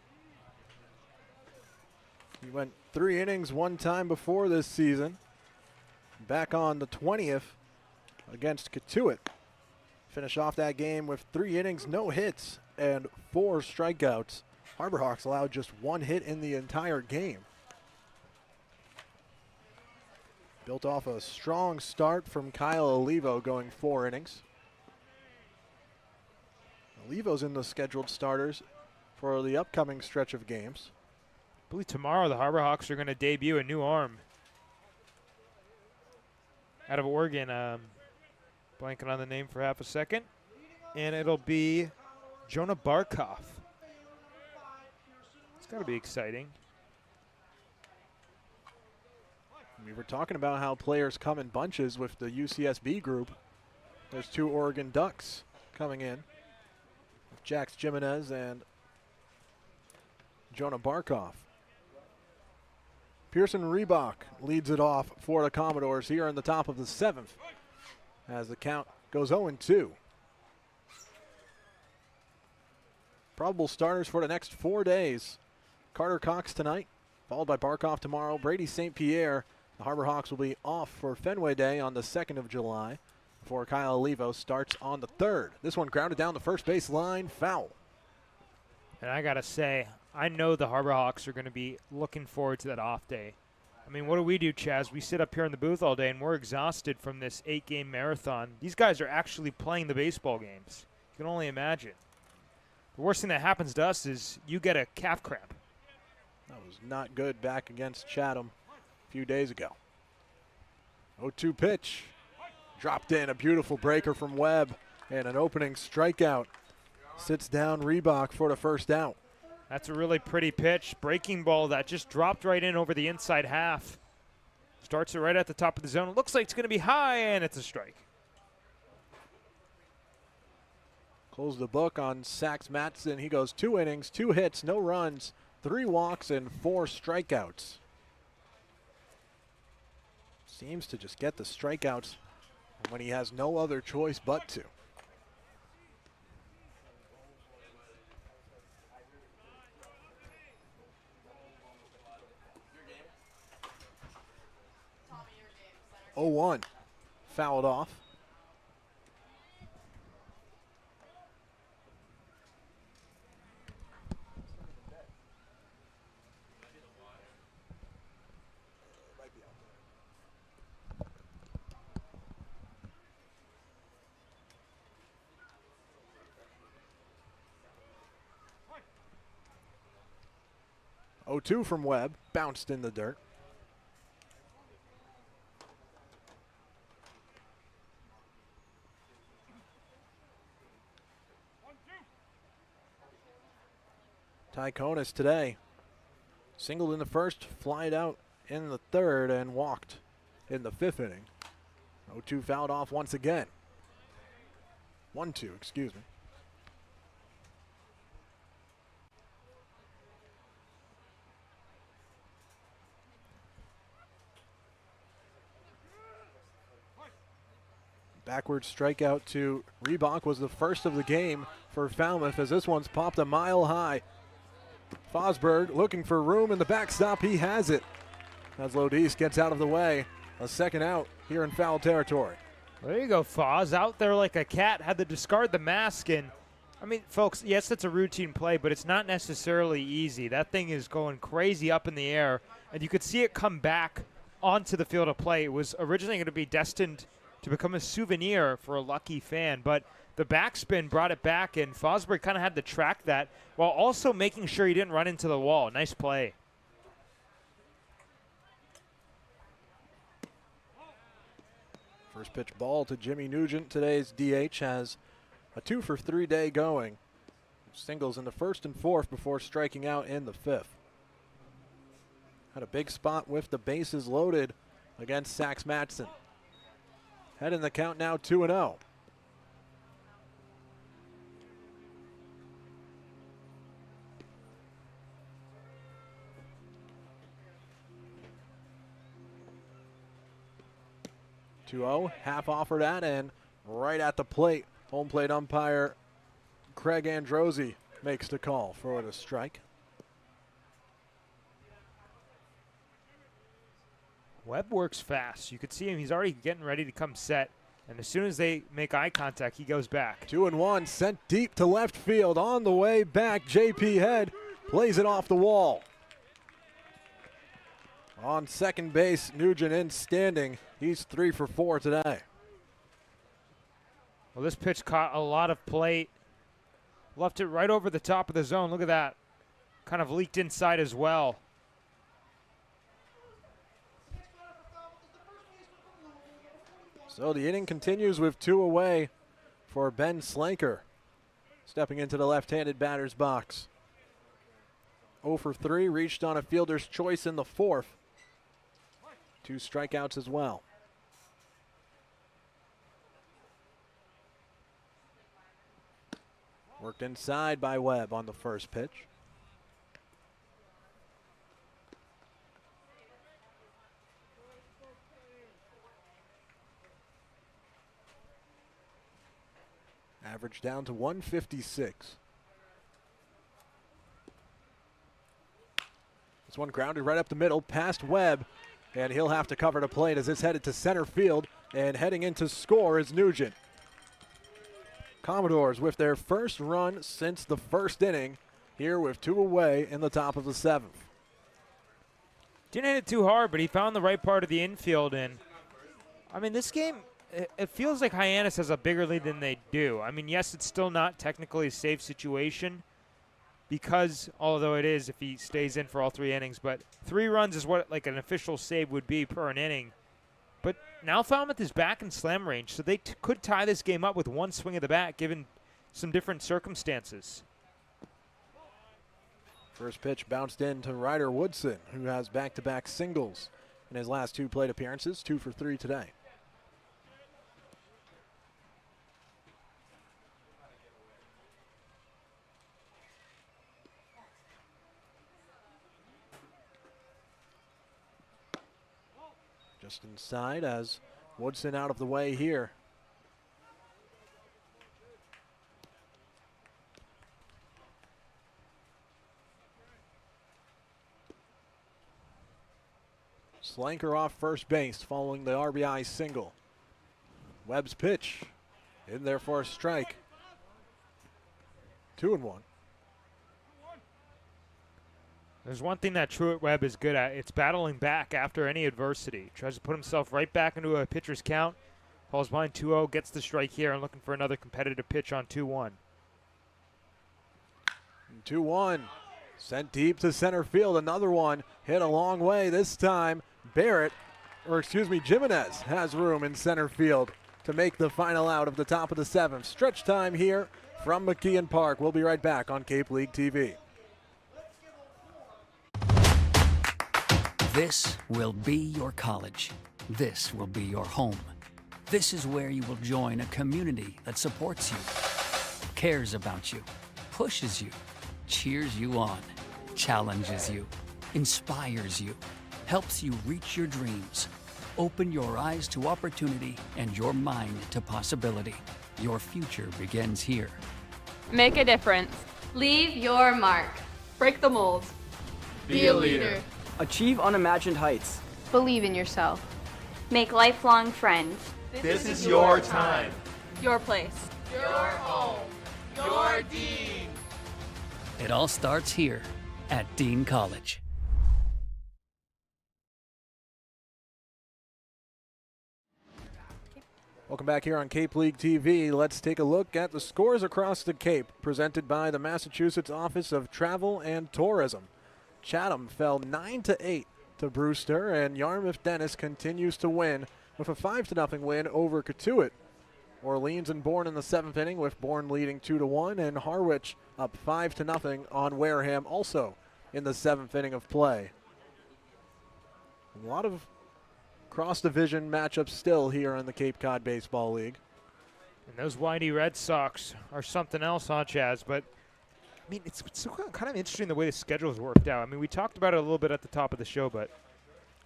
He went 3 innings one time before this season. Back on the 20th against Katuitt. Finish off that game with 3 innings, no hits, and 4 strikeouts. Harbor Hawks allowed just 1 hit in the entire game. Built off a strong start from Kyle Olivo, going 4 innings. Olivo's in the scheduled starters for the upcoming stretch of games. I believe tomorrow the Harbor Hawks are going to debut a new arm out of Oregon. Blanking on the name for half a second. And it'll be Jonah Barkov. It's got to be exciting. We were talking about how players come in bunches with the UCSB group. There's 2 Oregon Ducks coming in, with Jax Jimenez and Jonah Barkov. Pearson Reebok leads it off for the Commodores here in the top of the 7th as the count goes 0-2. Probable starters for the next 4 days. Carter Cox tonight, followed by Barkov tomorrow. Brady St. Pierre. The Harbor Hawks will be off for Fenway Day on the 2nd of July before Kyle Olivo starts on the 3rd. This one grounded down the first base line, foul. And I got to say, I know the Harbor Hawks are going to be looking forward to that off day. I mean, what do, Chaz? We sit up here in the booth all day, and we're exhausted from this 8-game marathon. These guys are actually playing the baseball games. You can only imagine. The worst thing that happens to us is you get a calf cramp. That was not good back against Chatham a few days ago. 0-2 pitch. Dropped in, a beautiful breaker from Webb, and an opening strikeout. Sits down Reebok for the first out. That's a really pretty pitch. Breaking ball that just dropped right in over the inside half. Starts it right at the top of the zone. It looks like it's going to be high, and it's a strike. Close the book on Sax Matson. He goes 2 innings, 2 hits, no runs, 3 walks, and 4 strikeouts. Seems to just get the strikeouts when he has no other choice but to. Oh, 1 fouled off. Oh, 2 from Webb, bounced in the dirt. Ty Konis today singled in the first, flied out in the 3rd, and walked in the 5th inning. 0-2 fouled off once again. 1-2, excuse me. Backward strikeout to Reebok was the first of the game for Falmouth, as this one's popped a mile high. Fosberg looking for room in the backstop. He has it as Lodis gets out of the way. A second out here in foul territory. There you go, Foz. Out there like a cat. Had to discard the mask. And, I mean, folks, yes, it's a routine play, but it's not necessarily easy. That thing is going crazy up in the air, and you could see it come back onto the field of play. It was originally going to be destined to become a souvenir for a lucky fan, but the backspin brought it back, and Fosberg kind of had to track that while also making sure he didn't run into the wall. Nice play. First pitch ball to Jimmy Nugent. Today's DH has a 2-for-3 day going. Singles in the 1st and 4th before striking out in the 5th. Had a big spot with the bases loaded against Sax Matson. Head in the count now 2-0. 2-0, half offered at, and right at the plate. Home plate umpire Craig Androsi makes the call for the strike. Webb works fast. You could see him. He's already getting ready to come set. And as soon as they make eye contact, he goes back. 2-1, sent deep to left field. On the way back, J.P. Head plays it off the wall. On second base, Nugent in standing. He's 3 for 4 today. Well, this pitch caught a lot of plate. Left it right over the top of the zone. Look at that. Kind of leaked inside as well. So the inning continues with 2 away for Ben Slanker. Stepping into the left-handed batter's box. 0 for 3, reached on a fielder's choice in the 4th. 2 strikeouts as well. Worked inside by Webb on the first pitch. Average down to 156. This one grounded right up the middle, past Webb, and he'll have to cover the plate as it's headed to center field, and heading in to score is Nugent. Commodores with their first run since the first inning, here with 2 away in the top of the 7th. Didn't hit it too hard, but he found the right part of the infield. And I mean, this game, it feels like Hyannis has a bigger lead than they do. I mean, yes, it's still not technically a safe situation because, although it is if he stays in for all 3 innings, but 3 runs is what like an official save would be per an inning. But now Falmouth is back in slam range, so they could tie this game up with 1 swing of the bat given some different circumstances. First pitch bounced in to Ryder Woodson, who has back-to-back singles in his last 2 plate appearances, 2 for 3 today. Just inside as Woodson out of the way here. Slanker off first base following the RBI single. Webb's pitch in there for a strike. 2-1. There's one thing that Truett Webb is good at. It's battling back after any adversity. Tries to put himself right back into a pitcher's count. Falls behind 2-0, gets the strike here, and looking for another competitive pitch on 2-1. 2-1. Sent deep to center field. Another one hit a long way. This time, Jimenez has room in center field to make the final out of the top of the 7th. Stretch time here from McKeon Park. We'll be right back on Cape League TV. This will be your college. This will be your home. This is where you will join a community that supports you, cares about you, pushes you, cheers you on, challenges you, inspires you, helps you reach your dreams. Open your eyes to opportunity and your mind to possibility. Your future begins here. Make a difference. Leave your mark. Break the mold. Be a leader. Achieve unimagined heights. Believe in yourself. Make lifelong friends. This is your time. Your place. Your home. Your Dean. It all starts here at Dean College. Welcome back here on Cape League TV. Let's take a look at the scores across the Cape, presented by the Massachusetts Office of Travel and Tourism. Chatham fell 9-8 to Brewster, and Yarmouth Dennis continues to win with a 5-0 win over Cotuit. Orleans and Bourne in the 7th inning, with Bourne leading 2-1, and Harwich up 5-0 on Wareham, also in the 7th inning of play. A lot of cross-division matchups still here in the Cape Cod Baseball League. And those Whitey Red Sox are something else, huh, Chaz? But I mean, it's kind of interesting the way the schedule's worked out. I mean, we talked about it a little bit at the top of the show, but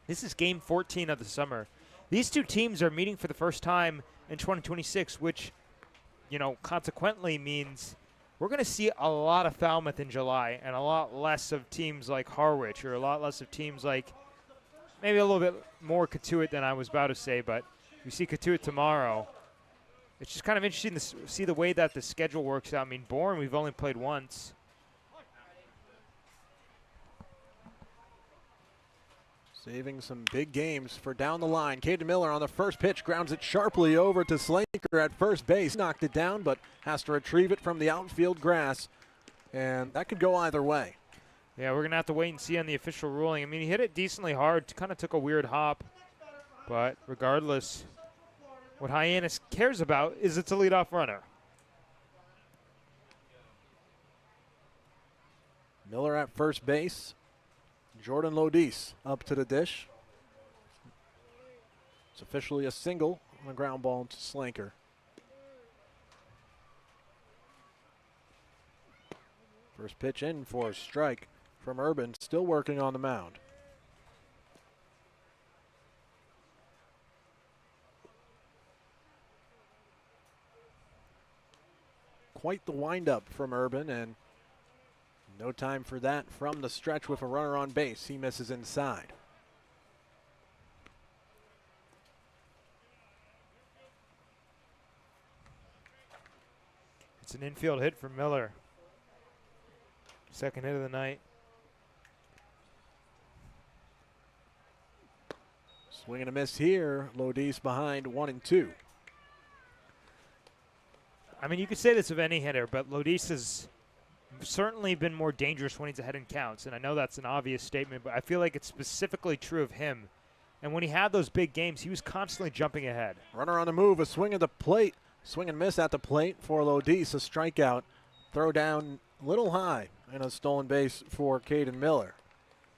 this is game 14 of the summer. These two teams are meeting for the first time in 2026, which, consequently means we're going to see a lot of Falmouth in July and a lot less of teams like Harwich, or a lot less of teams like maybe a little bit more Cotuit than I was about to say, but we see Cotuit tomorrow. It's just kind of interesting to see the way that the schedule works out. I mean, Bourne, we've only played once. Saving some big games for down the line. Caden Miller on the first pitch grounds it sharply over to Slanker at first base. Knocked it down, but has to retrieve it from the outfield grass. And that could go either way. Yeah, we're going to have to wait and see on the official ruling. I mean, he hit it decently hard. Kind of took a weird hop. But regardless, what Hyannis cares about is its a leadoff runner. Miller at first base. Jordan Lodis up to the dish. It's officially a single on a ground ball to Slanker. First pitch in for a strike from Urban, still working on the mound. Quite the windup from Urban, and no time for that from the stretch with a runner on base. He misses inside. It's an infield hit for Miller. Second hit of the night. Swing and a miss here. Lodis behind 1-2. I mean, you could say this of any hitter, but Lodis has certainly been more dangerous when he's ahead in counts. And I know that's an obvious statement, but I feel like it's specifically true of him. And when he had those big games, he was constantly jumping ahead. Runner on the move, a swing at the plate. Swing and miss at the plate for Lodis, a strikeout. Throw down a little high, and a stolen base for Caden Miller.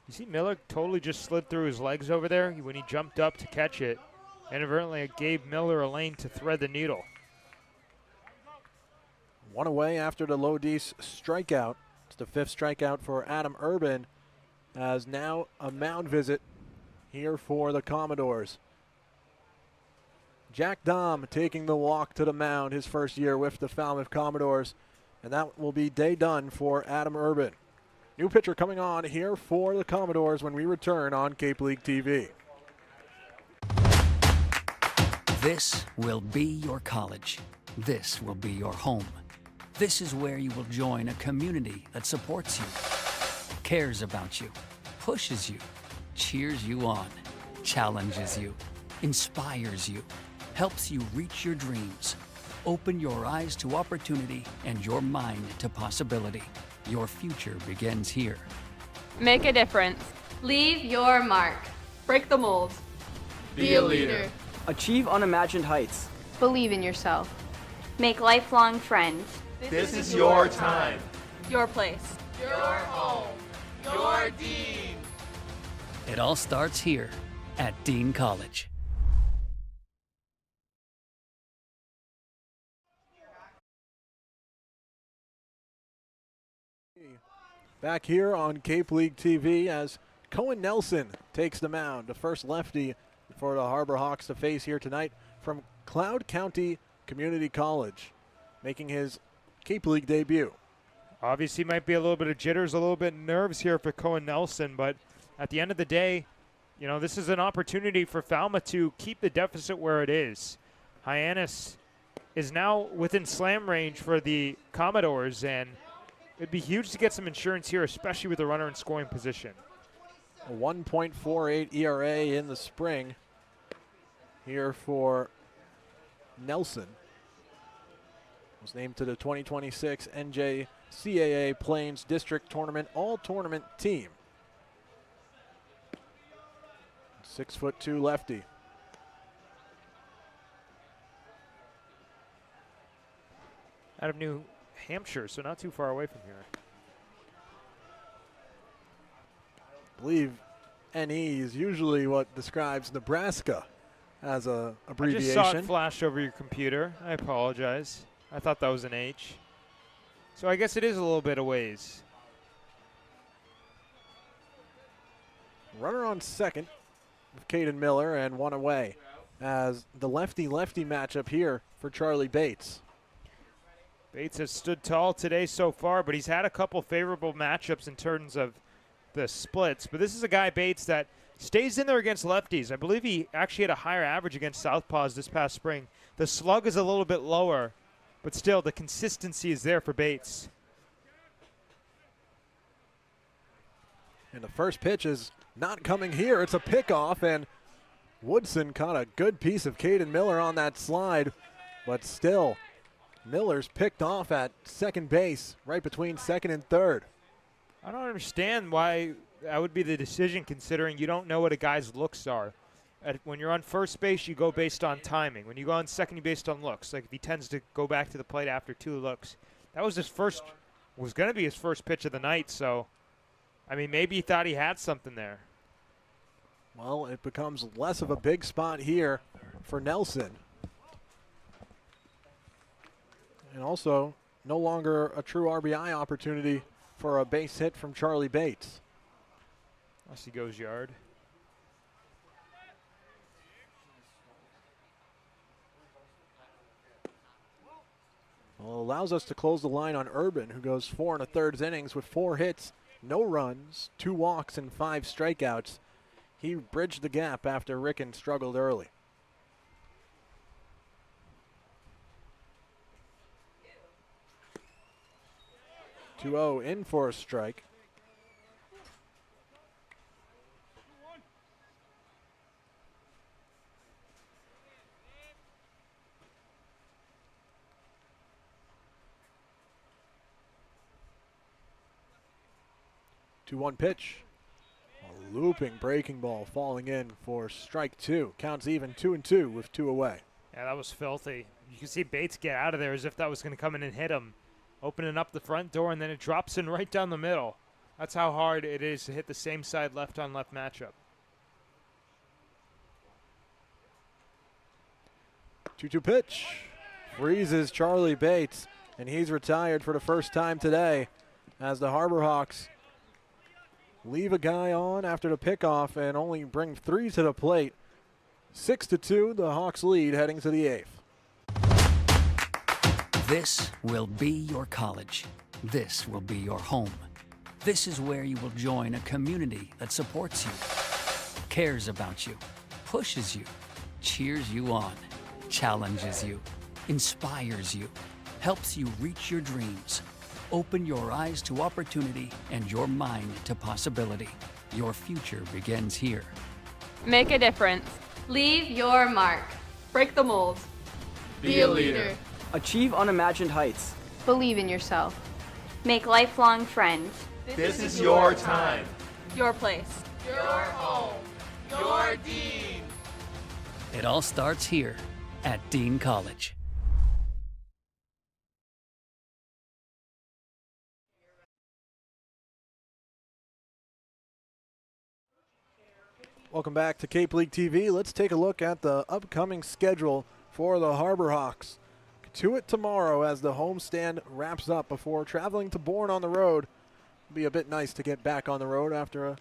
You see Miller totally just slid through his legs over there when he jumped up to catch it. Inadvertently, it gave Miller a lane to thread the needle. One away after the Lodis strikeout. It's the fifth strikeout for Adam Urban, as now a mound visit here for the Commodores. Jack Dahm taking the walk to the mound his first year with the Falmouth Commodores, and that will be day done for Adam Urban. New pitcher coming on here for the Commodores when we return on Cape League TV. This will be your college. This will be your home. This is where you will join a community that supports you, cares about you, pushes you, cheers you on, challenges you, inspires you, helps you reach your dreams. Open your eyes to opportunity and your mind to possibility. Your future begins here. Make a difference. Leave your mark. Break the mold. Be a leader. Achieve unimagined heights. Believe in yourself. Make lifelong friends. This is your time. Your place. Your home. Your Dean. It all starts here at Dean College. Back here on Cape League TV as Cohen Nelson takes the mound, the first lefty for the Harbor Hawks to face here tonight from Cloud County Community College, making his Cape League debut. Obviously might be a little bit of jitters, a little bit of nerves here for Cohen Nelson, but at the end of the day, this is an opportunity for Falmouth to keep the deficit where it is. Hyannis is now within slam range for the Commodores, and it'd be huge to get some insurance here, especially with a runner in scoring position. A 1.48 ERA in the spring here for Nelson. Was named to the 2026 NJCAA Plains District Tournament All-Tournament team. 6'2" lefty. Out of New Hampshire, so not too far away from here. I believe NE is usually what describes Nebraska as a abbreviation. I just saw it flash over your computer. I apologize. I thought that was an H. So I guess it is a little bit of ways. Runner on second with Caden Miller and one away as the lefty-lefty matchup here for Charlie Bates. Bates has stood tall today so far, but he's had a couple favorable matchups in terms of the splits. But this is a guy, Bates, that stays in there against lefties. I believe he actually had a higher average against southpaws this past spring. The slug is a little bit lower, but still the consistency is there for Bates. And the first pitch is not coming here. It's a pickoff, and Woodson caught a good piece of Caden Miller on that slide, but still, Miller's picked off at second base, right between second and third. I don't understand why that would be the decision, considering you don't know what a guy's looks are. When you're on first base, you go based on timing. When you go on second, you based on looks. Like if he tends to go back to the plate after 2 looks. That was going to be his first pitch of the night, so, I mean, maybe he thought he had something there. Well, it becomes less of a big spot here for Nelson. And also, no longer a true RBI opportunity for a base hit from Charlie Bates. Unless he goes yard. Well, it allows us to close the line on Urban, who goes 4 1/3 innings with 4 hits, no runs, 2 walks, and 5 strikeouts. He bridged the gap after Ricken struggled early. (2-0) in for a strike. (2-1) pitch. A looping breaking ball falling in for strike 2. Counts even 2-2 with 2 away. Yeah, that was filthy. You can see Bates get out of there as if that was going to come in and hit him. Opening up the front door, and then it drops in right down the middle. That's how hard it is to hit the same side left-on-left matchup. 2-2 pitch. Freezes Charlie Bates, and he's retired for the first time today as the Harbor Hawks leave a guy on after the pickoff and only bring 3 to the plate. 6-2, the Hawks lead heading to the 8th. This will be your college. This will be your home. This is where you will join a community that supports you, cares about you, pushes you, cheers you on, challenges you, inspires you, helps you reach your dreams. Open your eyes to opportunity and your mind to possibility. Your future begins here. Make a difference. Leave your mark. Break the mold. Be a leader. Achieve unimagined heights. Believe in yourself. Make lifelong friends. This is your time. Your place. Your home. Your Dean. It all starts here at Dean College. Welcome back to Cape League TV. Let's take a look at the upcoming schedule for the Harbor Hawks. To it tomorrow as the homestand wraps up before traveling to Bourne on the road. It'll be a bit nice to get back on the road after a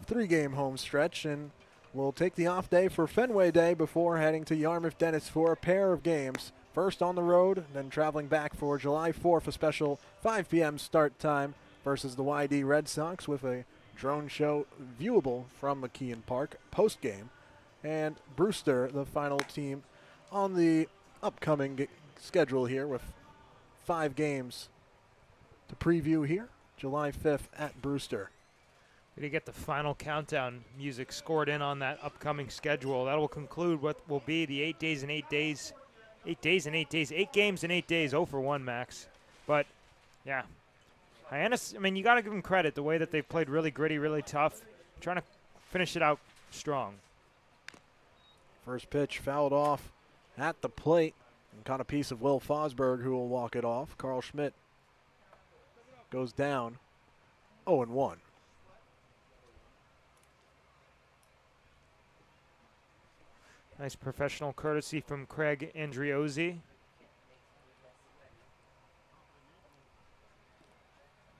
3-game home stretch, and we'll take the off day for Fenway Day before heading to Yarmouth Dennis for a pair of games. First on the road, then traveling back for July 4th, a special 5 p.m. start time versus the YD Red Sox with a drone show viewable from McKeon Park post-game. And Brewster, the final team on the upcoming schedule here with 5 games to preview here. July 5th at Brewster. We're going to get the final countdown music scored in on that upcoming schedule. That will conclude what will be the 8 days and 8 days. 8 days and 8 days. 8 games in 8 days. 0 for 1, Max. But, yeah. Hyannis, I mean, you got to give them credit. The way that they've played really gritty, really tough. Trying to finish it out strong. First pitch fouled off at the plate. And caught a piece of Will Fosberg, who will walk it off. Carl Schmidt goes down 0-1. Nice professional courtesy from Craig Andriozzi.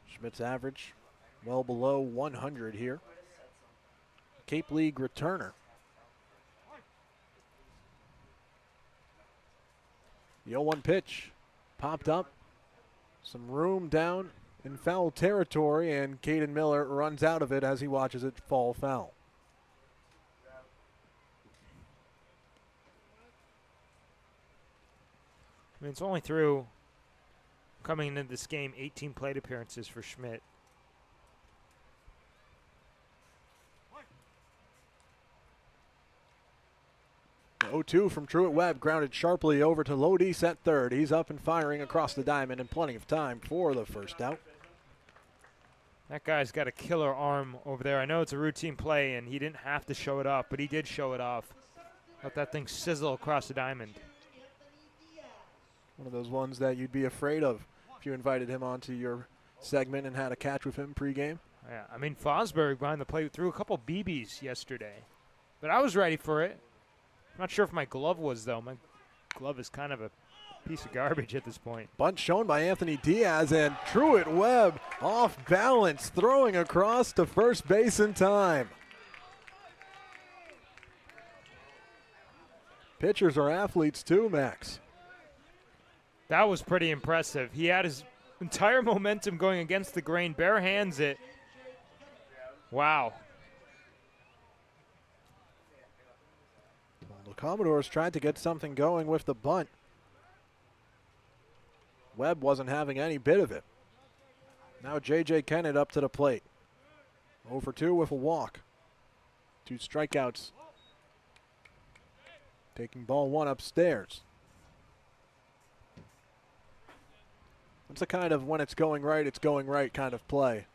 Schmidt's average well below 100 here. Cape League returner. The 0-1 pitch popped up. Some room down in foul territory, and Caden Miller runs out of it as he watches it fall foul. I mean, it's only through coming into this game 18 plate appearances for Schmidt. The 0-2 from Truett Webb grounded sharply over to Lodis at third. He's up and firing across the diamond and plenty of time for the first out. That guy's got a killer arm over there. I know it's a routine play, and he didn't have to show it off, but he did show it off. Let that thing sizzle across the diamond. One of those ones that you'd be afraid of if you invited him onto your segment and had a catch with him pregame. Yeah, I mean, Fosbury behind the plate threw a couple BBs yesterday, but I was ready for it. I'm not sure if my glove was, though. My glove is kind of a piece of garbage at this point. Bunt shown by Anthony Diaz, and Truett Webb off balance, throwing across to first base in time. Pitchers are athletes too, Max. That was pretty impressive. He had his entire momentum going against the grain, bare hands it. Wow. Well, the Commodores tried to get something going with the bunt. Webb wasn't having any bit of it. Now J.J. Kennett up to the plate. 0 for 2 with a walk. 2 strikeouts. Taking ball 1 upstairs. It's a kind of when it's going right kind of play.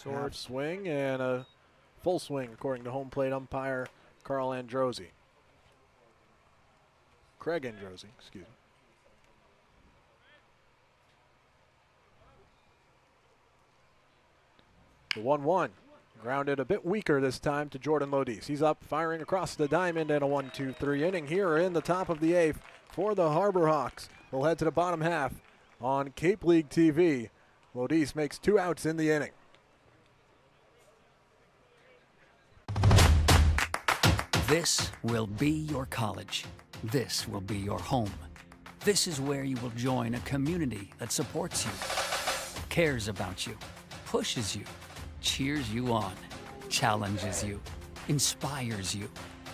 Half swing and a full swing according to home plate umpire Carl Androsi. Craig Androsi, excuse me. The 1-1 grounded a bit weaker this time to Jordan Lodis. He's up firing across the diamond in a 1-2-3 inning here in the top of the 8th for the Harbor Hawks. We'll head to the bottom half on Cape League TV. Lodis makes 2 outs in the inning. This will be your college. This will be your home. This is where you will join a community that supports you, cares about you, pushes you, cheers you on, challenges you, inspires you,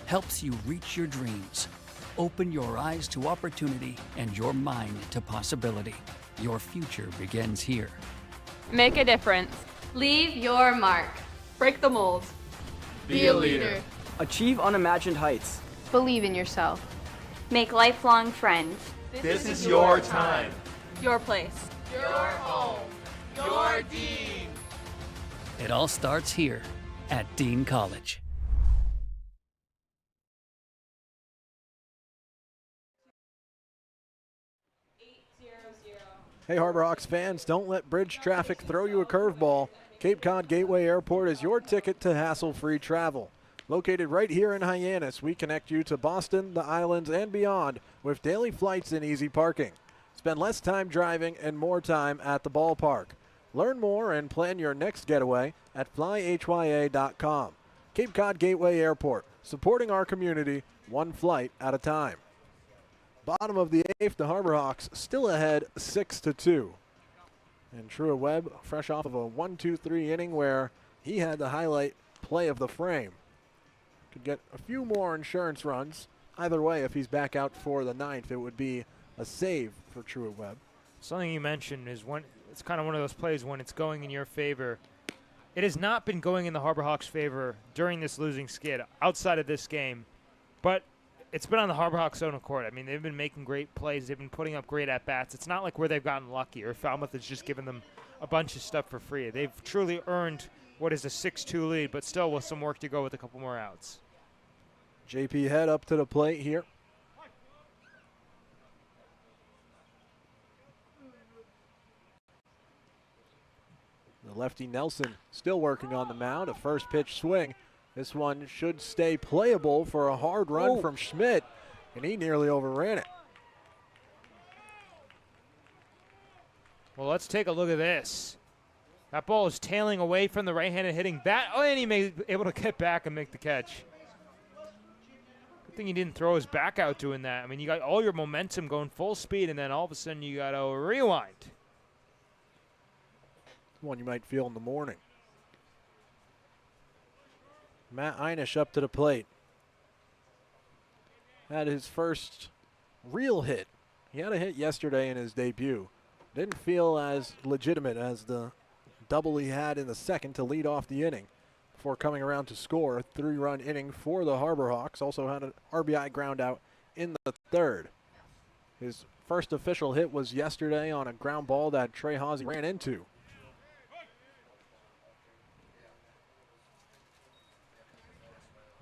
helps you reach your dreams. Open your eyes to opportunity and your mind to possibility. Your future begins here. Make a difference. Leave your mark. Break the mold. Be a leader. Achieve unimagined heights. Believe in yourself. Make lifelong friends. This is your time. Your place. Your home. Your Dean. It all starts here at Dean College. Hey, Harbor Hawks fans, don't let bridge traffic throw you a curveball. Cape Cod Gateway Airport is your ticket to hassle-free travel. Located right here in Hyannis, we connect you to Boston, the islands, and beyond with daily flights and easy parking. Spend less time driving and more time at the ballpark. Learn more and plan your next getaway at flyhya.com. Cape Cod Gateway Airport, supporting our community one flight at a time. Bottom of the 8th, the Harbor Hawks still ahead 6-2. And Truett Webb, fresh off of a 1-2-3 inning where he had the highlight play of the frame. Could get a few more insurance runs. Either way, if he's back out for the 9th, it would be a save for Truett Webb. Something you mentioned is it's kind of one of those plays when it's going in your favor. It has not been going in the Harbor Hawks' favor during this losing skid outside of this game, but it's been on the Harbor Hawks' own accord. I mean, they've been making great plays. They've been putting up great at-bats. It's not like where they've gotten lucky or Falmouth has just given them a bunch of stuff for free. They've truly earned what is a 6-2 lead, but still with some work to go with a couple more outs. JP Head up to the plate here. The lefty Nelson still working on the mound. A first pitch swing. This one should stay playable for a hard run from Schmidt, and he nearly overran it. Well, let's take a look at this. That ball is tailing away from the right-handed hitting bat. Oh, and he may be able to get back and make the catch. thing he didn't throw his back out doing that. I mean, you got all your momentum going full speed, and then all of a sudden you got to rewind. One you might feel in the morning. Matt Hyannis up to the plate. Had his first real hit. He had a hit yesterday in his debut. Didn't feel as legitimate as the double he had in the second to lead off the inning before coming around to score a 3-run inning for the Harbor Hawks. Also had an RBI ground out in the third. His first official hit was yesterday on a ground ball that Trey Hawsey ran into.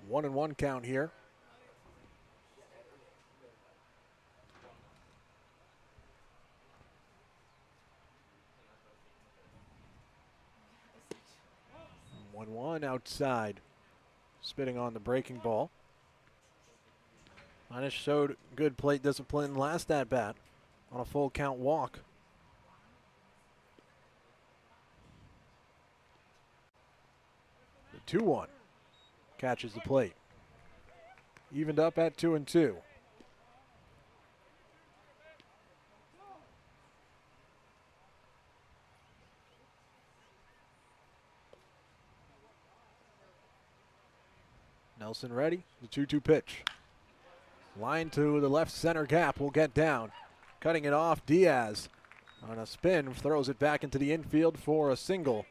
One and one count here. One outside, spitting on the breaking ball. Hyannis showed good plate discipline last at bat on a full count walk. The 2-1 catches the plate. Evened up at 2-2. Nelson ready, the 2-2 pitch. Line to the left center gap will get down. Cutting it off, Diaz on a spin, throws it back into the infield for a single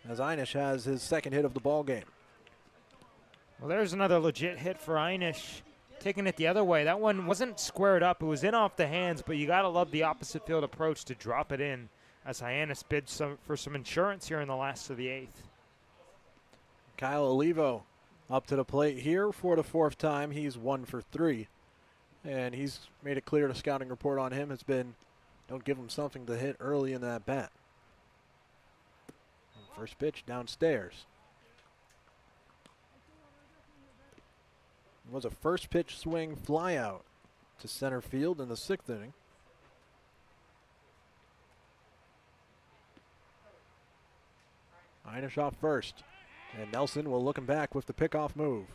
as Hyannis has his second hit of the ball game. Well, there's another legit hit for Hyannis, taking it the other way. That one wasn't squared up. It was in off the hands, but you got to love the opposite field approach to drop it in as Hyannis bids for some insurance here in the last of the eighth. Kyle Olivo up to the plate here for the fourth time. He's 1 for 3. And he's made it clear the scouting report on him has been, don't give him something to hit early in that bat. First pitch downstairs. It was a first pitch swing fly out to center field in the 6th inning. Hyannis off first. And Nelson will look him back with the pickoff move.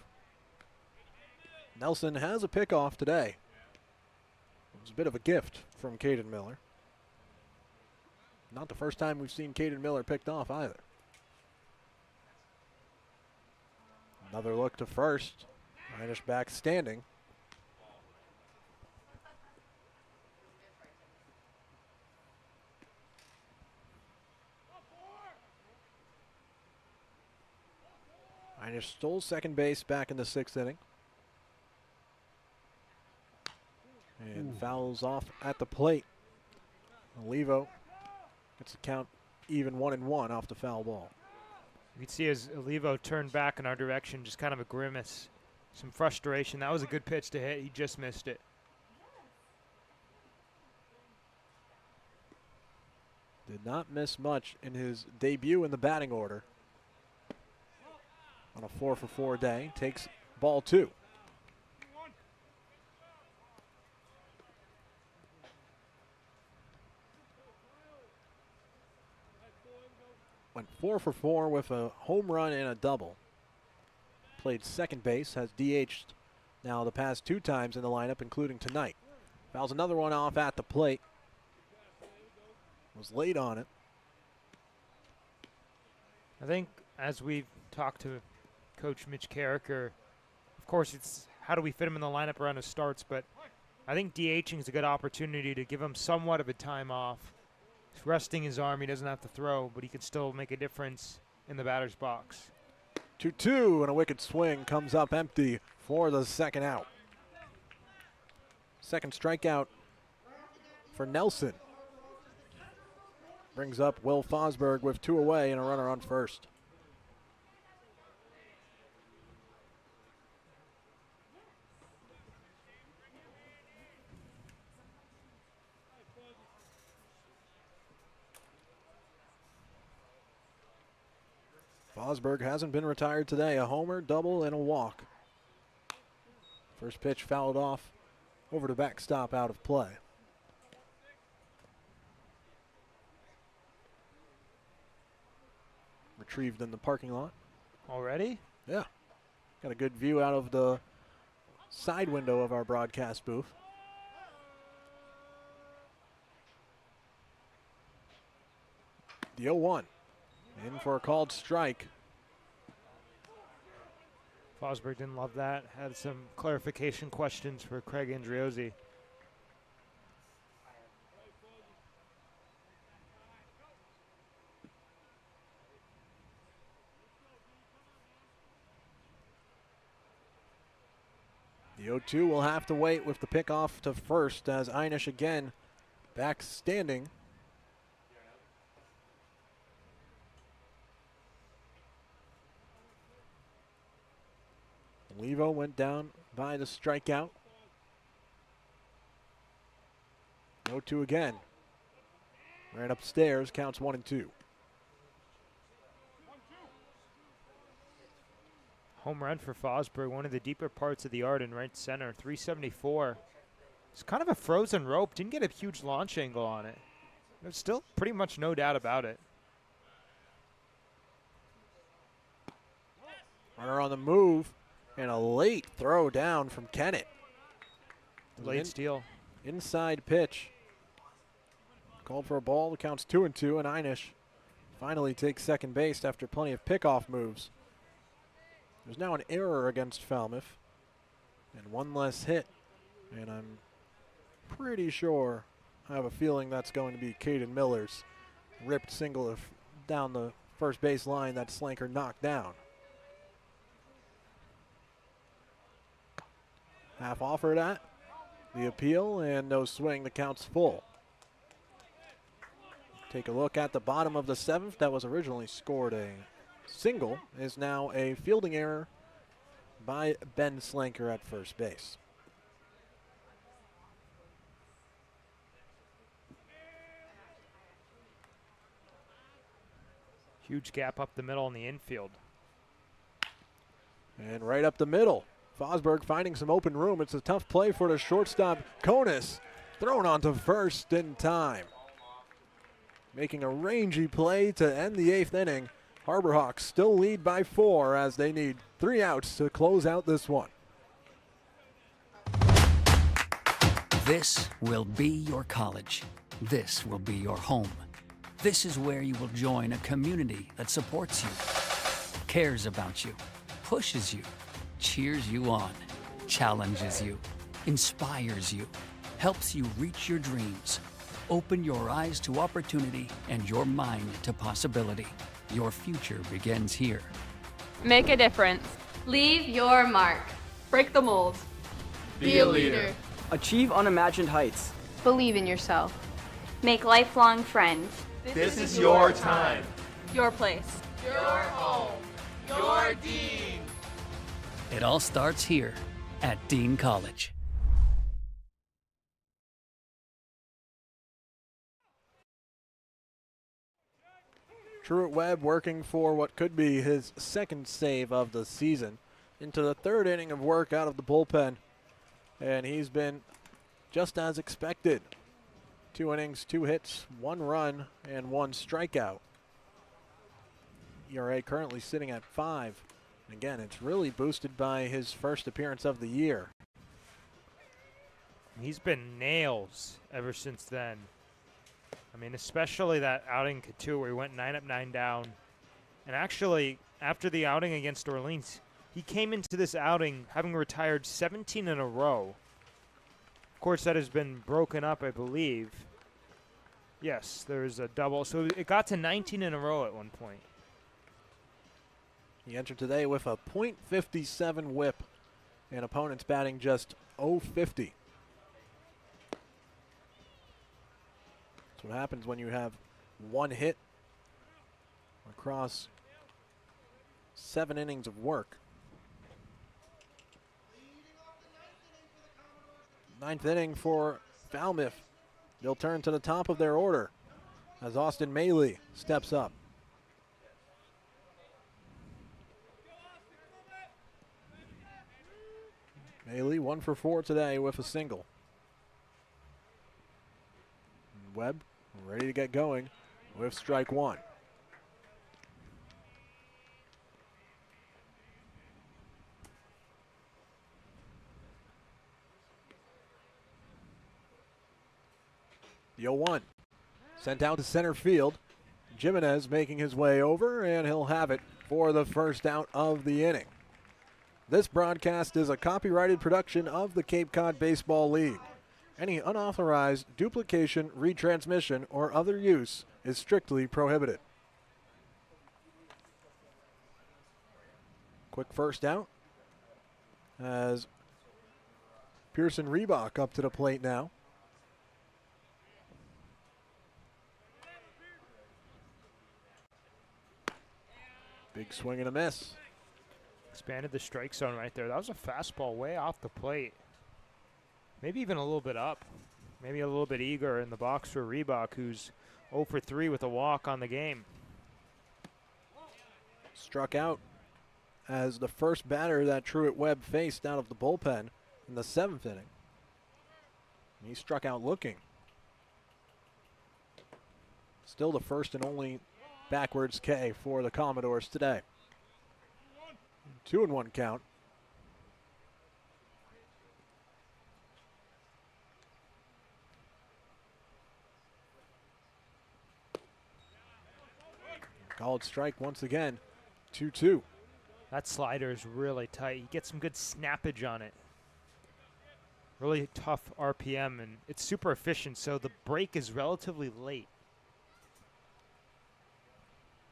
Nelson has a pickoff today. It was a bit of a gift from Caden Miller. Not the first time we've seen Caden Miller picked off either. Another look to first. Hyannis back standing. Hyannis stole second base back in the 6th inning. And fouls off at the plate. Olivo gets the count even 1-1 off the foul ball. You can see as Olivo turned back in our direction, just kind of a grimace, some frustration. That was a good pitch to hit. He just missed it. Did not miss much in his debut in the batting order. On a 4 for 4 day, takes ball 2. Went 4 for 4 with a home run and a double. Played second base, has DH'd now the past 2 times in the lineup, including tonight. Fouls another one off at the plate. Was late on it. I think as we've talked to Coach Mitch Carricker, of course it's how do we fit him in the lineup around his starts, but I think DHing is a good opportunity to give him somewhat of a time off. He's resting his arm, he doesn't have to throw, but he can still make a difference in the batter's box. 2-2 and a wicked swing comes up empty for the second out. Second strikeout for Nelson. Brings up Will Fosberg with 2 away and a runner on first. Fosberg hasn't been retired today. A homer, double, and a walk. First pitch fouled off over the backstop out of play. Retrieved in the parking lot. Already? Yeah. Got a good view out of the side window of our broadcast booth. The 0-1. In for a called strike. Fosberg didn't love that. Had some clarification questions for Craig Andriozzi. The 0-2 will have to wait with the pickoff to first as Hyannis again back standing. Levo went down by the strikeout. 0-2 again. Right upstairs, counts 1-2. Home run for Fosberg, one of the deeper parts of the yard in right center, 374. It's kind of a frozen rope. Didn't get a huge launch angle on it. There's still pretty much no doubt about it. Runner on the move, and a late throw down from Kennett. Late steal. Inside pitch. Called for a ball. The count's 2-2, and Hyannis finally takes second base after plenty of pickoff moves. There's now an error against Falmouth, and one less hit. And I'm pretty sure, I have a feeling that's going to be Caden Miller's ripped single down the first base line that Slanker knocked down. Half offered at the appeal, and no swing. The count's full. Take a look at the bottom of the seventh. That was originally scored a single, is now a fielding error by Ben Slanker at first base. Huge gap up the middle in the infield. And right up the middle, Fosberg finding some open room. It's a tough play for the shortstop, Konis, thrown onto first in time. Making a rangy play to end the 8th inning. Harbor Hawks still lead by 4 as they need 3 outs to close out this one. This will be your college. This will be your home. This is where you will join a community that supports you, cares about you, pushes you, cheers you on, challenges you, inspires you, helps you reach your dreams. Open your eyes to opportunity and your mind to possibility. Your future begins here. Make a difference. Leave your mark. Break the mold. Be a leader. Achieve unimagined heights. Believe in yourself. Make lifelong friends. This is your time. Your place. Your home. Your Dean. It all starts here at Dean College. Truett Webb working for what could be his second save of the season into the 3rd inning of work out of the bullpen. And he's been just as expected. 2 innings, 2 hits, 1 run, and 1 strikeout. ERA currently sitting at 5. And again, it's really boosted by his first appearance of the year. He's been nails ever since then. I mean, especially that outing K2 where he went 9 up, 9 down. And actually, after the outing against Orleans, he came into this outing having retired 17 in a row. Of course, that has been broken up, I believe. Yes, there's a double. So it got to 19 in a row at one point. He entered today with a .57 whip, and opponents batting just .050. That's what happens when you have 1 hit across 7 innings of work. 9th inning for Falmouth. They'll turn to the top of their order as Austin Maley steps up. Maley 1 for 4 today with a single. Webb ready to get going with strike 1. The 0-1. Sent out to center field. Jimenez making his way over, and he'll have it for the first out of the inning. This broadcast is a copyrighted production of the Cape Cod Baseball League. Any unauthorized duplication, retransmission, or other use is strictly prohibited. Quick first out as Pearson Reebok up to the plate now. Big swing and a miss. Expanded the strike zone right there. That was a fastball way off the plate. Maybe even a little bit up. Maybe a little bit eager in the box for Reebok, who's 0 for 3 with a walk on the game. Struck out as the first batter that Truett Webb faced out of the bullpen in the 7th inning. And he struck out looking. Still the first and only backwards K for the Commodores today. 2-1 count. Called strike once again. 2-2. That slider is really tight. You get some good snappage on it. Really tough RPM, and it's super efficient, so the break is relatively late.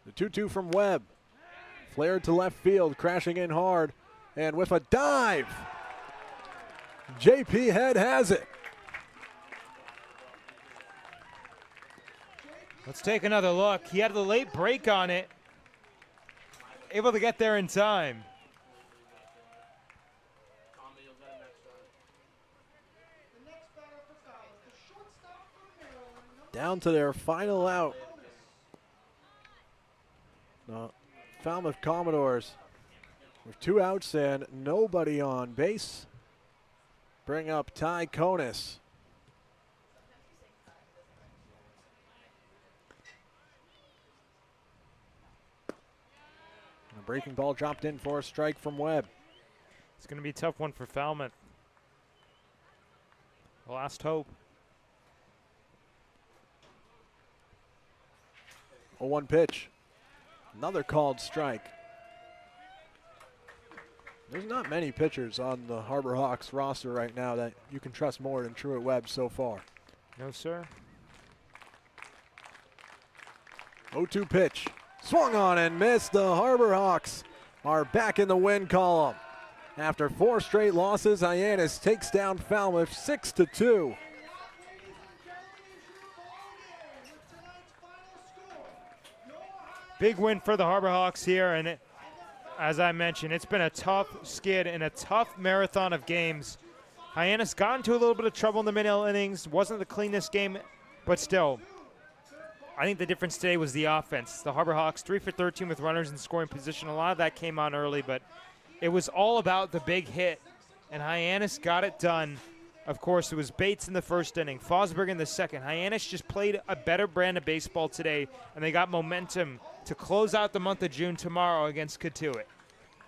The 2-2 from Webb. Flared to left field, crashing in hard, and with a dive, JP Head has it. Let's take another look. He had the late break on it. Able to get there in time. Down to their final out. Falmouth Commodores with 2 outs and nobody on base. Bring up Ty Konis. A breaking ball dropped in for a strike from Webb. It's going to be a tough one for Falmouth. The last hope. 0-1 pitch. Another called strike. There's not many pitchers on the Harbor Hawks roster right now that you can trust more than Truett Webb so far. No, sir. 0-2 pitch. Swung on and missed. The Harbor Hawks are back in the win column. After 4 straight losses, Hyannis takes down Falmouth 6-2. Big win for the Harbor Hawks here, and as I mentioned, it's been a tough skid and a tough marathon of games. Hyannis got into a little bit of trouble in the middle innings. Wasn't the cleanest game, but still, I think the difference today was the offense. The Harbor Hawks 3 for 13 with runners in scoring position. A lot of that came on early, but it was all about the big hit, and Hyannis got it done. Of course, it was Bates in the first inning, Fosberg in the second. Hyannis just played a better brand of baseball today, and they got momentum to close out the month of June tomorrow against Katuitt.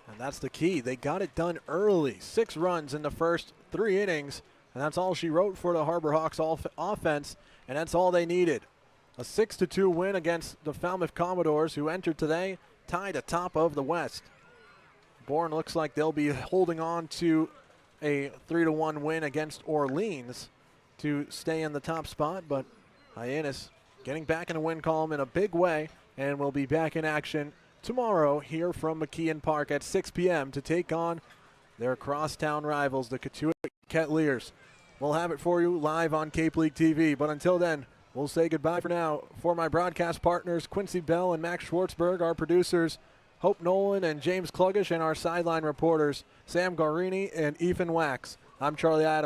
And that's the key. They got it done early. 6 runs in the first 3 innings, and that's all she wrote for the Harbor Hawks offense, and that's all they needed. A 6-2 win against the Falmouth Commodores, who entered today tied atop of the West. Bourne looks like they'll be holding on to a 3-1 win against Orleans to stay in the top spot, but Hyannis getting back in the win column in a big way, and will be back in action tomorrow here from McKeon Park at 6 p.m. to take on their crosstown rivals, the Katuitt Kettleers. We'll have it for you live on Cape League TV, but until then, we'll say goodbye for now. For my broadcast partners, Quincy Bell and Max Schwartzberg, our producers, Hope Nolan and James Kluggish, and our sideline reporters, Sam Garini and Ethan Wax. I'm Charlie Adams.